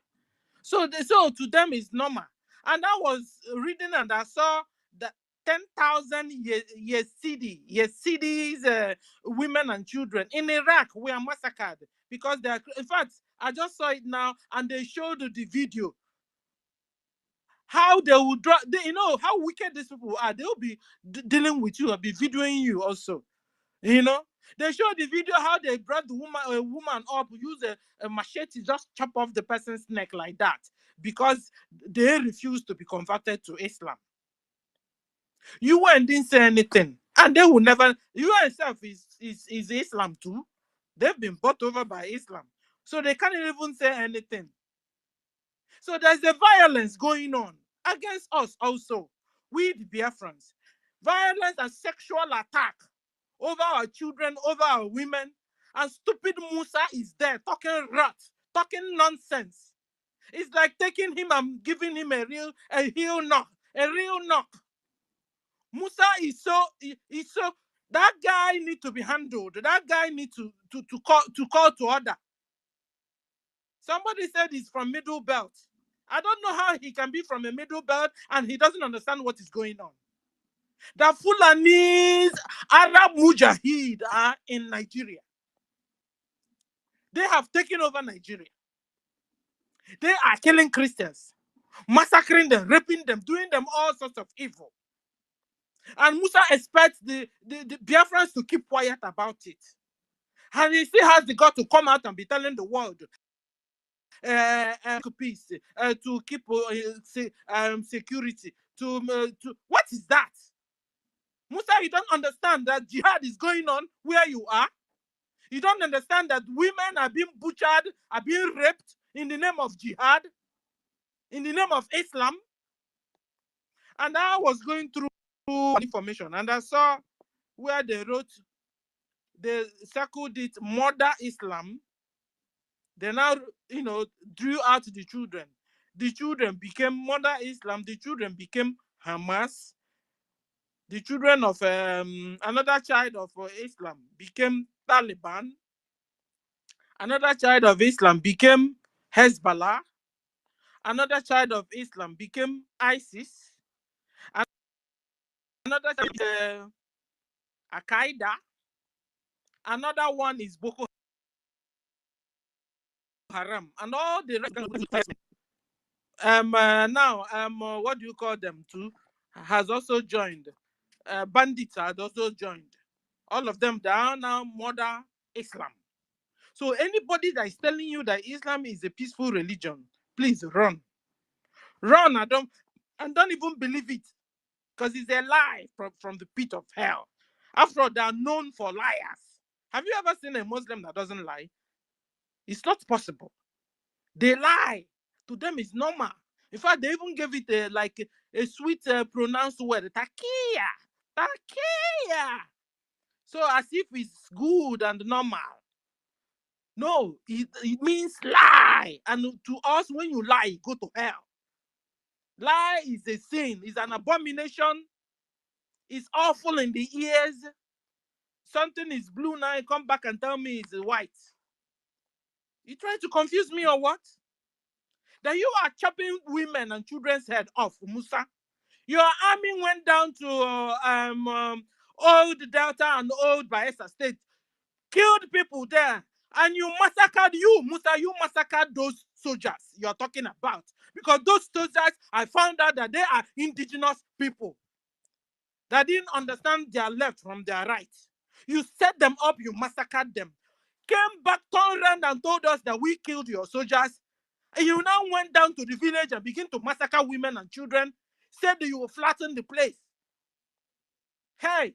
So to them it's normal. And I was reading and I saw that 10,000 Yazidis, women and children in Iraq were massacred because they are. In fact, I just saw it now, and they showed the video how they will draw. You know how wicked these people are. They will be dealing with you and be videoing you also. They show the video how they brought a woman up, use a machete, just chop off the person's neck like that, because they refuse to be converted to Islam. You went didn't say anything, and they will never. You yourself is Islam too. They've been bought over by Islam, so they can't even say anything. So there's a violence going on against us also, we the Biafrans. Violence and sexual attack over our children, over our women. And stupid Musa is there talking rot, talking nonsense. It's like taking him and giving him a real knock. Musa is so that guy need to be handled. That guy need to call to order. Somebody said he's from Middle Belt. I don't know how he can be from a Middle Belt and he doesn't understand what is going on. The Fulanese Arab Mujahid are in Nigeria. They have taken over Nigeria. They are killing Christians, massacring them, raping them, doing them all sorts of evil. And Musa expects the Biafrans to keep quiet about it. And he still has the gut to come out and be telling the world peace, to keep security. To what is that? Musa, you don't understand that jihad is going on where you are? You don't understand that women are being butchered, are being raped in the name of jihad, in the name of Islam? And I was going through information and I saw where they circled it, murder Islam. They now, drew out the children. The children became murder Islam. The children became Hamas. The children of another child of Islam became Taliban. Another child of Islam became Hezbollah. Another child of Islam became ISIS. Another child is Al-Qaeda. Another one is Boko Haram. And all the rest. Now, what do you call them too? Has also joined. Bandits had also joined. All of them, they are now murder Islam. So anybody that is telling you that Islam is a peaceful religion, please run. Run. I don't even believe it. Because it's a lie from the pit of hell. After all, they are known for liars. Have you ever seen a Muslim that doesn't lie? It's not possible. They lie. To them, it's normal. In fact, they even gave it a sweet pronounced word, takia. Takia. So as if it's good and normal. No, it means lie. And to us, when you lie, you go to hell. Lie is a sin, is an abomination It's awful in the ears. Something is blue now, you come back and tell me it's white. You trying to confuse me or what? That you are chopping women and children's head off, Musa. Your army went down to old Delta and old Bayelsa State, killed people there, and you massacred Musa, you massacred those soldiers you're talking about. Because those soldiers, I found out that they are indigenous people that didn't understand their left from their right. You set them up, you massacred them. Came back, turned around and told us that we killed your soldiers. And you now went down to the village and begin to massacre women and children. Said that you will flatten the place. Hey,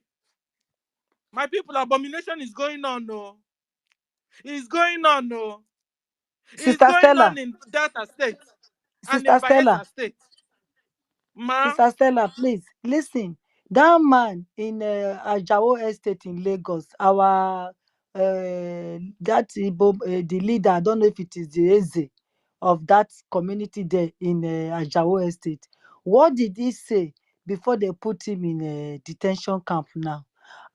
my people, abomination is going on, no. It's going on, no. It's Sister going Stella. on in Delta State and Sister in Stella. Bayelsa State. Ma? Sister Stella, please listen. That man in Ajao Estate in Lagos, our that Igbo, the leader, I don't know if it is the Eze of that community there in Ajao Estate. What did he say before they put him in a detention camp now?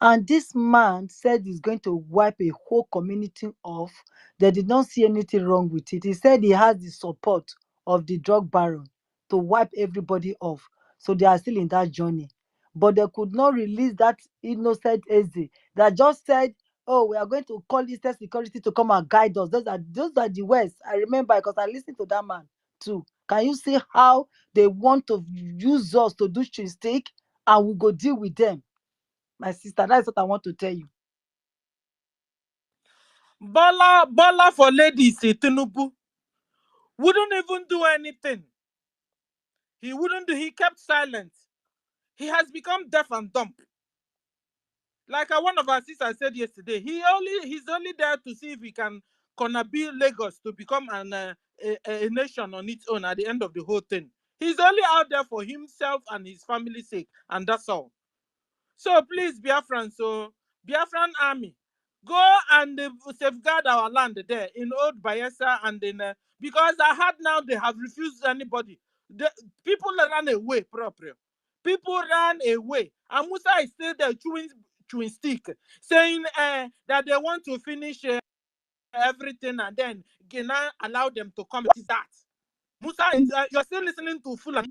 And this man said he's going to wipe a whole community off. They did not see anything wrong with it. He said he has the support of the drug baron to wipe everybody off. So they are still in that journey. But they could not release that innocent Eze that just said, oh, we are going to call Eastern Security to come and guide us. Those are the West. I remember because I listened to that man too. Can you see how they want to use us to do stick and we go deal with them? My sister, that's what I want to tell you. Bola for ladies, Tinubu wouldn't even do anything. He wouldn't do, he kept silent. He has become deaf and dumb. Like one of our sisters said yesterday, he's only there to see if he can build Lagos to become a nation on its own at the end of the whole thing. He's only out there for himself and his family's sake, and that's all. So please, Biafran, Biafran army, go and safeguard our land there in Old Bayelsa and in because I heard now they have refused anybody. The people ran away, proper. People ran away, and Musa is still there chewing stick, saying that they want to finish everything and then Gina allow them to come. What is that? Musa, you're still listening to Fulani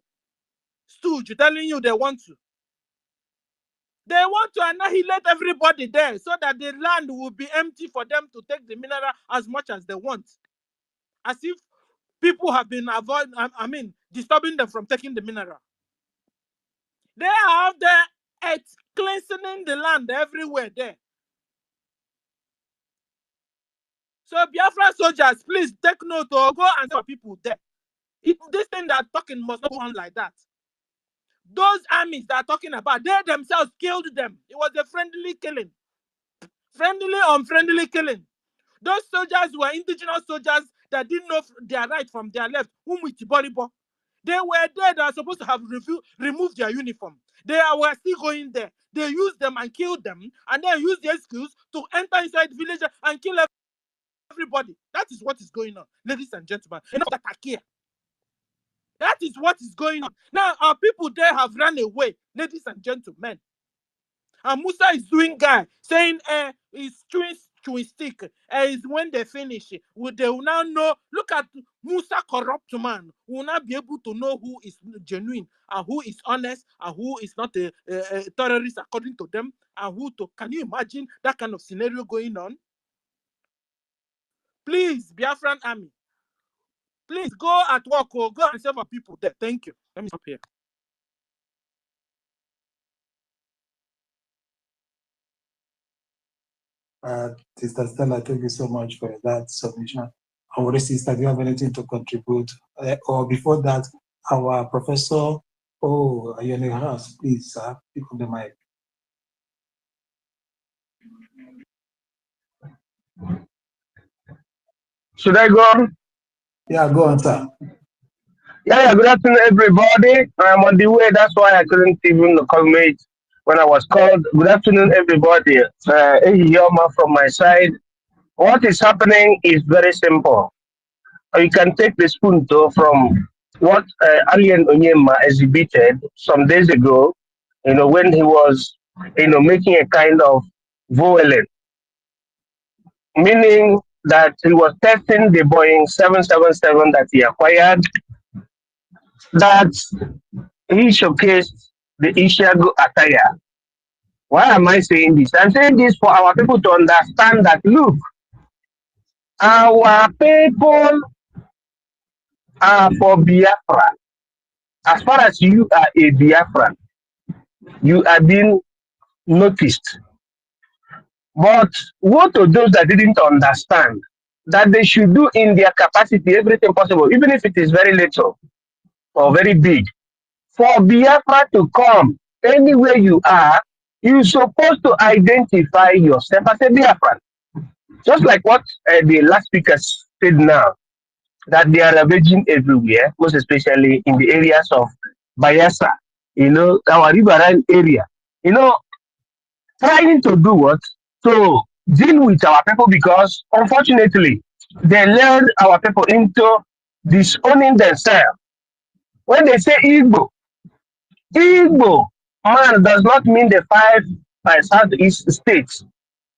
stooge telling you they want to. They want to annihilate everybody there so that the land will be empty for them to take the mineral as much as they want. As if people have been disturbing them from taking the mineral. They are out there cleansing the land everywhere there. So Biafra soldiers, please take note or go and tell people there. This thing that talking must not go on like that. Those armies that are talking about, they themselves killed them. It was a friendly killing. Friendly, unfriendly killing. Those soldiers were indigenous soldiers that didn't know their right from their left. They were there that are supposed to have removed their uniform. They were still going there. They used them and killed them, and then used the excuse to enter inside the village and kill everybody. That is what is going on, ladies and gentlemen. Enough of that here. That is what is going on. Now, our people there have run away, ladies and gentlemen. And Musa is doing guy, saying he's chewing stick. Is when they finish, they will now know. Look at Musa, corrupt man. Will not be able to know who is genuine and who is honest and who is not a terrorist according to them. And who to, can you imagine that kind of scenario going on? Please, Biafran army, please go at work or go and save our people there. Thank you. Let me stop here. Sister Stella, thank you so much for that submission. Our sister, do you have anything to contribute? Or before that, our professor, are you in the house? Please, pick up the mic. Should I go? Yeah, go on, sir. Yeah, good afternoon, everybody. I'm on the way. That's why I couldn't even comment when I was called. Good afternoon, everybody. Yoma from my side. What is happening is very simple. You can take the spoon from what Alien Onyema exhibited some days ago when he was, making a kind of violent, meaning that he was testing the Boeing 777 that he acquired, that he showcased the Ishago attire. Why am I saying this? I'm saying this for our people to understand that, look, our people are for Biafra. As far as you are a Biafran, you are being noticed. But what to those that didn't understand that they should do in their capacity everything possible, even if it is very little or very big, for Biafra to come anywhere you are, you're supposed to identify yourself as a Biafran. Just like what the last speaker said now, that they are ravaging everywhere, most especially in the areas of Bayelsa, our riverine area. Trying to do what? To deal with our people, because unfortunately they led our people into disowning themselves. When they say Igbo man does not mean the 5 southeast states.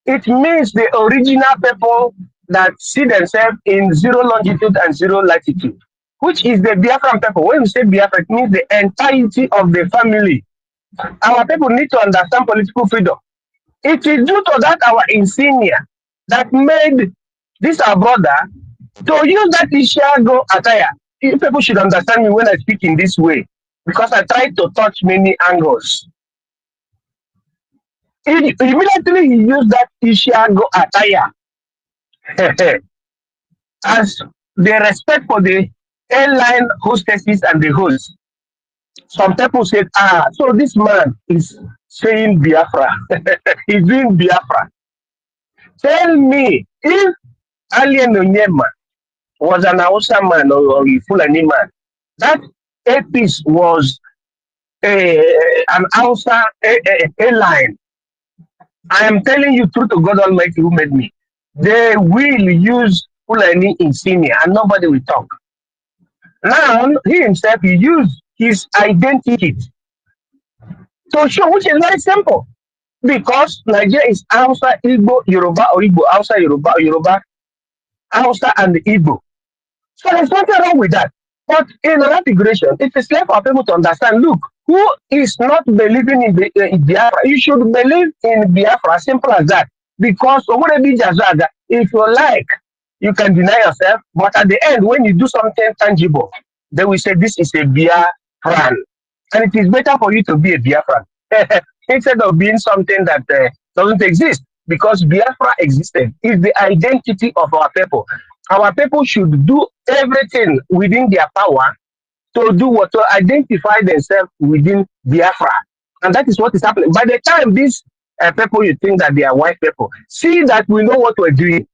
It means the original people that see themselves in 0 longitude and 0 latitude, which is the Biafran people. When we say Biafra, it means the entirety of the family. Our people need to understand political freedom. It is due to that our insignia that made this our brother to use that Ishago attire. People should understand me when I speak in this way, because I try to touch many angles. Immediately he used that Ishago attire as the respect for the airline hostesses and the hosts. Some people said, so this man is saying Biafra. He's doing Biafra. Tell me, if Alien Onyema was an Hausa man or a Fulani man, that APIS was an Hausa airline, I am telling you, true to God Almighty who made me, they will use Fulani insignia and nobody will talk. Now, he himself, he used his identity to show, which is very simple. Because Nigeria is Hausa, Igbo, Yoruba, or Igbo, Hausa, Yoruba, Hausa, and Igbo. So there's nothing wrong with that. But in that integration, it is left for people to understand, look, who is not believing in Biafra? You should believe in Biafra, simple as that. Because if you like, you can deny yourself, but at the end, when you do something tangible, they will say this is a Biafran. And it is better for you to be a Biafran instead of being something that doesn't exist, because Biafra existed. It's the identity of our people. Our people should do everything within their power to do what? To identify themselves within Biafra. And that is what is happening. By the time these people, you think that they are white people, see that we know what we're doing,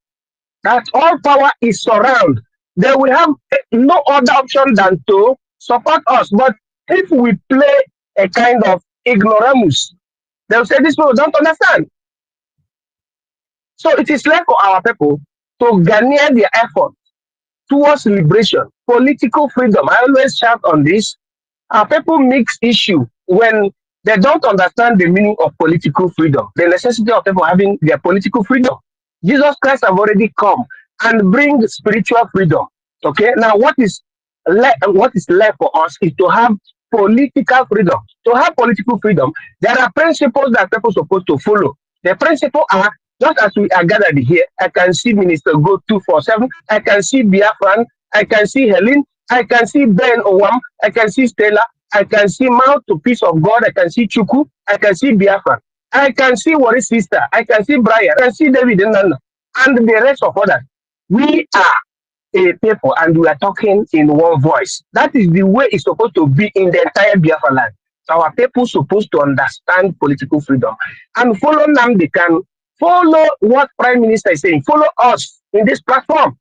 that all power is surround. They will have no other option than to support us. But if we play a kind of ignoramus, they'll say these people don't understand. So it is left for our people to garner their effort towards liberation, political freedom. I always shout on this. Our people mix issue when they don't understand the meaning of political freedom, the necessity of people having their political freedom. Jesus Christ have already come and bring spiritual freedom. Okay, now what is left for us is to have political freedom. To have political freedom, there are principles that people are supposed to follow. The principles are, just as we are gathered here, I can see Minister Go 247, I can see Biafran, I can see Helen, I can see Ben Owam, I can see Stella, I can see Mount to Peace of God, I can see Chuku, I can see Biafran, I can see Warri's sister, I can see Brian, I can see David and the rest of others. We are a people and we are talking in one voice. That is the way it's supposed to be in the entire Biafra land. Our people supposed to understand political freedom and follow them. They can follow what Prime Minister is saying. Follow us in this platform.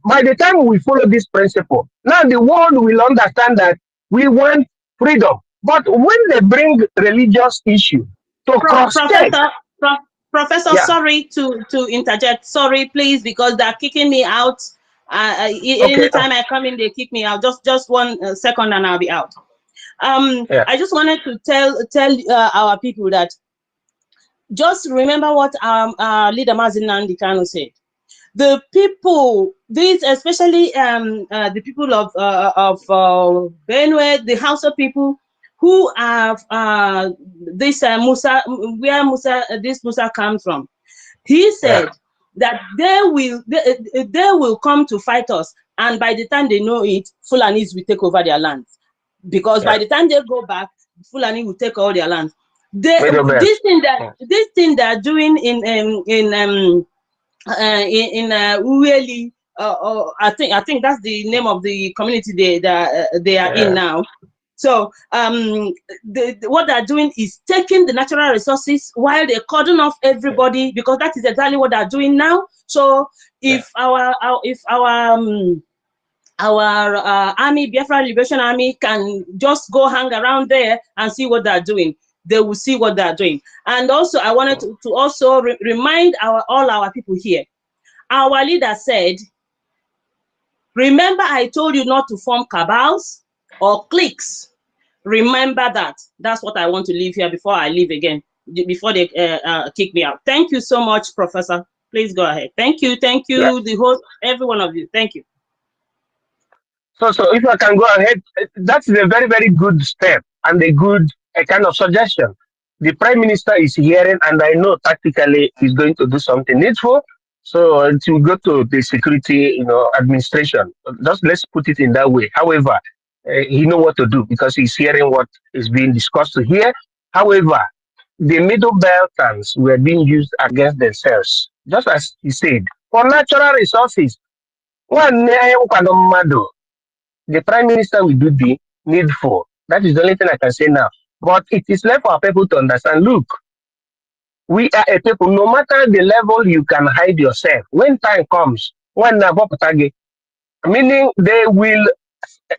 By the time we follow this principle, now the world will understand that we want freedom. But when they bring religious issue to cross-check, Professor, yeah. Sorry to interject. Sorry, please, because they're kicking me out. Okay. Anytime I come in, they kick me out. Just 1 second and I'll be out. I just wanted to tell our people that just remember what our leader Mazin Nandi Kano said. The people, these especially the people of Benue, the Hausa people who have this Musa, where this Musa comes from. He said that they will come to fight us, and by the time they know it, Fulanis will take over their land, because by the time they go back, Fulani will take all their land. This thing they're doing in Ueli, I think that's the name of the community they are in now. So what they're doing is taking the natural resources while they cordon off everybody, because that is exactly what they're doing now. So if our army, Biafra Liberation Army, can just go hang around there and see what they're doing, they will see what they're doing. And also, I wanted to also remind all our people here. Our leader said, remember I told you not to form cabals or cliques. Remember that. That's what I want to leave here before I leave again, before they kick me out. Thank you so much, Professor. Please go ahead. Thank you, the whole, every one of you. Thank you. So if I can go ahead, that's a very, very good step and a good kind of suggestion. The Prime Minister is hearing, and I know tactically he's going to do something needful. So it will go to the security, administration. Just let's put it in that way. However, he know what to do because he's hearing what is being discussed here. However, the Middle Beltans were being used against themselves, just as he said, for natural resources. The Prime Minister will do the needful. That is the only thing I can say now. But it is left for our people to understand. Look, we are a people, no matter the level you can hide yourself. When time comes, meaning they will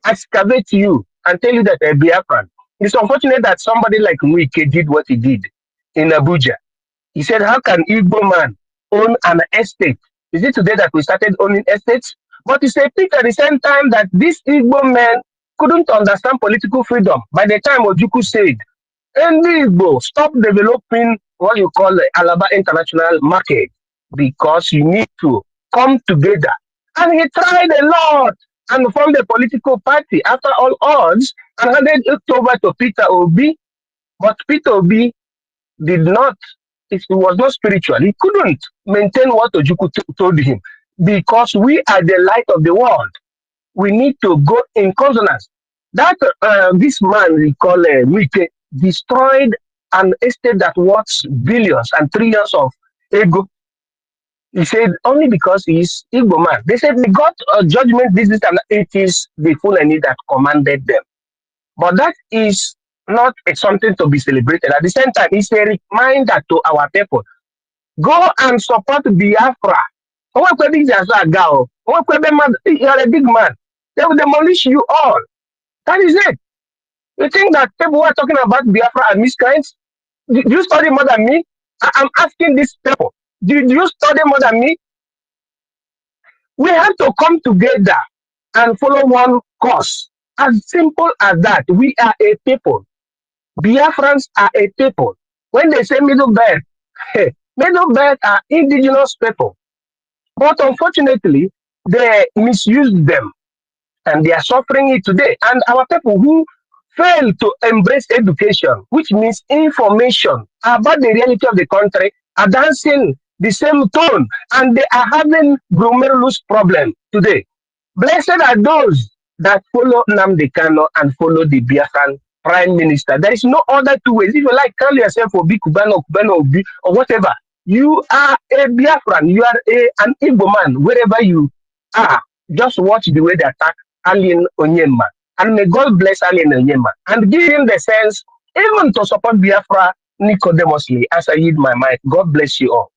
excavate you and tell you that a Biafran. It's unfortunate that somebody like Nwike did what he did in Abuja. He said, how can Igbo man own an estate? Is it today that we started owning estates? But it's a pity at the same time that this Igbo man couldn't understand political freedom. By the time Ojukwu said, Igbo, stop developing what you call the Alaba International Market because you need to come together. And he tried a lot and formed a political party after all odds and handed it over to Peter Obi. But Peter Obi did not, it was not spiritual. He couldn't maintain what Ojukwu told him because we are the light of the world. We need to go in consonance. That this man we call Wike destroyed an estate that worth billions and trillions of ego. He said only because he's Igbo man. They said we got a judgment. This and it is the Fulani that commanded them. But that is not something to be celebrated. At the same time, it's a reminder to our people. Go and support Biafra. You are a big man. They will demolish you all. That is it. You think that people who are talking about Biafra are miscreants? Do you study more than me? I'm asking these people. Do you study more than me? We have to come together and follow one course. As simple as that. We are a people. Biafrans are a people. When they say Middle Belt, Middle Belt are indigenous people. But unfortunately, they misuse them. And they are suffering it today. And our people who fail to embrace education, which means information about the reality of the country, are dancing the same tone. And they are having glomerulus problem today. Blessed are those that follow Nnamdi Kanu and follow the Biafran Prime Minister. There is no other two ways. If you like, call yourself Obi Kubano, Kubano Obi, or whatever. You are a Biafran. You are an Igbo man, wherever you are. Just watch the way they attack Alien Onyema. And may God bless Alien Onyema. And give him the sense, even to support Biafra Nicodemously, as I yield my mic. God bless you all.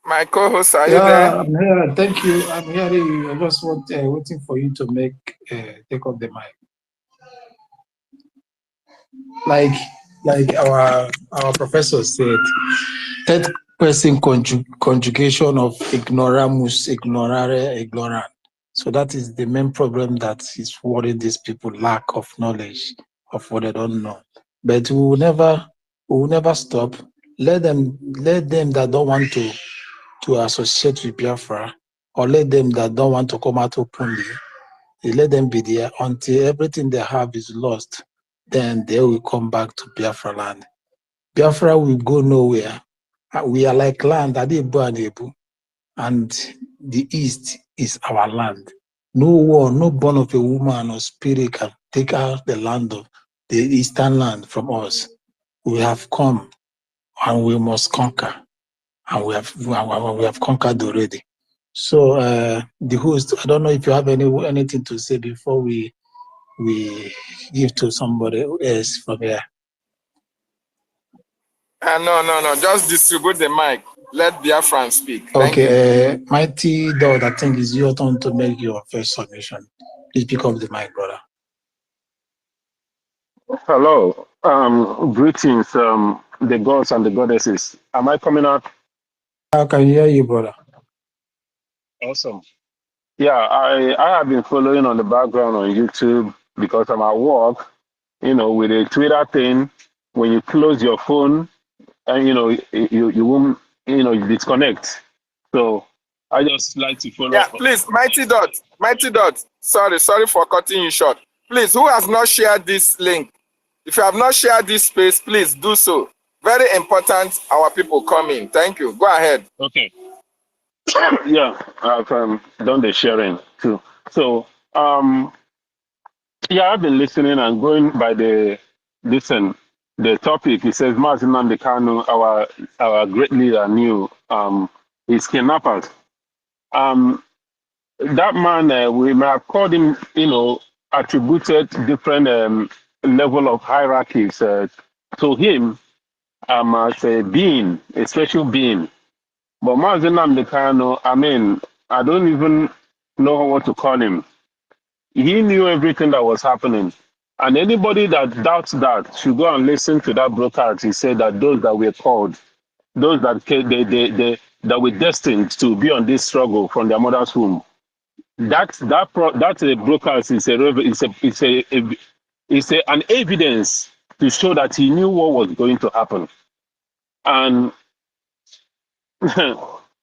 My co-host, are you there? I'm here. Thank you. I'm hearing you. I just waiting for you to take up the mic. Like our professor said, present conjugation of ignoramus, ignorare, ignorant. So that is the main problem that is worrying these people, lack of knowledge of what they don't know. But we will never stop. Let them that don't want to associate with Biafra, or let them that don't want to come out openly, let them be there until everything they have is lost. Then they will come back to Biafra land. Biafra will go nowhere. We are like land, Adebu and Ebu, and the east is our land. No one, no born of a woman or spirit can take out the land of the eastern land from us. We have come and we must conquer, and we have conquered already. So the host, I don't know if you have anything to say before we give to somebody else from here. No. Just distribute the mic. Let Biafran speak. Thank you. Okay, Mighty Dog, I think it's your turn to make your first submission. Please pick up the mic, brother. Hello. Greetings, the gods and the goddesses. Am I coming out? I can hear you, brother. Awesome. Yeah, I have been following on the background on YouTube because I'm at work, with a Twitter thing. When you close your phone and you won't, you disconnect. So I just like to follow Yeah, up. please, Mighty Dot. Sorry for cutting you short. Please, who has not shared this link? If you have not shared this space, please do so. Very important, our people come in. Thank you. Go ahead. Okay. Yeah, I've done the sharing too. So yeah, I've been listening and going by the topic. It says Mazin Kanu, our great leader, knew his kidnappers. That man, we may have called him, attributed different level of hierarchies to him as a being, a special being. But Mazin Kanu, I mean, I don't even know what to call him. He knew everything that was happening. And anybody that doubts that should go and listen to that broadcast. He said that those that were called, those that that were destined to be on this struggle from their mother's womb. That's a broadcast is an evidence to show that he knew what was going to happen. And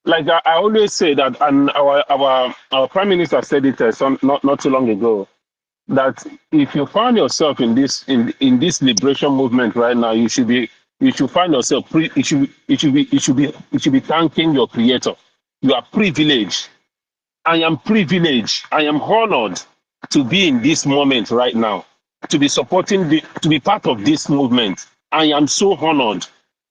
like I always say that, and our prime minister said it not too long ago, that if you find yourself in this liberation movement right now, you should find yourself you should be thanking your creator. You are privileged. I am privileged. I am honored to be in this moment right now, to be to be part of this movement. I am so honored.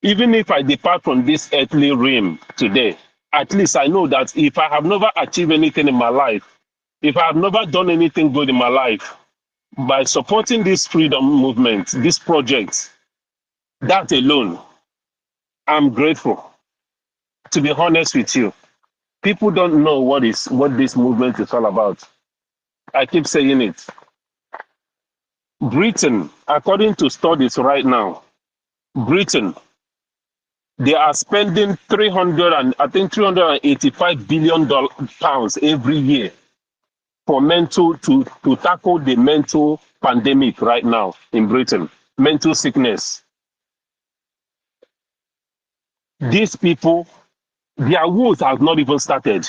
Even if I depart from this earthly realm today, at least I know that if I have never achieved anything in my life, if I have never done anything good in my life, by supporting this freedom movement, this project, that alone, I'm grateful. To be honest with you, people don't know what this movement is all about. I keep saying it. Britain, according to studies right now, Britain, they are spending 385 billion pounds every year for to tackle the mental pandemic right now in Britain, mental sickness. These people, their wars have not even started.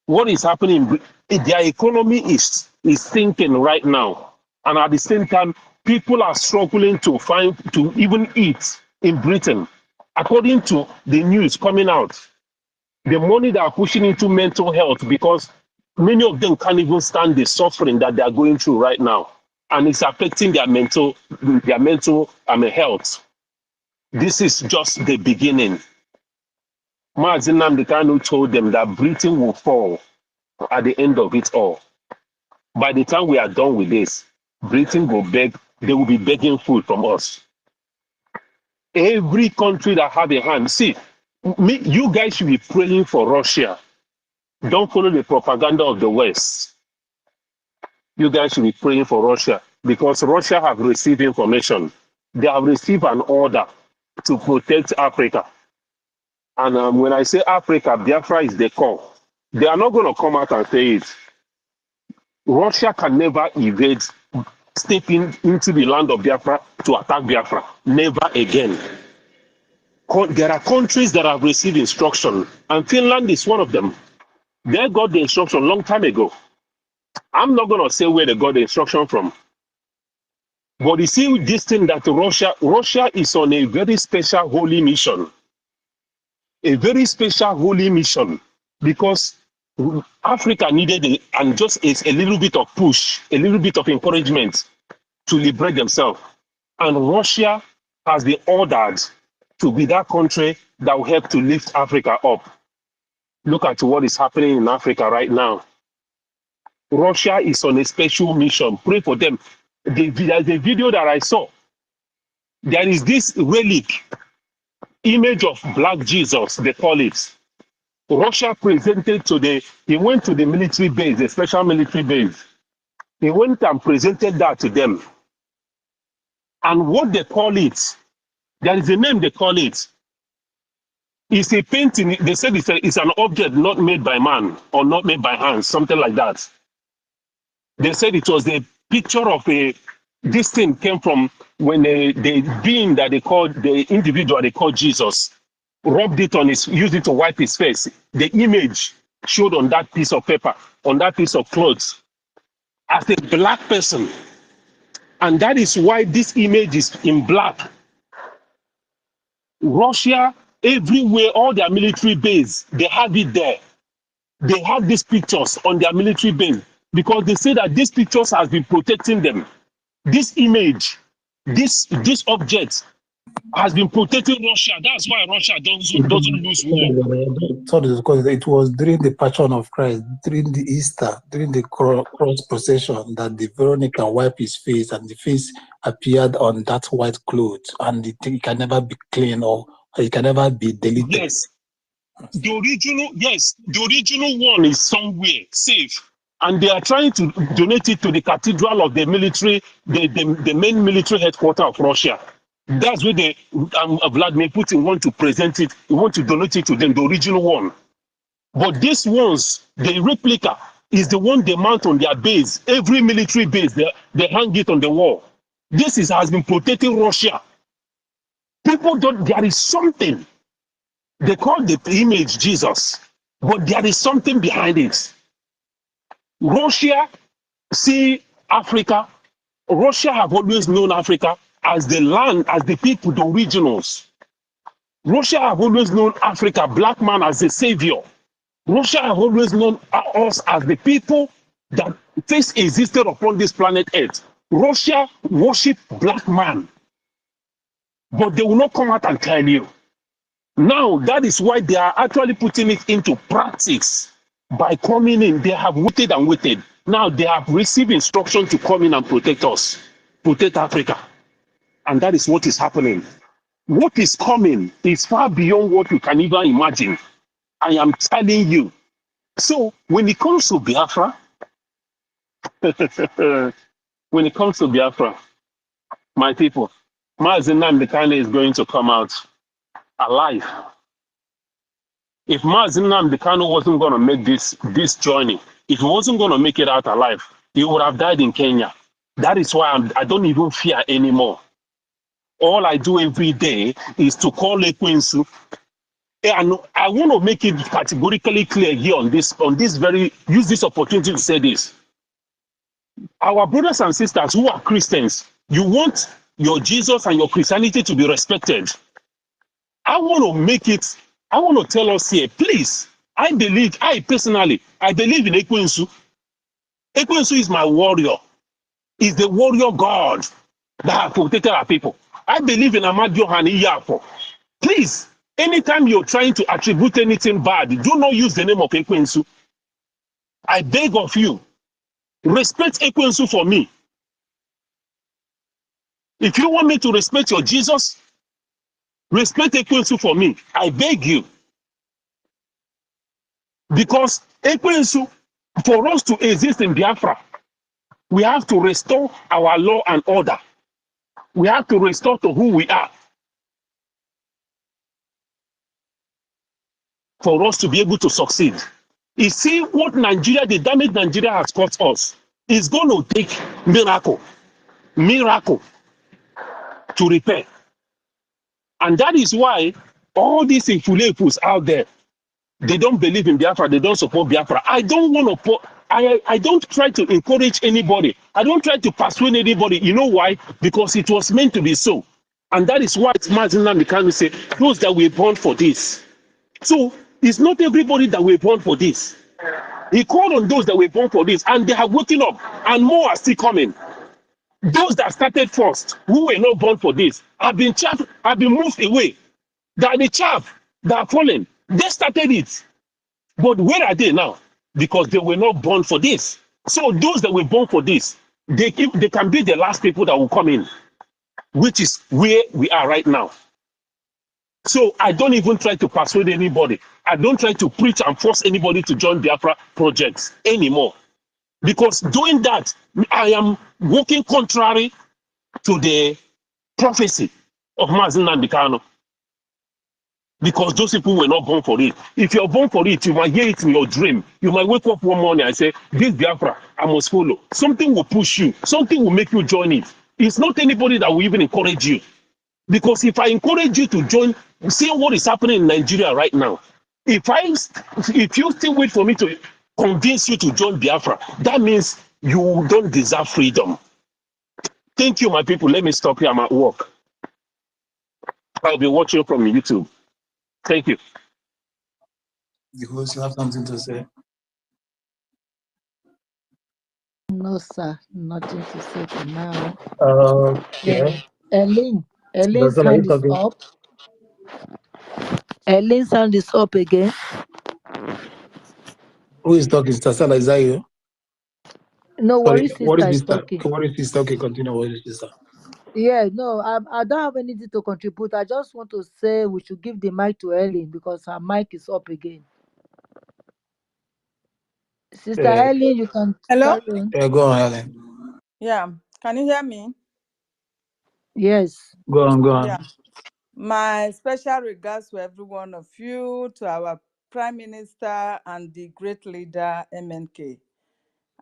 What is happening? Their economy is sinking right now, and at the same time, people are struggling to even eat in Britain. According to the news coming out, the money they are pushing into mental health, because many of them can't even stand the suffering that they are going through right now, and it's affecting their mental health. This is just the beginning. Mazi Nnamdi Kanu told them that Britain will fall at the end of it all. By the time we are done with this, Britain will beg, they will be begging food from us. Every country that have a hand, see, you guys should be praying for Russia. Don't follow the propaganda of the West. You guys should be praying for Russia, because Russia have received information. They have received an order to protect Africa. And when I say Africa, Biafra is the core. They are not going to come out and say it. Russia can never evade stepping into the land of Biafra to attack Biafra. Never again. There are countries that have received instruction, and Finland is one of them. They got the instruction long time ago. I'm not going to say where they got the instruction from. But you see this thing that Russia is on a very special holy mission. A very special holy mission. Because Africa needed and just a little bit of push, a little bit of encouragement to liberate themselves. And Russia has been ordered to be that country that will help to lift Africa up. Look at what is happening in Africa right now. Russia is on a special mission. Pray for them. There's a video that I saw. There is this relic, image of Black Jesus, they call it. Russia presented he went to the military base, the special military base. He went and presented that to them. And what they call it, there is a name they call it. It's a painting. They said it's an object not made by man or not made by hands, something like that. They said it was a picture of this thing came from when the being that they called, the individual they called Jesus, rubbed it on used it to wipe his face. The image showed on that piece of paper, on that piece of clothes, as a black person. And that is why this image is in black. Russia, everywhere, all their military base, they have it there. They have these pictures on their military base because they say that these pictures has been protecting them. This image, this object has been protecting Russia. That's why Russia doesn't lose war. Sorry, because it was during the Passion of Christ, during the Easter, during the cross procession, that the Veronica wiped his face, and the face appeared on that white cloth, and the thing can never be clean or it can never be deleted. Yes, the original one is somewhere safe, and they are trying to donate it to the cathedral of the military, the main military headquarters of Russia. That's where Vladimir Putin want to present it. He want to donate it to them, the original one. But this ones, the replica, is the one they mount on their base. Every military base, they hang it on the wall. This has been protecting Russia. People don't. There is something. They call the image Jesus, but there is something behind it. Russia see Africa. Russia have always known Africa as the land, as the people, the originals. Russia have always known Africa, black man, as the savior. Russia have always known us as the people that first existed upon this planet Earth. Russia worship black man, but they will not come out and tell you. Now, that is why they are actually putting it into practice by coming in. They have waited and waited. Now they have received instruction to come in and protect us, protect Africa. And that is what is happening. What is coming is far beyond what you can even imagine. I am telling you. So when it comes to Biafra, when it comes to Biafra, my people, Mazi Nnamdi Kanu is going to come out alive. If Mazi Nnamdi Kanu wasn't going to make this journey, if he wasn't going to make it out alive, he would have died in Kenya. That is why I don't even fear anymore. All I do every day is to call Ekwensu. And I want to make it categorically clear here on this use this opportunity to say this. Our brothers and sisters who are Christians, you want your Jesus and your Christianity to be respected. I want to tell us here, please, I personally believe in Ekwensu. Ekwensu is my warrior. He's the warrior God that has protected our people. I believe in Amadio Haniyafo. Please, anytime you're trying to attribute anything bad, do not use the name of Ekwensu. I beg of you, respect Ekwensu for me. If you want me to respect your Jesus, respect Ekwensu for me. I beg you. Because Ekwensu, for us to exist in Biafra, we have to restore our law and order. We have to restore to who we are. for us to be able to succeed. You see what Nigeria, the damage Nigeria has caused us, is going to take miracle to repair. And that is why all these influencers out there, they don't believe in Biafra, they don't support Biafra. I don't want to I don't try to encourage anybody. I don't try to persuade anybody. You know why? Because it was meant to be so. And that is why it's Martin Nnamdi say, those that were born for this. So it's not everybody that were born for this. He called on those that were born for this, and they have woken up, and more are still coming. Those that started first, who were not born for this, have been moved away. That the chaff that are fallen, they started it. But where are they now? Because they were not born for this. So those that were born for this, they can be the last people that will come in, which is where we are right now. So I don't even try to persuade anybody. I don't try to preach and force anybody to join Biafra projects anymore. Because doing that, I am working contrary to the prophecy of Mazen Nambikano. Because those people were not born for it. If you're born for it, you might hear it in your dream. You might wake up one morning and say, this Biafra, I must follow. Something will push you. Something will make you join it. It's not anybody that will even encourage you. Because if I encourage you to join, see what is happening in Nigeria right now. If you still wait for me to convince you to join Biafra, that means you don't deserve freedom. Thank you, my people. Let me stop here. I'm at work. I'll be watching from YouTube. Thank you. The host, you have something to say? No, sir, nothing to say for now. Okay. Ellen's Are you hand is talking? up. Ellen's hand is up again. Who is talking? Stasala, is that you? No, Sorry, Worry what sister is is sister? talking. What is sister? Okay, continue. What is sister? Yeah, no, I don't have anything to contribute. I just want to say we should give the mic to Ellen because her mic is up again. Sister Ellen, you can Hello? carry on. Go on, Helen. Yeah. Can you hear me? Yes. Go on, go Yeah. on. My special regards to every one of you, to our Prime Minister and the great leader, MNK.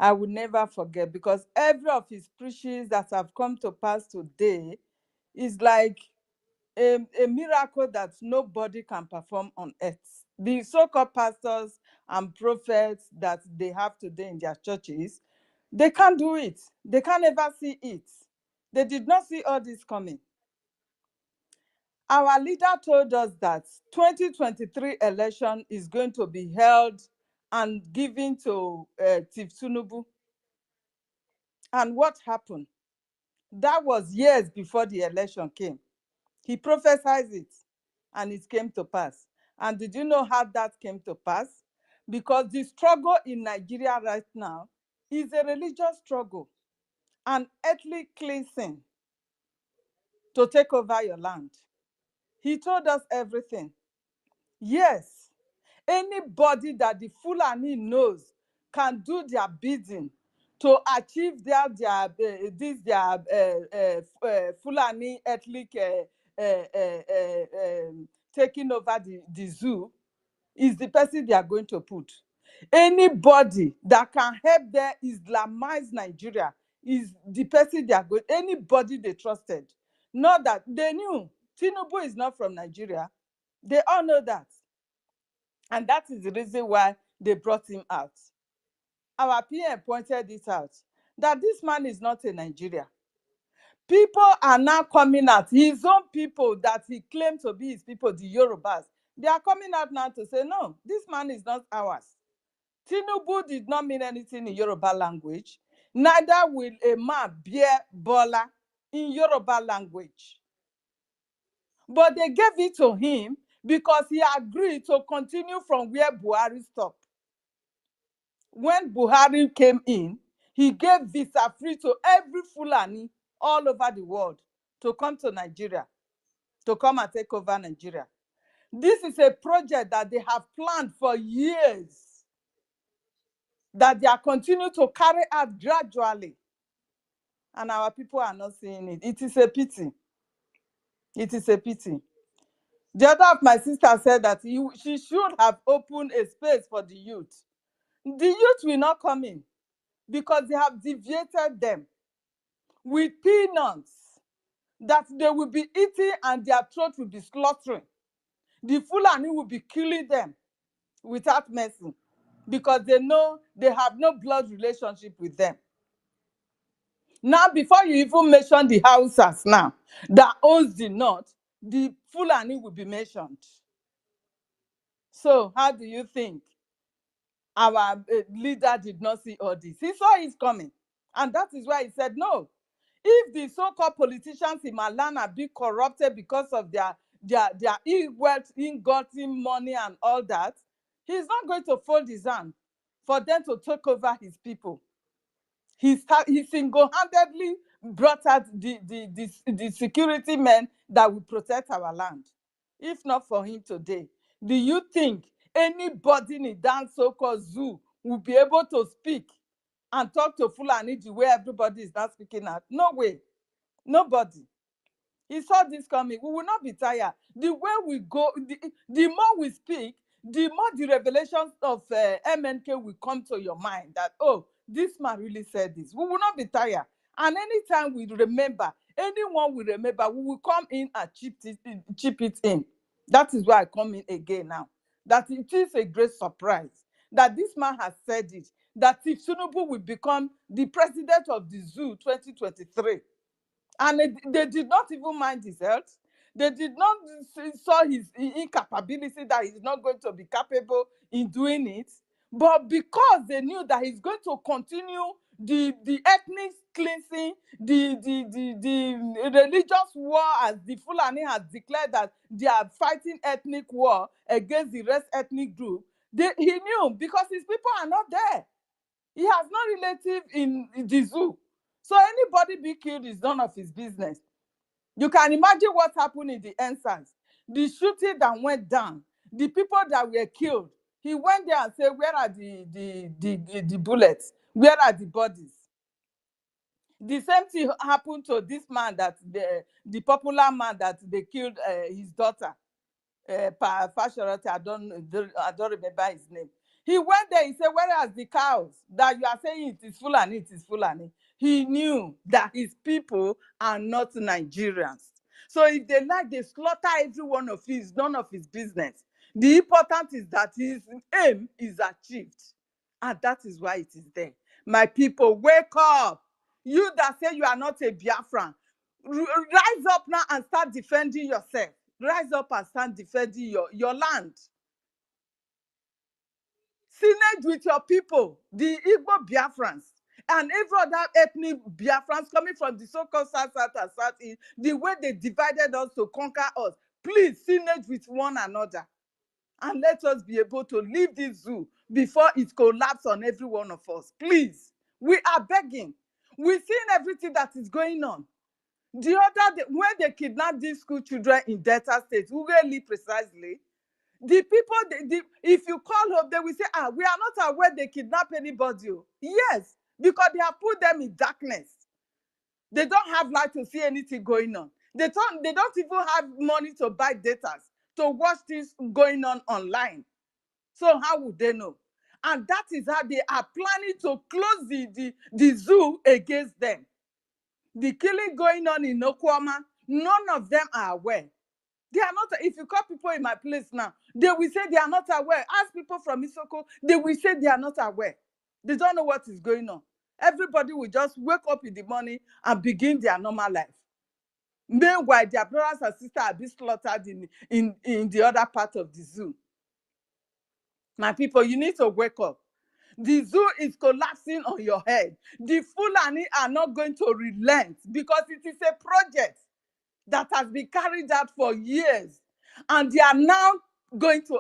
I will never forget, because every of his preachings that have come to pass today is like a miracle that nobody can perform on earth. The so-called pastors and prophets that they have today in their churches, they can't do it. They can't ever see it. They did not see all this coming. Our leader told us that 2023 election is going to be held and given to Tif Tinubu. And what happened? That was years before the election came. He prophesied it, and it came to pass. And did you know how that came to pass? Because the struggle in Nigeria right now is a religious struggle, an ethnic cleansing to take over your land. He told us everything. Yes, anybody that the Fulani knows can do their bidding to achieve their Fulani ethnic taking over the zoo is the person they are going to put. Anybody that can help them Islamize Nigeria is the person they are going. Anybody they trusted, not that they knew Tinubu is not from Nigeria. They all know that. And that is the reason why they brought him out. Our PM pointed it out, that this man is not in Nigeria. People are now coming out, his own people that he claimed to be his people, the Yorubas, they are coming out now to say, no, this man is not ours. Tinubu did not mean anything in Yoruba language, neither will a man bear Bola in Yoruba language. But they gave it to him because he agreed to continue from where Buhari stopped. When Buhari came in, he gave visa free to every Fulani all over the world to come to Nigeria, to come and take over Nigeria. This is a project that they have planned for years, that they are continuing to carry out gradually. And our people are not seeing it. It is a pity. It is a pity. The other of my sister said that she should have opened a space for the youth. The youth will not come in because they have deviated them with peanuts that they will be eating and their throat will be slaughtering. The Fulani will be killing them without mercy because they know they have no blood relationship with them. Now, before you even mention the Hausas now that owns the north, the Fulani will be mentioned. So how do you think our leader did not see all this? He saw it coming. And that is why he said, no, if the so-called politicians in Malan are being corrupted because of their ill-gotten money and all that, he's not going to fold his hand for them to take over his people. He single-handedly brought out the security men that will protect our land. If not for him today, do you think anybody in that so-called zoo will be able to speak and talk to Fulani the way everybody is not speaking out? No way. Nobody. He saw this coming. We will not be tired. The way we go, the more we speak, the more the revelations of MNK will come to your mind that, oh, this man really said this. We will not be tired. And anytime we remember, anyone will remember, we will come in and chip it in. That is why I come in again now. That it is a great surprise that this man has said it, that if Tinubu will become the president of the zoo 2023, and they did not even mind his health. They did not saw his incapability, that he's not going to be capable in doing it. But because they knew that he's going to continue the ethnic cleansing, the religious war, as the Fulani has declared that they are fighting ethnic war against the rest ethnic group, he knew because his people are not there. He has no relative in the zoo. So anybody be killed is none of his business. You can imagine what happened in the ensigns. The shooting that went down, the people that were killed. He went there and said, where are the bullets? Where are the bodies? The same thing happened to this man, that the popular man that they killed his daughter. Fashion, I don't remember his name. He went there, he said, where are the cows that you are saying it is Fulani, it is Fulani? He knew that his people are not Nigerians. So if they like, they slaughter every one of his, none of his business. The important is that his aim is achieved. And that is why it is there. My people, wake up. You that say you are not a Biafran, rise up now and start defending yourself. Rise up and start defending your land. Synergy with your people, the Igbo Biafrans, and every other ethnic Biafrans coming from the so-called South and Southeast, the way they divided us to conquer us. Please, synergy with one another. And let us be able to leave this zoo before it collapses on every one of us. Please, we are begging. We've seen everything that is going on. The other day, when they kidnapped these school children in Delta State, really precisely, the people, if you call up, they will say, we are not aware they kidnap anybody. Yes, because they have put them in darkness. They don't have light to see anything going on. They don't even have money to buy data to watch things going on online. So how would they know? And that is how they are planning to close the zoo against them. The killing going on in Okwama, none of them are aware. They are not. If you call people in my place now, they will say they are not aware. Ask people from Isoko, they will say they are not aware. They don't know what is going on. Everybody will just wake up in the morning and begin their normal life. Meanwhile, their brothers and sisters are being slaughtered in the other part of the zoo. My people, you need to wake up. The zoo is collapsing on your head. The Fulani are not going to relent because it is a project that has been carried out for years. And they are now going to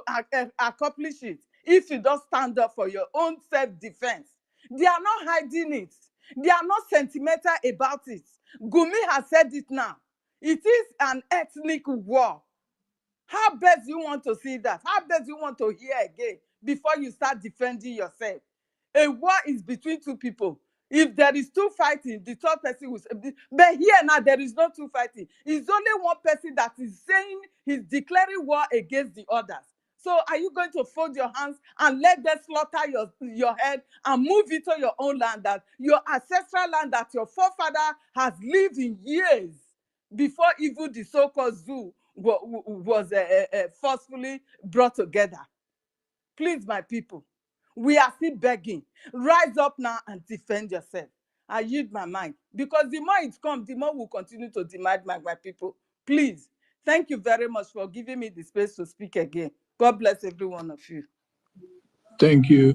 accomplish it if you don't stand up for your own self-defense. They are not hiding it. They are not sentimental about it. Gumi has said it now. It is an ethnic war. How best you want to see that? How best you want to hear again before you start defending yourself? A war is between two people. If there is two fighting, the third person will say, but here now there is no two fighting. It's only one person that is saying he's declaring war against the others. So are you going to fold your hands and let them slaughter your head and move into your own land, that your ancestral land that your forefather has lived in years before even the so-called zoo was forcefully brought together? Please, my people, we are still begging. Rise up now and defend yourself. I yield my mind, because the more it comes, the more we'll continue to demand my people. Please, thank you very much for giving me the space to speak again. God bless every one of you. Thank you.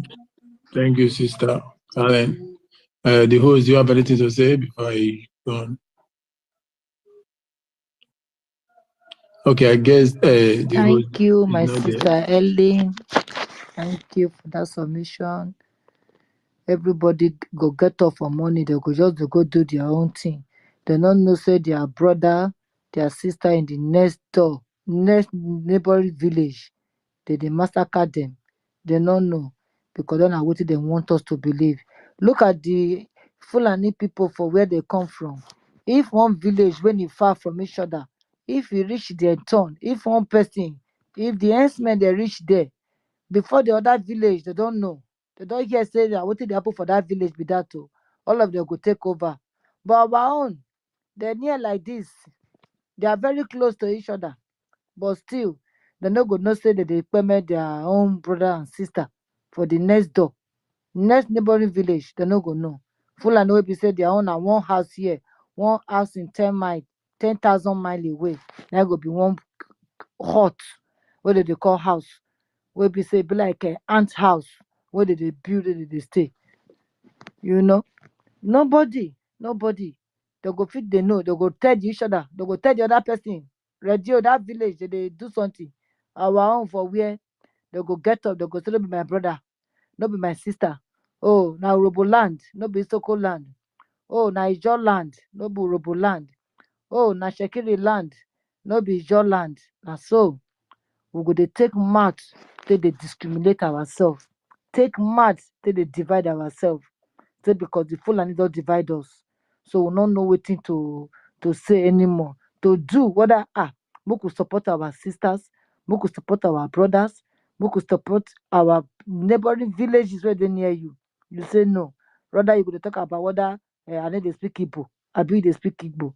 Thank you, Sister Alan. The host, do you have anything to say before I go on? Okay, I guess the host Thank you, is my not there. sister Ellen. Thank you for that submission. Everybody go get up for money. They go just go do their own thing. They don't know say their brother, their sister in the next neighboring village, they massacre them. They don't know, because then what they want us to believe. Look at the Fulani people for where they come from. If one village when you far from each other, if you reach their turn, if one person, if the herdsmen they reach there before the other village, they don't know. They don't hear say that what they happen for that village be that too. All of them go take over. But our own, they're near like this. They are very close to each other. But still, they no go know say that they permit their own brother and sister for the next door. Next neighboring village, they no go know. Fulani wey be say their own na one house here, one house in 10,000 miles away. That go be one hut, what they call house. Wey be say be like an ant house where they build it, they stay. You know, nobody. They go fit, they know. They go tell each other. They go tell the other person. Radio that village, they do something. Our own for where they go get up. They go say, no be my brother, no be my sister. Oh, now Robo land, no be Soko land. Oh, na Ijo land, no be Robo land. Oh, na Shekiri land, no be Ijo land. Na so we go dey take mouth take dey discriminate ourselves, take mouth take dey divide ourselves, say because the Fulani don divide us, so we no know wetin to say anymore, to do whether make we support our sisters, make we support our brothers, make we support our neighboring villages wey dey near you. You say no, rather you go dey talk about whether I no dey speak Igbo, abi you dey speak Igbo.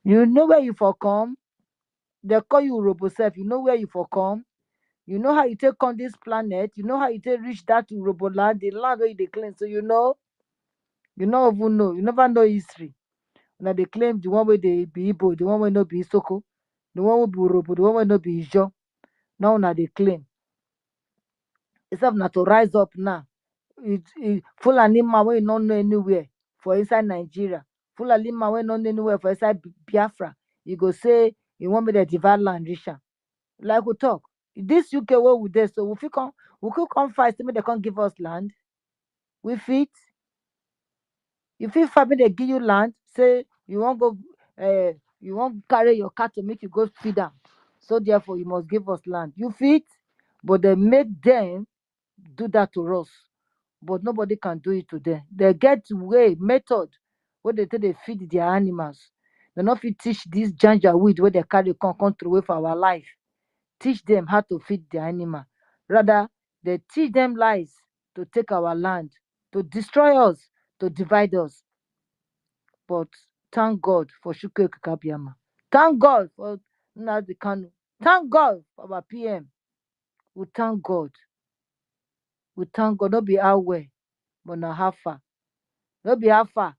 You know where you for come, they call you Robo sef, you know where you for come. You know how you take on this planet. You know how you take reach that to Robo land, the land where they claim. So you know even know. You never know history. Now they claim the one where they be Igbo, the one where no be Isoko, the one where be Robo, the one where no be Ijo. Now they claim. Except not to rise up now. Fulani man wey no know anywhere for inside Nigeria. Fulani man wey no know anywhere for inside Biafra. You go say you want me to divide land, Risha. Like we talk. This UK where we there, so we could come fight, say make they can't give us land. We fit. You fit fight, make they give you land, say you won't go you won't carry your cat to make you go feed them. So therefore you must give us land. You fit, but they make them do that to us. But nobody can do it to them. They get way, method where they take they feed their animals. They not fit teach this ginger weed where they carry come through away for our life. Teach them how to feed their animal. Rather, they teach them lies to take our land, to destroy us, to divide us. But thank God for Shukwe Kabiama. Thank God for Nnamdi Kanu. Thank God for our PM. We thank God. We thank God. Not be how well, but not how far. Not be how far.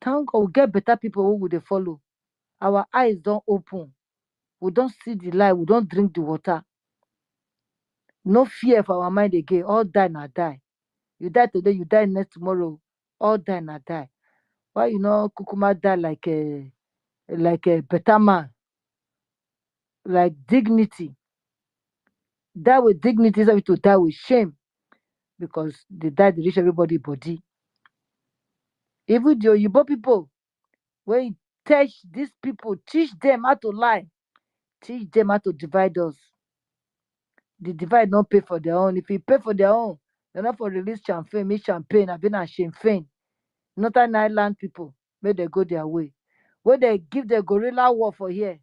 Thank God we get better people who would they follow. Our eyes don't open. We don't see the light. We don't drink the water. No fear for our mind again. All die na die. You die today, you die next tomorrow. All die na die. Why you know Kukuma die like a better man, like dignity? Die with dignity is to die with shame, because they die to reach everybody body. Even the Yoruba people, when you teach these people, teach them how to lie, teach them how to divide us. The divide not pay for their own. If you pay for their own, they're not for release champagne, me champagne, I've been a champagne. Northern Island people, may they go their way. When they give the guerrilla war for here,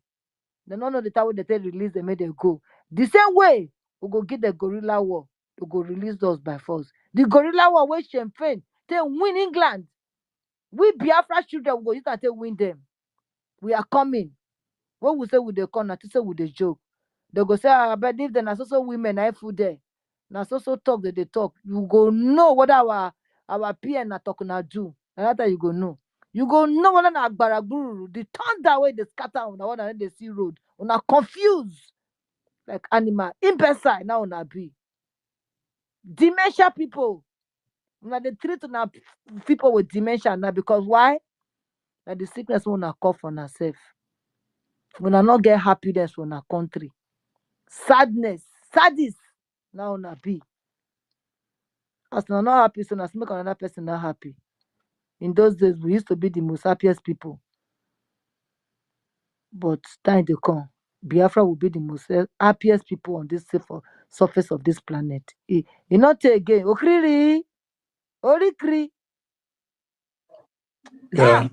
they don't know the time when they take release, they may they go. The same way, we go get the guerrilla war, we go release those by force. The guerrilla war with champagne, they win England. We Biafra children we go use that to win them. We are coming. What we say with the corner, to say with the joke. They go say, but if the so women are food there. Now so talk that they talk. You go know what our PN na talk na do. And after you go know. You go know what na Agbaragburu. The thunder way they scatter on the one and they see road. Una confused like animal. Imbecile now una be. Dementia people. Una they treat una people with dementia now because why? That the sickness una call for herself. Una not get happiness for our country. Sadness, sadist now una be. As una not happy, so na make another person not happy. In those days, we used to be the most happiest people. But time to come, Biafra will be the most happiest people on this surface of this planet. You not take again. Okriri, orikri. Yeah.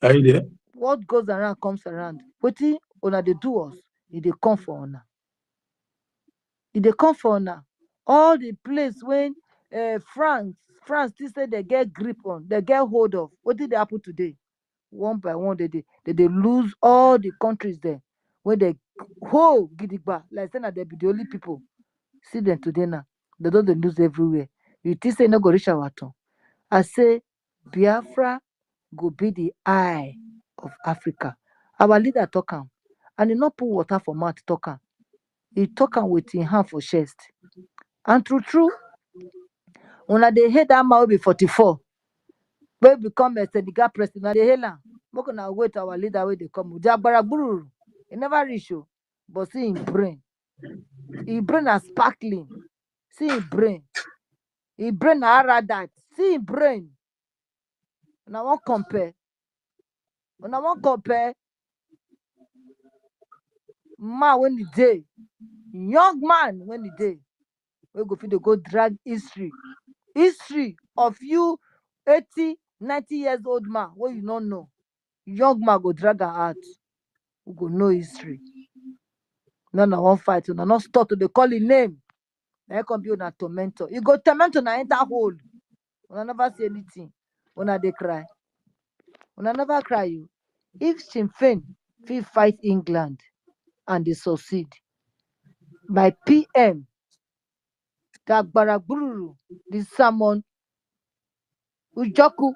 Are you there? What goes around comes around. Wetin una dey do us, e dey come for una. E dey come for una. All the place when France still say they get grip on, they get hold of. What did they happen today? One by one, they lose all the countries there. When they hold gidigba, like say na they be the only people. See them today now. They don't dey lose everywhere. You think say e no go reach our turn? I say Biafra go be the eye of Africa. Our leader talk am, and he not put water for mouth talk am. He talk am with him hand for chest. And true, una dey hate that man wey be 44, wey become a Senegal president. Una dey hail am. Make una wait our leader wey dey come. The Agbaragburu, he never reach o, but see him brain. Him brain na sparkling. See him brain. Him brain na aradite. See him brain. Una wan compare. Una wan compare man when he dey, young man when he dey, wey go fit dey go drag history of you 80, 90 years old man wey you no know. Young man go drag am out. We go know history. Now na one fight. Una not stop to dey call him name. Na him come be una tormentor. You go torment una enter hole. Una never see anything. Una dey cry. Una never cry you. If Sinn Féin fit fight England and they succeed, my PM, the Agbaragburu, the Salmon Ujoku,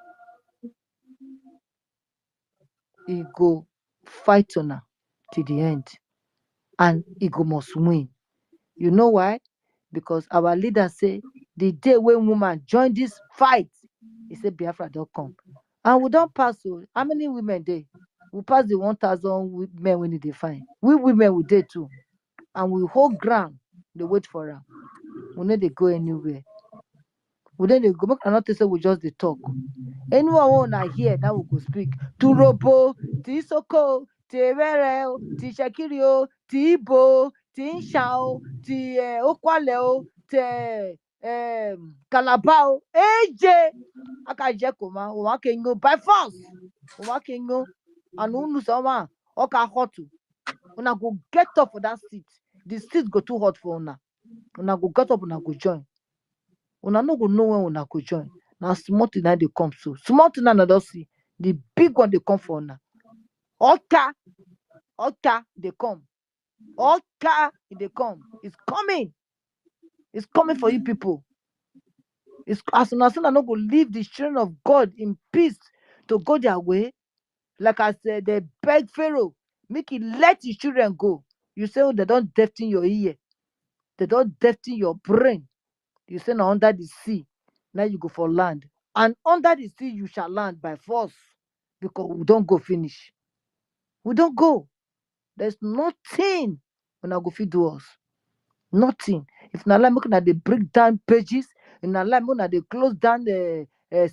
he go fight una till the end. And he go must win. You know why? Because our leader say the day when woman join this fight, he said Biafra don't come. And we don't pass. So how many women there? We pass the 1,000 men when they find. We women we there too. And we hold ground, they wait for them. We know they go anywhere. We then they go back and not say we just they talk. Anyone wanna hear now we go speak. To Robo, to Isoko, to Ewereo, to Shakirio, to Ibo, to Inshao, to Okwaleo, to Calabao, AJ. Akaje koma, o wa kengo by force. O wa kengo. And unu sama, oka hotu. Una go get up for that seat. The seat go too hot for una. Una go get up, una go join. Una no go know when una go join. Now small thing that they come so. Small thing that don't see. The big one they come for una. Oka they come. Oka they come. It's coming. It's coming for you people. It's as soon as I no go leave the children of God in peace to go their way. Like I said, they beg Pharaoh, make it let his children go. You say, oh, they don't deafen your ear. They don't deafen your brain. You say, now under the sea, now you go for land. And under the sea, you shall land by force. Because we don't go finish. We don't go. There's nothing when I go feed us. Nothing. If not like making they break down pages, and not like when they close down the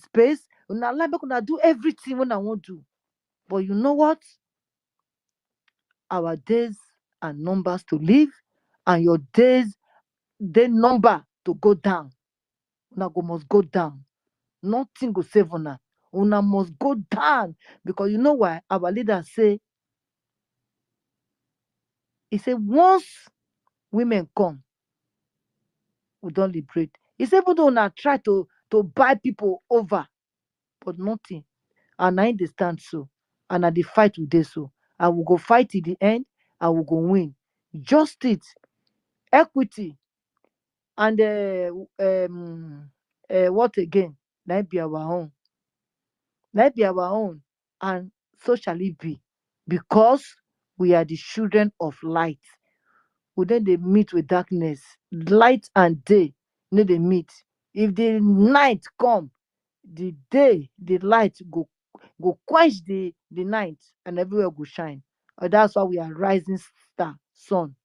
space, and not like making do everything when I want to. But you know what? Our days and numbers to live, and your day number to go down. Una must go down. Nothing go save una. Una must go down. Because you know why? Our leader say, he said, once women come, we don't liberate. He said, even though una try to buy people over, but nothing. And I understand so. And at the fight with this so. I will go fight till the end. I will go win. Justice, equity, and what again? Let be our own. Let be our own. And so shall it be. Because we are the children of light. We then they meet with darkness. Light and day, no they meet. If the night come, the day, the light go quench the night, and everywhere go shine. That's why we are rising star, sun.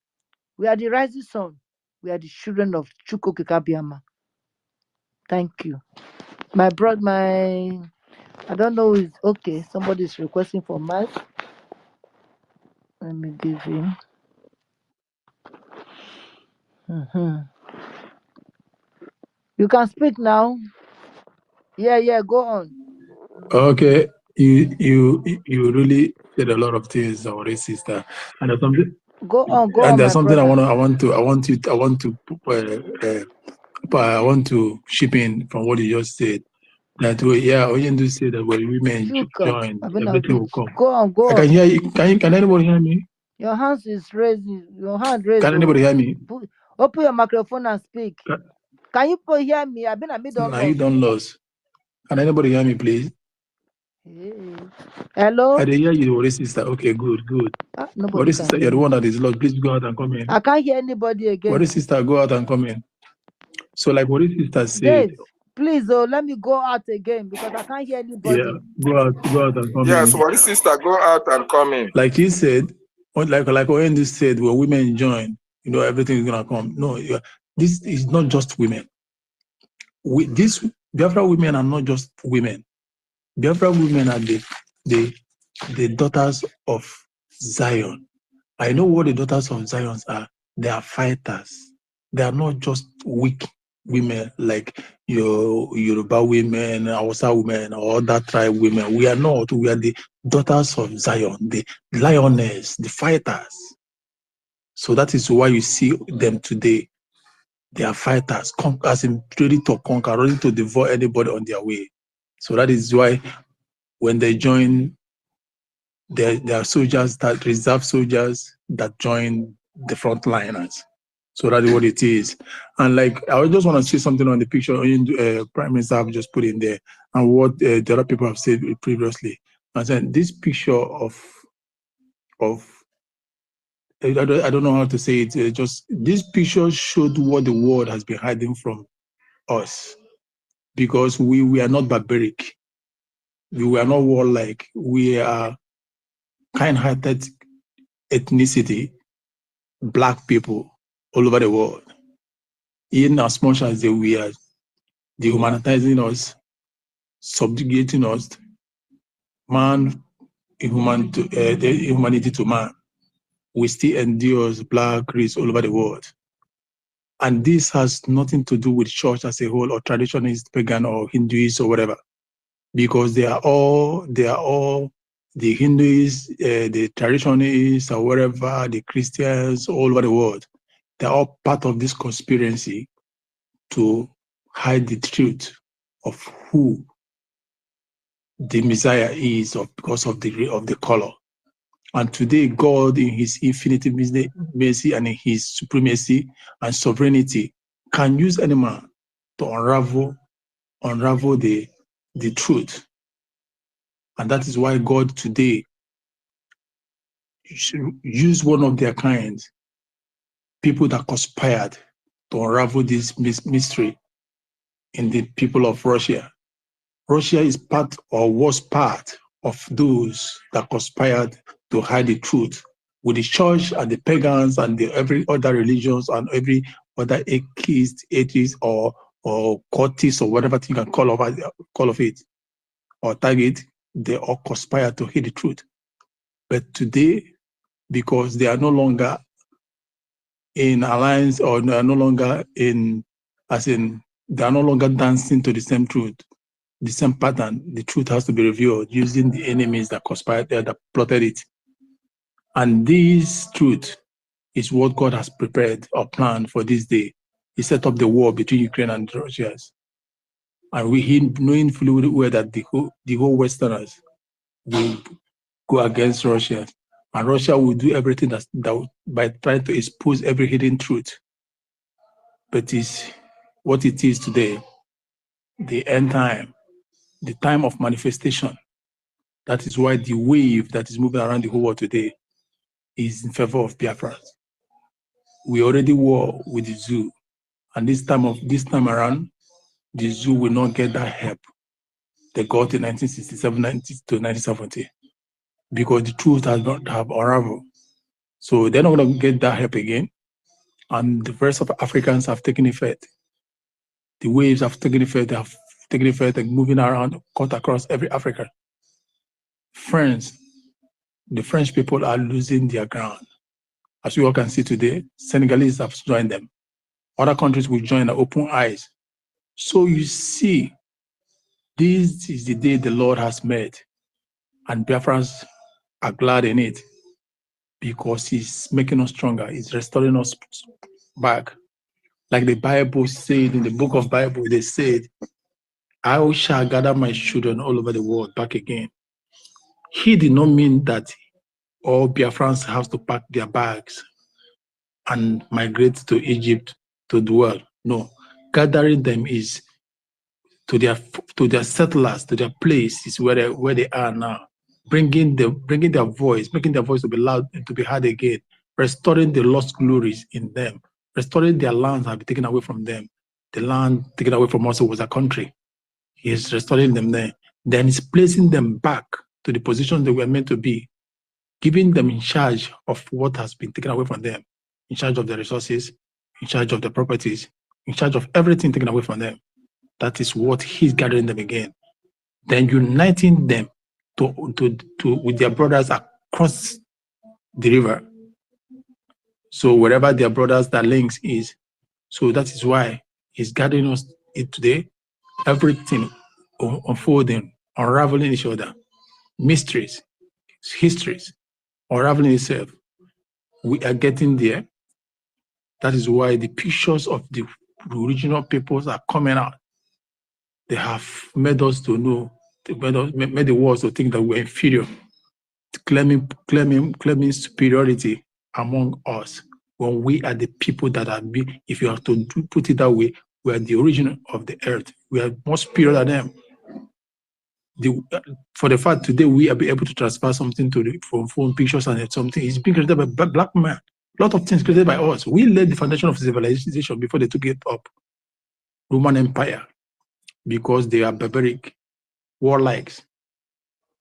We are the rising sun. We are the children of Chukwukikabiama. Thank you. My brother, I don't know is okay. Somebody is requesting for mic. Let me give him. Mhm. You can speak now. Yeah, go on. Okay, you really said a lot of things already, sister. And there's something, Go on, I my brother. I want to chip in from what you just said. That way, yeah, Oyendu said that when women Suka. join, I've been everything will come. Go on. I can hear you. Can anybody hear me? Your hands is raised. Your hand raised. Can anybody hear me? Open your microphone and speak. Can you hear me? I've been a middle. Now you don't lose. Can anybody hear me, please? Hey. Hello? I did hear you, already, sister. Okay, good. Nobody can Sister, hear you're the me. one that is lost. Please go out and come in. I can't hear anybody again. Already, sister, go out and come in. So, like what his sister said. Dave, please, let me go out again because I can't hear anybody. Yeah, go out and come in. Yes, what is sister? Go out and come in. Like he said, like Oyendi said, when women join, everything is gonna come. No, this is not just women. These Biafra women are not just women. Biafra women are the daughters of Zion. I know what the daughters of Zion are. They are fighters. They are not just weak women like your Yoruba women, Hausa women, or other tribe women. We are not. We are the daughters of Zion, the lioness, the fighters. So that is why you see them today. They are fighters, as in ready to conquer, ready to devour anybody on their way. So that is why when they join, there are soldiers, that reserve soldiers that join the frontliners. So that is what it is. And like, I just want to say something on the picture Prime Minister have just put in there, and what the other people have said previously. And then this picture of I don't know how to say it. Just this picture showed what the world has been hiding from us, because we are not barbaric, we are not warlike, we are kind-hearted ethnicity, black people all over the world. In as much as we are dehumanizing us, subjugating us, the humanity to man, we still endure black race all over the world. And this has nothing to do with church as a whole, or traditionalist, pagan, or Hinduist, or whatever, because they are all the Hindus, the traditionalists, or whatever, the Christians all over the world. They're all part of this conspiracy to hide the truth of who the Messiah is, because of the color. And today, God, in His infinite mercy and in His supremacy and sovereignty, can use any man to unravel the truth. And that is why God today should use one of their kind, people that conspired to unravel this mystery in the people of Russia. Russia is part, or was part, of those that conspired to hide the truth with the church and the pagans and every other religions and every other atheist, or cultists, or whatever you can call of it, or target. They all conspired to hide the truth. But today, because they are no longer in alliance, or they are no longer in, as in, they are no longer dancing to the same truth, the same pattern. The truth has to be revealed using the enemies that conspired, that plotted it. And this truth is what God has prepared or planned for this day. He set up the war between Ukraine and Russia. And knowing fully well that the whole Westerners will go against Russia. And Russia will do everything that by trying to expose every hidden truth. But it's what it is today, the end time, the time of manifestation. That is why the wave that is moving around the whole world today is in favor of Biafrans. We already war with the zoo, and this time around, the zoo will not get that help they got in 1967, 1970, because the truth has not have unraveled. So they're not going to get that help again, and the rest of Africans have taken effect. The waves have taken effect. They have taken effect and moving around, cut across every Africa. The French people are losing their ground. As we all can see today, Senegalese have joined them. Other countries will join and open eyes. So you see, this is the day the Lord has made, and Biafrans are glad in it because He's making us stronger. He's restoring us back. Like the Bible said in the book of Bible, they said, I shall gather my children all over the world back again. He did not mean that all Biafrans have to pack their bags and migrate to Egypt to dwell. No, gathering them is to their settlers, to their place is where they are now. Bringing their voice, making their voice to be loud and to be heard again, restoring the lost glories in them, restoring their lands have been taken away from them. The land taken away from us was a country. He is restoring them there. Then he's placing them back to the position they were meant to be, giving them in charge of what has been taken away from them, in charge of the resources, in charge of the properties, in charge of everything taken away from them. That is what he's gathering them again. Then uniting them with their brothers across the river. So wherever their brothers, their links is. So that is why he's gathering us today. Everything unfolding, unraveling each other. Mysteries, histories, unraveling itself. We are getting there. That is why the pictures of the original peoples are coming out. They have made us to know, made the world to think that we're inferior, claiming superiority among us, when we are the people that are big. If you have to put it that way, we are the origin of the earth. We are more superior than them. For the fact today we are able to transfer something from phone pictures and something is being created by black man. A lot of things created by us. We laid the foundation of civilization before they took it up. Roman Empire, because they are barbaric, warlike.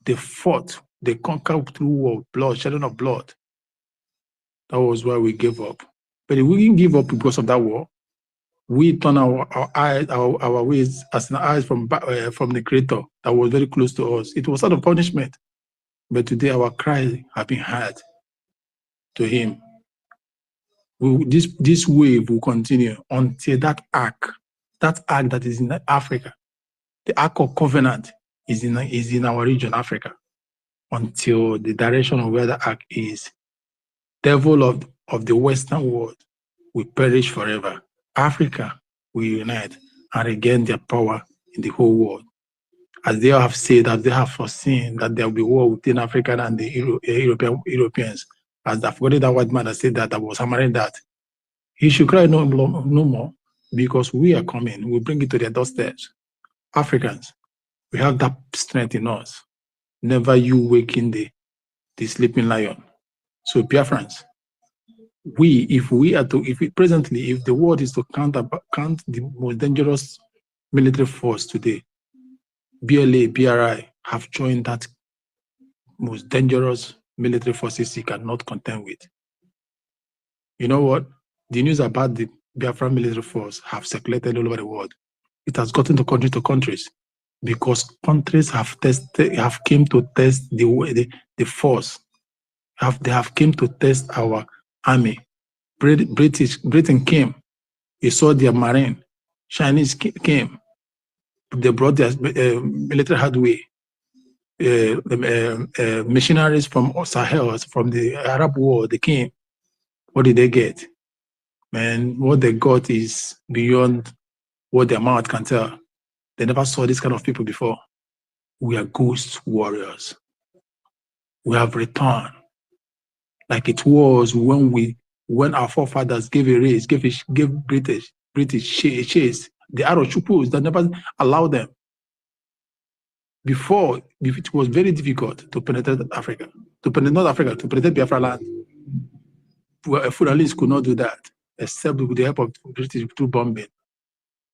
They fought, they conquered through war, blood, shedding of blood. That was why we gave up. But if we didn't give up because of that war, we turn our eyes, our ways as an eyes from the Creator that was very close to us. It was sort of punishment. But today our cries have been heard to Him. This wave will continue until that ark that is in Africa, the Ark of Covenant is in our region, Africa, until the direction of where the ark is. Devil of the Western world will perish forever. Africa will unite and regain their power in the whole world. As they have said, as they have foreseen that there will be war within Africa and the Europeans, as I've forgotten that white man that said that was hammering that. He should cry no more, because we are coming. We bring it to their doorsteps. Africans, we have that strength in us. Never you waken the sleeping lion. So Biafrans, if the world is to count the most dangerous military force today, BLA, BRI have joined that most dangerous military forces you cannot contend with. You know what? The news about the Biafran military force have circulated all over the world. It has gotten to countries, because countries have came to test the force, They have came to test our army. Britain came. He saw their marine. Chinese came. They brought their military hardware. Missionaries from Sahel, from the Arab war, they came. What did they get? Man, what they got is beyond what their mouth can tell. They never saw this kind of people before. We are ghost warriors. We have returned like it was when our forefathers gave a race, gave British a chase. The arrow chupus that never allowed them. Before, it was very difficult to penetrate Africa, to penetrate Biafra land. Fulani could not do that, except with the help of British through bombing.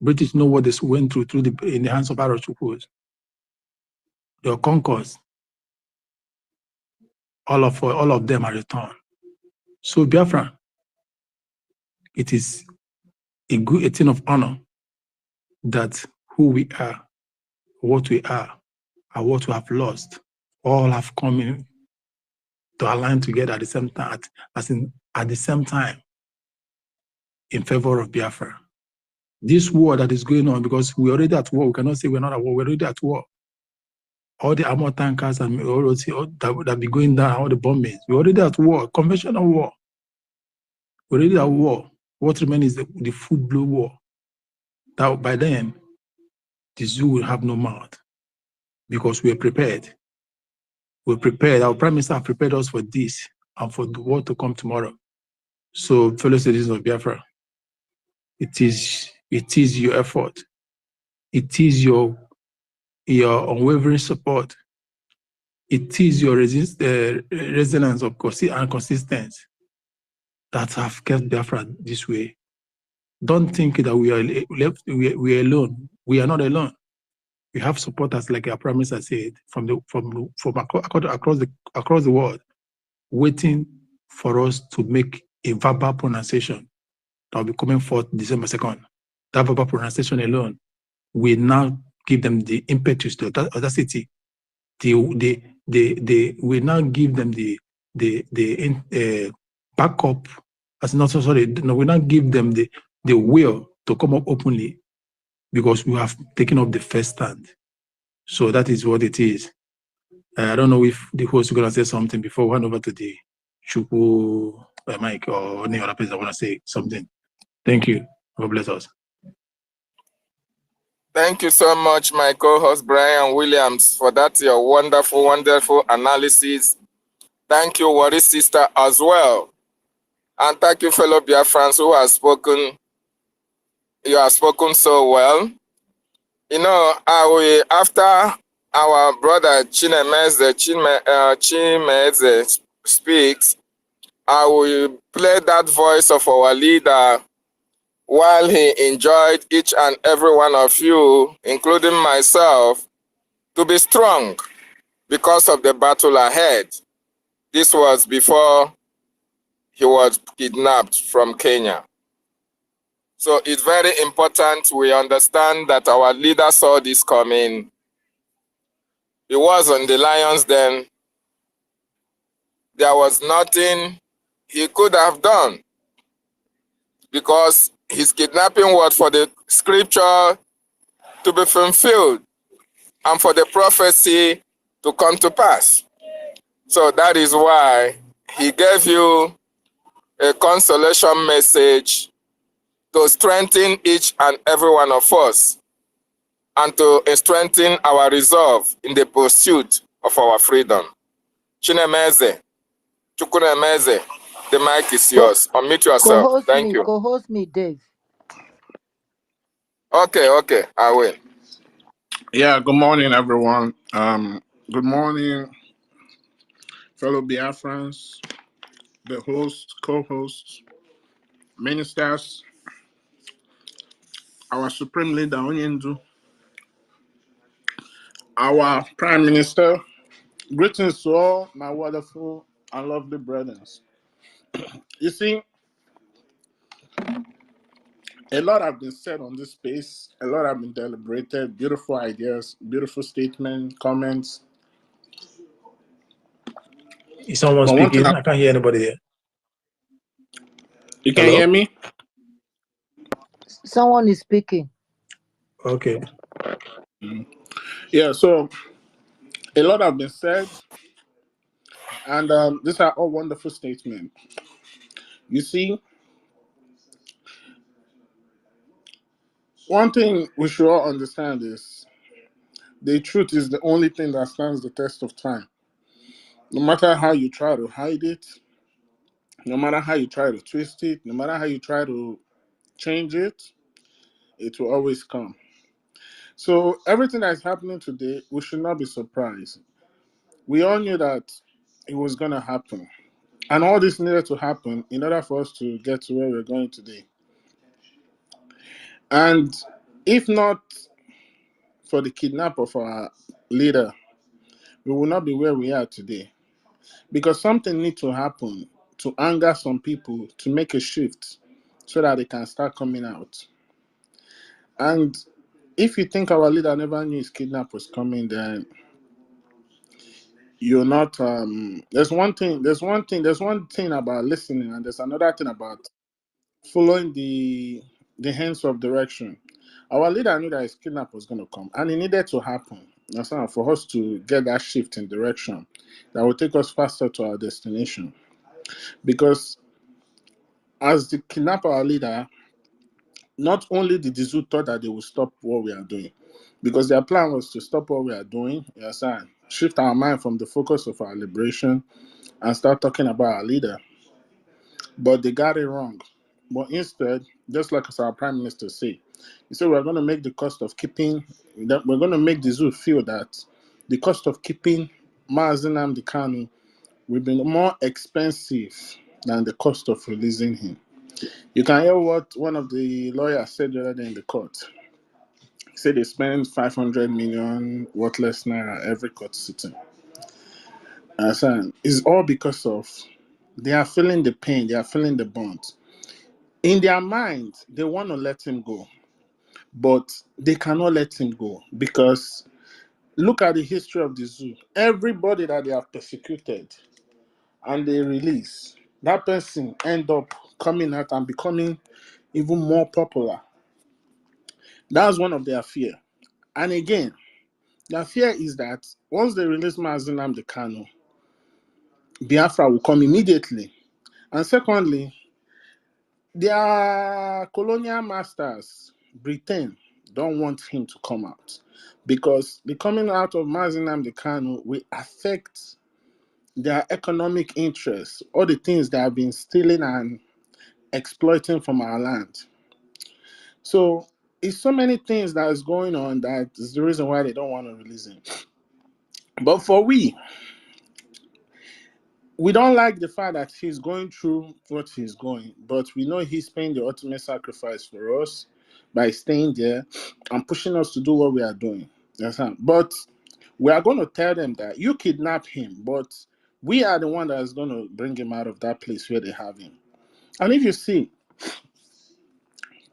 British know what they went through in the hands of arrow chupus. Your conquest, all of them are returned. So Biafra, it is a thing of honor that who we are, what we are, and what we have lost, all have come in to align together at the same time, at the same time, in favor of Biafra. This war that is going on, because we're already at war, we cannot say we're not at war, we're already at war. All the armored tankers and all that be going down, all the bombings, we're already at war, conventional war. We're already at war. What remains is the full-blown war. That by then, the zoo will have no mouth, because we're prepared. We're prepared. Our Prime Minister have prepared us for this and for the war to come tomorrow. So, fellow citizens of Biafra, it is your effort. It is your unwavering support. It is your resilience of and consistency that have kept Biafra this way. Don't think that we are alone. We are not alone. We have supporters, like our Prime Minister said, from across the world, waiting for us to make a verbal pronunciation that will be coming forth December 2nd. That verbal pronunciation alone will now give them the impetus, the audacity. They will now give them the backup. As not sorry, no, we now give them the will to come up openly, because we have taken up the first stand. So that is what it is. I don't know if the host is going to say something before we hand over to the Chuku Mike or any other person that want to say something. Thank you. God bless us. Thank you so much, my co-host Brian Williams, for that your wonderful, wonderful analysis. Thank you, Wari sister, as well. And thank you, fellow Biafrans who have spoken. You have spoken so well. You know, after our brother Chinemeze speaks, I will play that voice of our leader while he enjoyed each and every one of you, including myself, to be strong because of the battle ahead. This was before he was kidnapped from Kenya. So it's very important we understand that our leader saw this coming. He was on the lion's den. There was nothing he could have done, because his kidnapping was for the scripture to be fulfilled and for the prophecy to come to pass. So that is why he gave you a consolation message to strengthen each and every one of us and to strengthen our resolve in the pursuit of our freedom. Chinemeze, Chukwuemeze, the mic is yours. Unmute yourself. Thank you. Co-host me, Dave. Okay, I will. Yeah, good morning, everyone. Good morning, fellow Biafrans, the hosts, co-hosts, ministers, our Supreme Leader, Onyendu, our Prime Minister. Greetings to all my wonderful and lovely brethren. You see, a lot have been said on this space, a lot have been deliberated, beautiful ideas, beautiful statements, comments. Is someone But one thing speaking? I can't hear anybody here. you can Hello? hear me? Someone is speaking. Okay. Yeah, so a lot have been said, and these are all wonderful statements. You see, one thing we should all understand is the truth is the only thing that stands the test of time. No matter how you try to hide it, no matter how you try to twist it, no matter how you try to change it, it will always come. So everything that is happening today, we should not be surprised. We all knew that it was going to happen. And all this needed to happen in order for us to get to where we're going today. And if not for the kidnap of our leader, we will not be where we are today. Because something needs to happen to anger some people to make a shift so that they can start coming out. And if you think our leader never knew his kidnap was coming, then you're not there's one thing about listening, and there's another thing about following the hands of direction. Our leader knew that his kidnap was going to come, and it needed to happen. That's not for us to get that shift in direction that will take us faster to our destination. Because as the kidnapper, our leader, not only did the zoo thought that they would stop what we are doing, because their plan was to stop what we are doing, you understand, shift our mind from the focus of our liberation and start talking about our leader. But they got it wrong. But instead, just like as our prime minister said, he said we're going to make the cost of keeping that we're going to make the zoo feel that the cost of keeping Mazen Nnamdi Kanu will be more expensive than the cost of releasing him. You can hear what one of the lawyers said the other day in the court. He said they spend 500 million worthless naira every court sitting. And it's all because of they are feeling the pain, they are feeling the burnt. In their mind, they want to let him go, but they cannot let him go because look at the history of the zoo. Everybody that they have persecuted and they release, that person end up coming out and becoming even more popular. That's one of their fear. And again, their fear is that once they release Mazen Nnamdi Kanu, Biafra will come immediately. And secondly, their colonial masters, Britain, don't want him to come out because the coming out of Mazen Nnamdi Kanu will affect their economic interests, all the things they have been stealing and exploiting from our land. So it's so many things that is going on that is the reason why they don't want to release him. But for we don't like the fact that he's going through what he's going, but we know he's paying the ultimate sacrifice for us by staying there and pushing us to do what we are doing. Yes, but we are going to tell them that you kidnap him, but we are the one that is going to bring him out of that place where they have him. And if you see,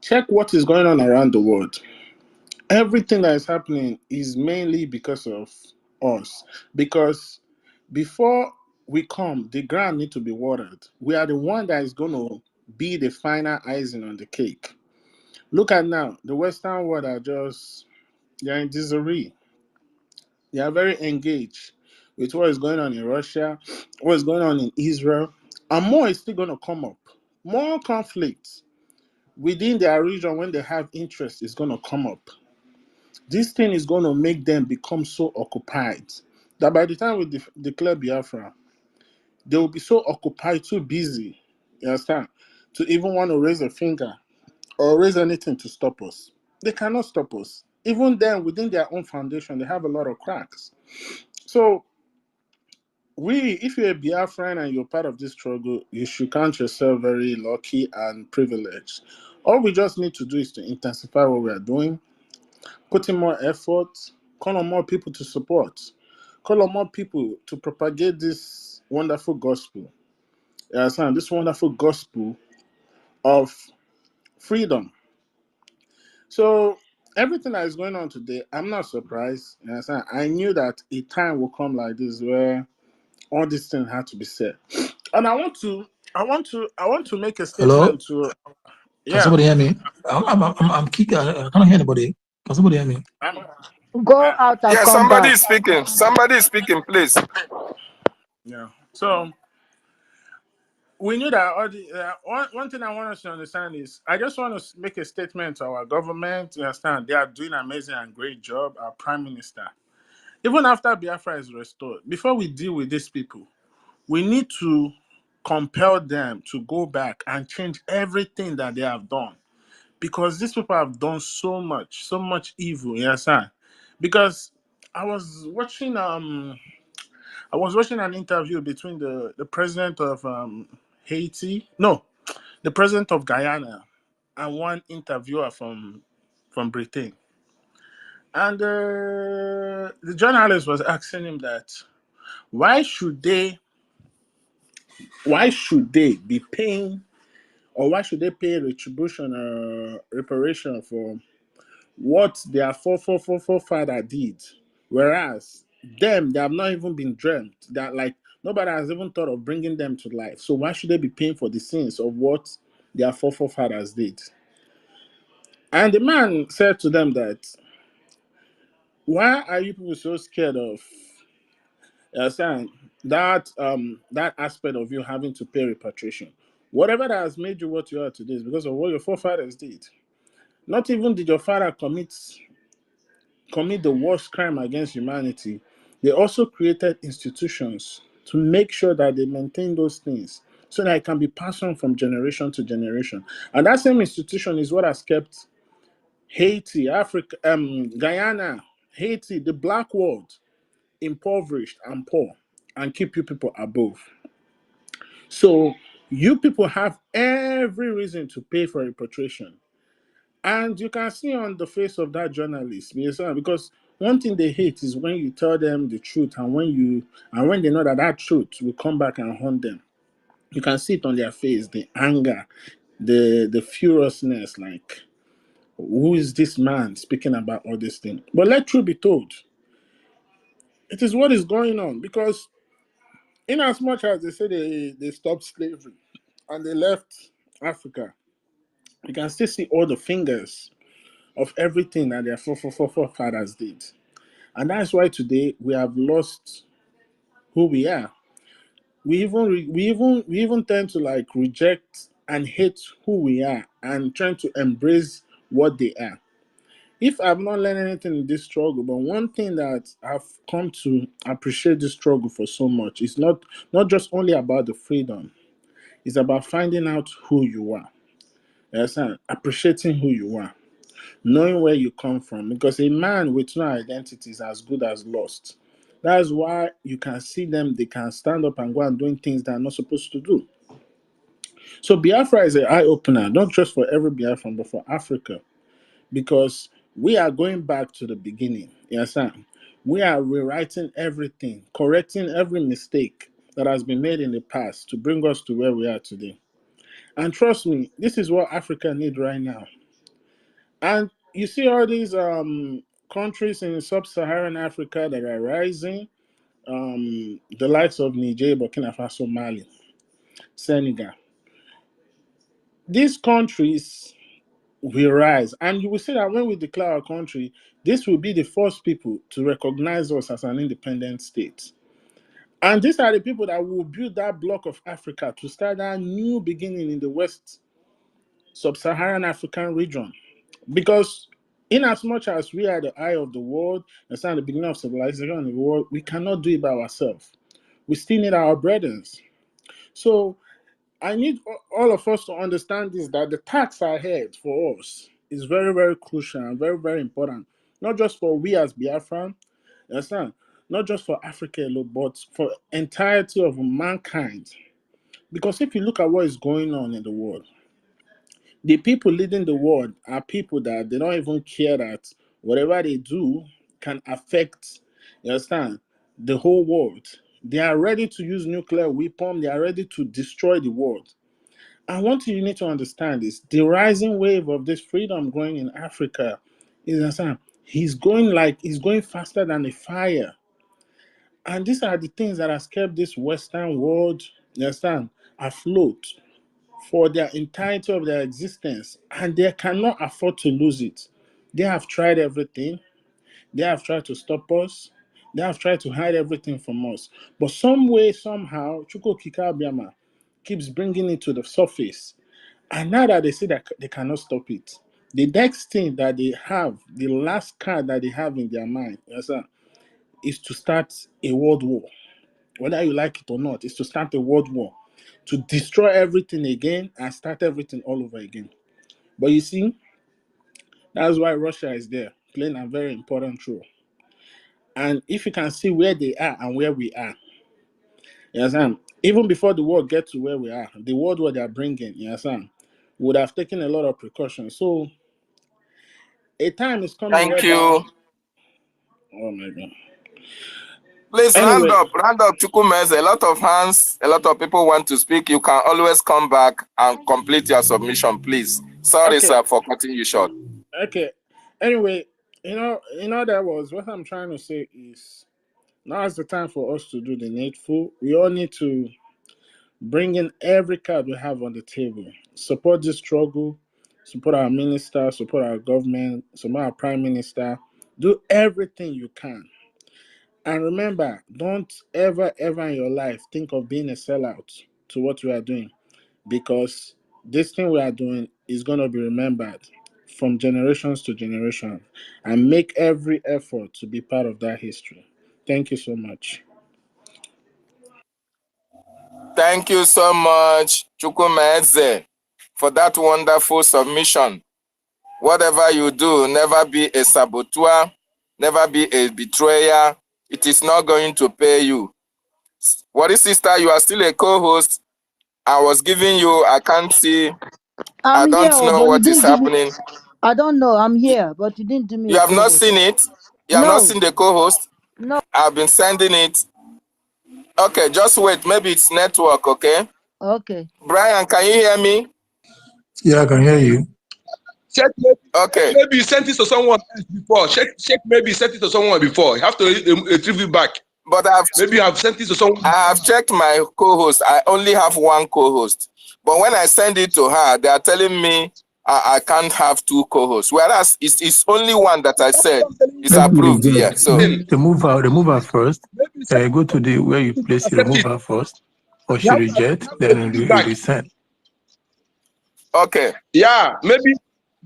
check what is going on around the world. Everything that is happening is mainly because of us. Because before we come, the ground need to be watered. We are the one that is going to be the final icing on the cake. Look at now, the Western world are just, they're in disarray. They are very engaged with what is going on in Russia, what is going on in Israel, and more is still going to come up. More conflicts within their region when they have interest is going to come up. This thing is going to make them become so occupied that by the time we declare Biafra, they will be so occupied, too busy, you understand, to even want to raise a finger or raise anything to stop us. They cannot stop us. Even then, within their own foundation, they have a lot of cracks. So, if you're a Biafran and you're part of this struggle, you should count yourself very lucky and privileged. All we just need to do is to intensify what we are doing, put in more effort, call on more people to support, call on more people to propagate this wonderful gospel. You understand? This wonderful gospel of freedom. So everything that is going on today, I'm not surprised. You understand? I knew that a time will come like this where All these things had to be said. And I want to make a Hello? statement to Can yeah. somebody hear me? I'm kicking. I can't hear anybody. Can somebody hear me? I'm, Go I, out and Yeah, come somebody back. is speaking. Somebody is speaking, please. yeah. So we knew that one thing I want us to understand is I just want to make a statement to our government. You understand? They are doing an amazing and great job. Our prime minister, even after Biafra is restored, before we deal with these people, we need to compel them to go back and change everything that they have done, because these people have done so much evil. You understand? Because I was watching an interview between the president of Haiti, no, the president of Guyana, and one interviewer from Britain. And the journalist was asking him that why should they be paying, or why should they pay retribution or reparation for what their forefather did, whereas them, they have not even been dreamt, that like nobody has even thought of bringing them to life. So why should they be paying for the sins of what their forefathers did? And the man said to them that, why are you people so scared of saying that aspect of you having to pay repatriation? Whatever that has made you what you are today is because of what your forefathers did. Not even did your father commit the worst crime against humanity, they also created institutions to make sure that they maintain those things so that it can be passed on from generation to generation. And that same institution is what has kept Haiti, Africa, Guyana, Haiti, the black world impoverished and poor, and keep you people above. So you people have every reason to pay for repatriation. And you can see on the face of that journalist, because one thing they hate is when you tell them the truth, and when they know that that truth will come back and haunt them. You can see it on their face, the anger, the furiousness, like, who is this man speaking about all this thing? But let truth be told, it is what is going on, because in as much as they say they stopped slavery and they left Africa, you can still see all the fingers of everything that their forefathers did. And that's why today we have lost who we are. We even tend to like reject and hate who we are and trying to embrace what they are. If I've not learned anything in this struggle, but one thing that I've come to appreciate this struggle for so much is not just only about the freedom, it's about finding out who you are. Yes, and appreciating who you are, knowing where you come from, because a man with no identity is as good as lost. That's why you can see them, they can stand up and go and doing things they're not supposed to do. So Biafra is an eye-opener, not just for every Biafran, but for Africa, because we are going back to the beginning. Yes, sir. We are rewriting everything, correcting every mistake that has been made in the past to bring us to where we are today. And trust me, this is what Africa needs right now. And you see all these countries in sub-Saharan Africa that are rising, the likes of Niger, Burkina Faso, Mali, Senegal. These countries will rise. And you will see that when we declare our country, this will be the first people to recognize us as an independent state. And these are the people that will build that block of Africa to start that new beginning in the West Sub-Saharan African region. Because in as much as we are the eye of the world and start the beginning of civilization in the world, we cannot do it by ourselves. We still need our brethren. So I need all of us to understand this, that the task ahead for us is very, very crucial and very, very important. Not just for we as Biafran, understand? Not just for Africa alone, but for entirety of mankind. Because if you look at what is going on in the world, the people leading the world are people that they don't even care that whatever they do can affect, you understand, the whole world. They are ready to use nuclear weapons. They are ready to destroy the world. And one thing you need to understand is the rising wave of this freedom growing in Africa is, understand, he's going faster than a fire. And these are the things that has kept this Western world, you understand, afloat for their entirety of their existence. And they cannot afford to lose it. They have tried everything. They have tried to stop us. They have tried to hide everything from us. But some way, somehow, Chuko Kikabiama keeps bringing it to the surface. And now that they say that they cannot stop it, the next thing that they have, the last card that they have in their mind, you understand, is to start a world war. Whether you like it or not, is to start a world war, to destroy everything again and start everything all over again. But you see, that's why Russia is there, playing a very important role. And if you can see where they are and where we are, you understand? Even before the war gets to where we are, the world war they are bringing, you understand, would have taken a lot of precautions. So a time is coming Thank whereby, you. oh my God. Please Anyway, round up, Chukwumeze. A lot of hands, a lot of people want to speak. You can always come back and complete your submission, please. Sorry, okay, sir, for cutting you short. okay. Anyway, that was what I'm trying to say is now is the time for us to do the needful. We all need to bring in every card we have on the table. Support this struggle, support our minister, support our government, support our prime minister. Do everything you can. And remember, don't ever in your life think of being a sellout to what we are doing, because this thing we are doing is going to be remembered from generations to generation, and make every effort to be part of that history. Thank you so much. Thank you so much, Chukwumeze, for that wonderful submission. Whatever you do, never be a saboteur, never be a betrayer. It is not going to pay you. What is, sister? You are still a co-host. I was giving you, I can't see, I I'm here, don't know but you what is didn't give me. happening. I don't know. I'm here, but you didn't do me You a have not co-host. seen it? You have not No, seen the co-host? no. I've been sending it. Okay, just wait. Maybe it's network, okay? Okay. Brian, can you hear me? Yeah, I can hear you. Check Okay. maybe you sent it to someone else before. Check maybe you sent it to someone before. You have to retrieve it back. But Maybe you have sent it to someone. I have checked my co-host. I only have one co-host. But when I send it to her, they are telling me I can't have two co-hosts. Whereas it's only one that I said is Maybe approved you here. get So remove her first. Go to the where you place it, Accept remove it. her first. Or You she have reject, to then retrieve it it'll back. be sent. okay. Yeah, maybe.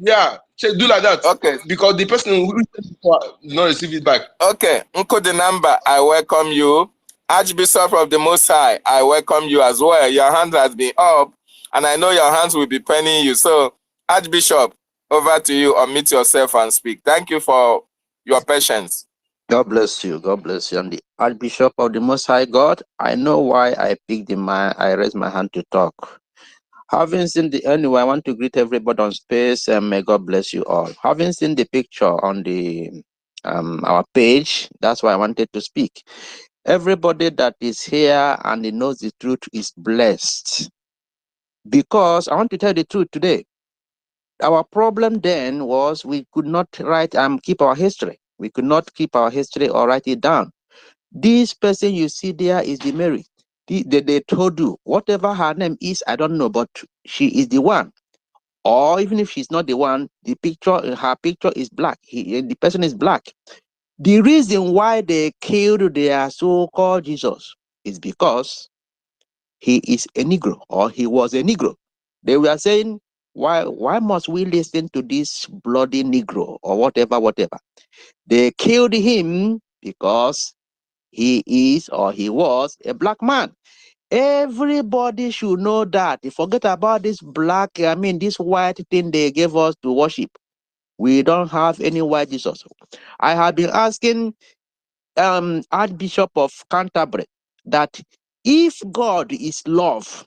Yeah, do like that. Okay. Because the person who sent it before did not receive it back. Okay. Nko the number, I welcome you. Archbishop of the Most High, I welcome you as well. Your hand has been up, and I know your hands will be penning you. So, Archbishop, over to you. Unmute yourself and speak. Thank you for your patience. God bless you. God bless you. I'm the Archbishop of the Most High God. I know why I I raised my hand to talk. Having seen anyway, I want to greet everybody on space and may God bless you all. Having seen the picture on the our page, that's why I wanted to speak. Everybody that is here and he knows the truth is blessed. Because I want to tell the truth today. Our problem then was we could not keep our history. We could not keep our history or write it down. This person you see there is the Mary. They told you, whatever her name is, I don't know, but she is the one. Or even if she's not the one, her picture is black. The person is black. The reason why they killed their so-called Jesus is because he is a Negro or he was a Negro. They were saying, why must we listen to this bloody Negro or whatever? They killed him because he is or he was a black man. Everybody should know that. Forget about this this white thing they gave us to worship. We don't have any white Jesus. I have been asking Archbishop of Canterbury that if God is love,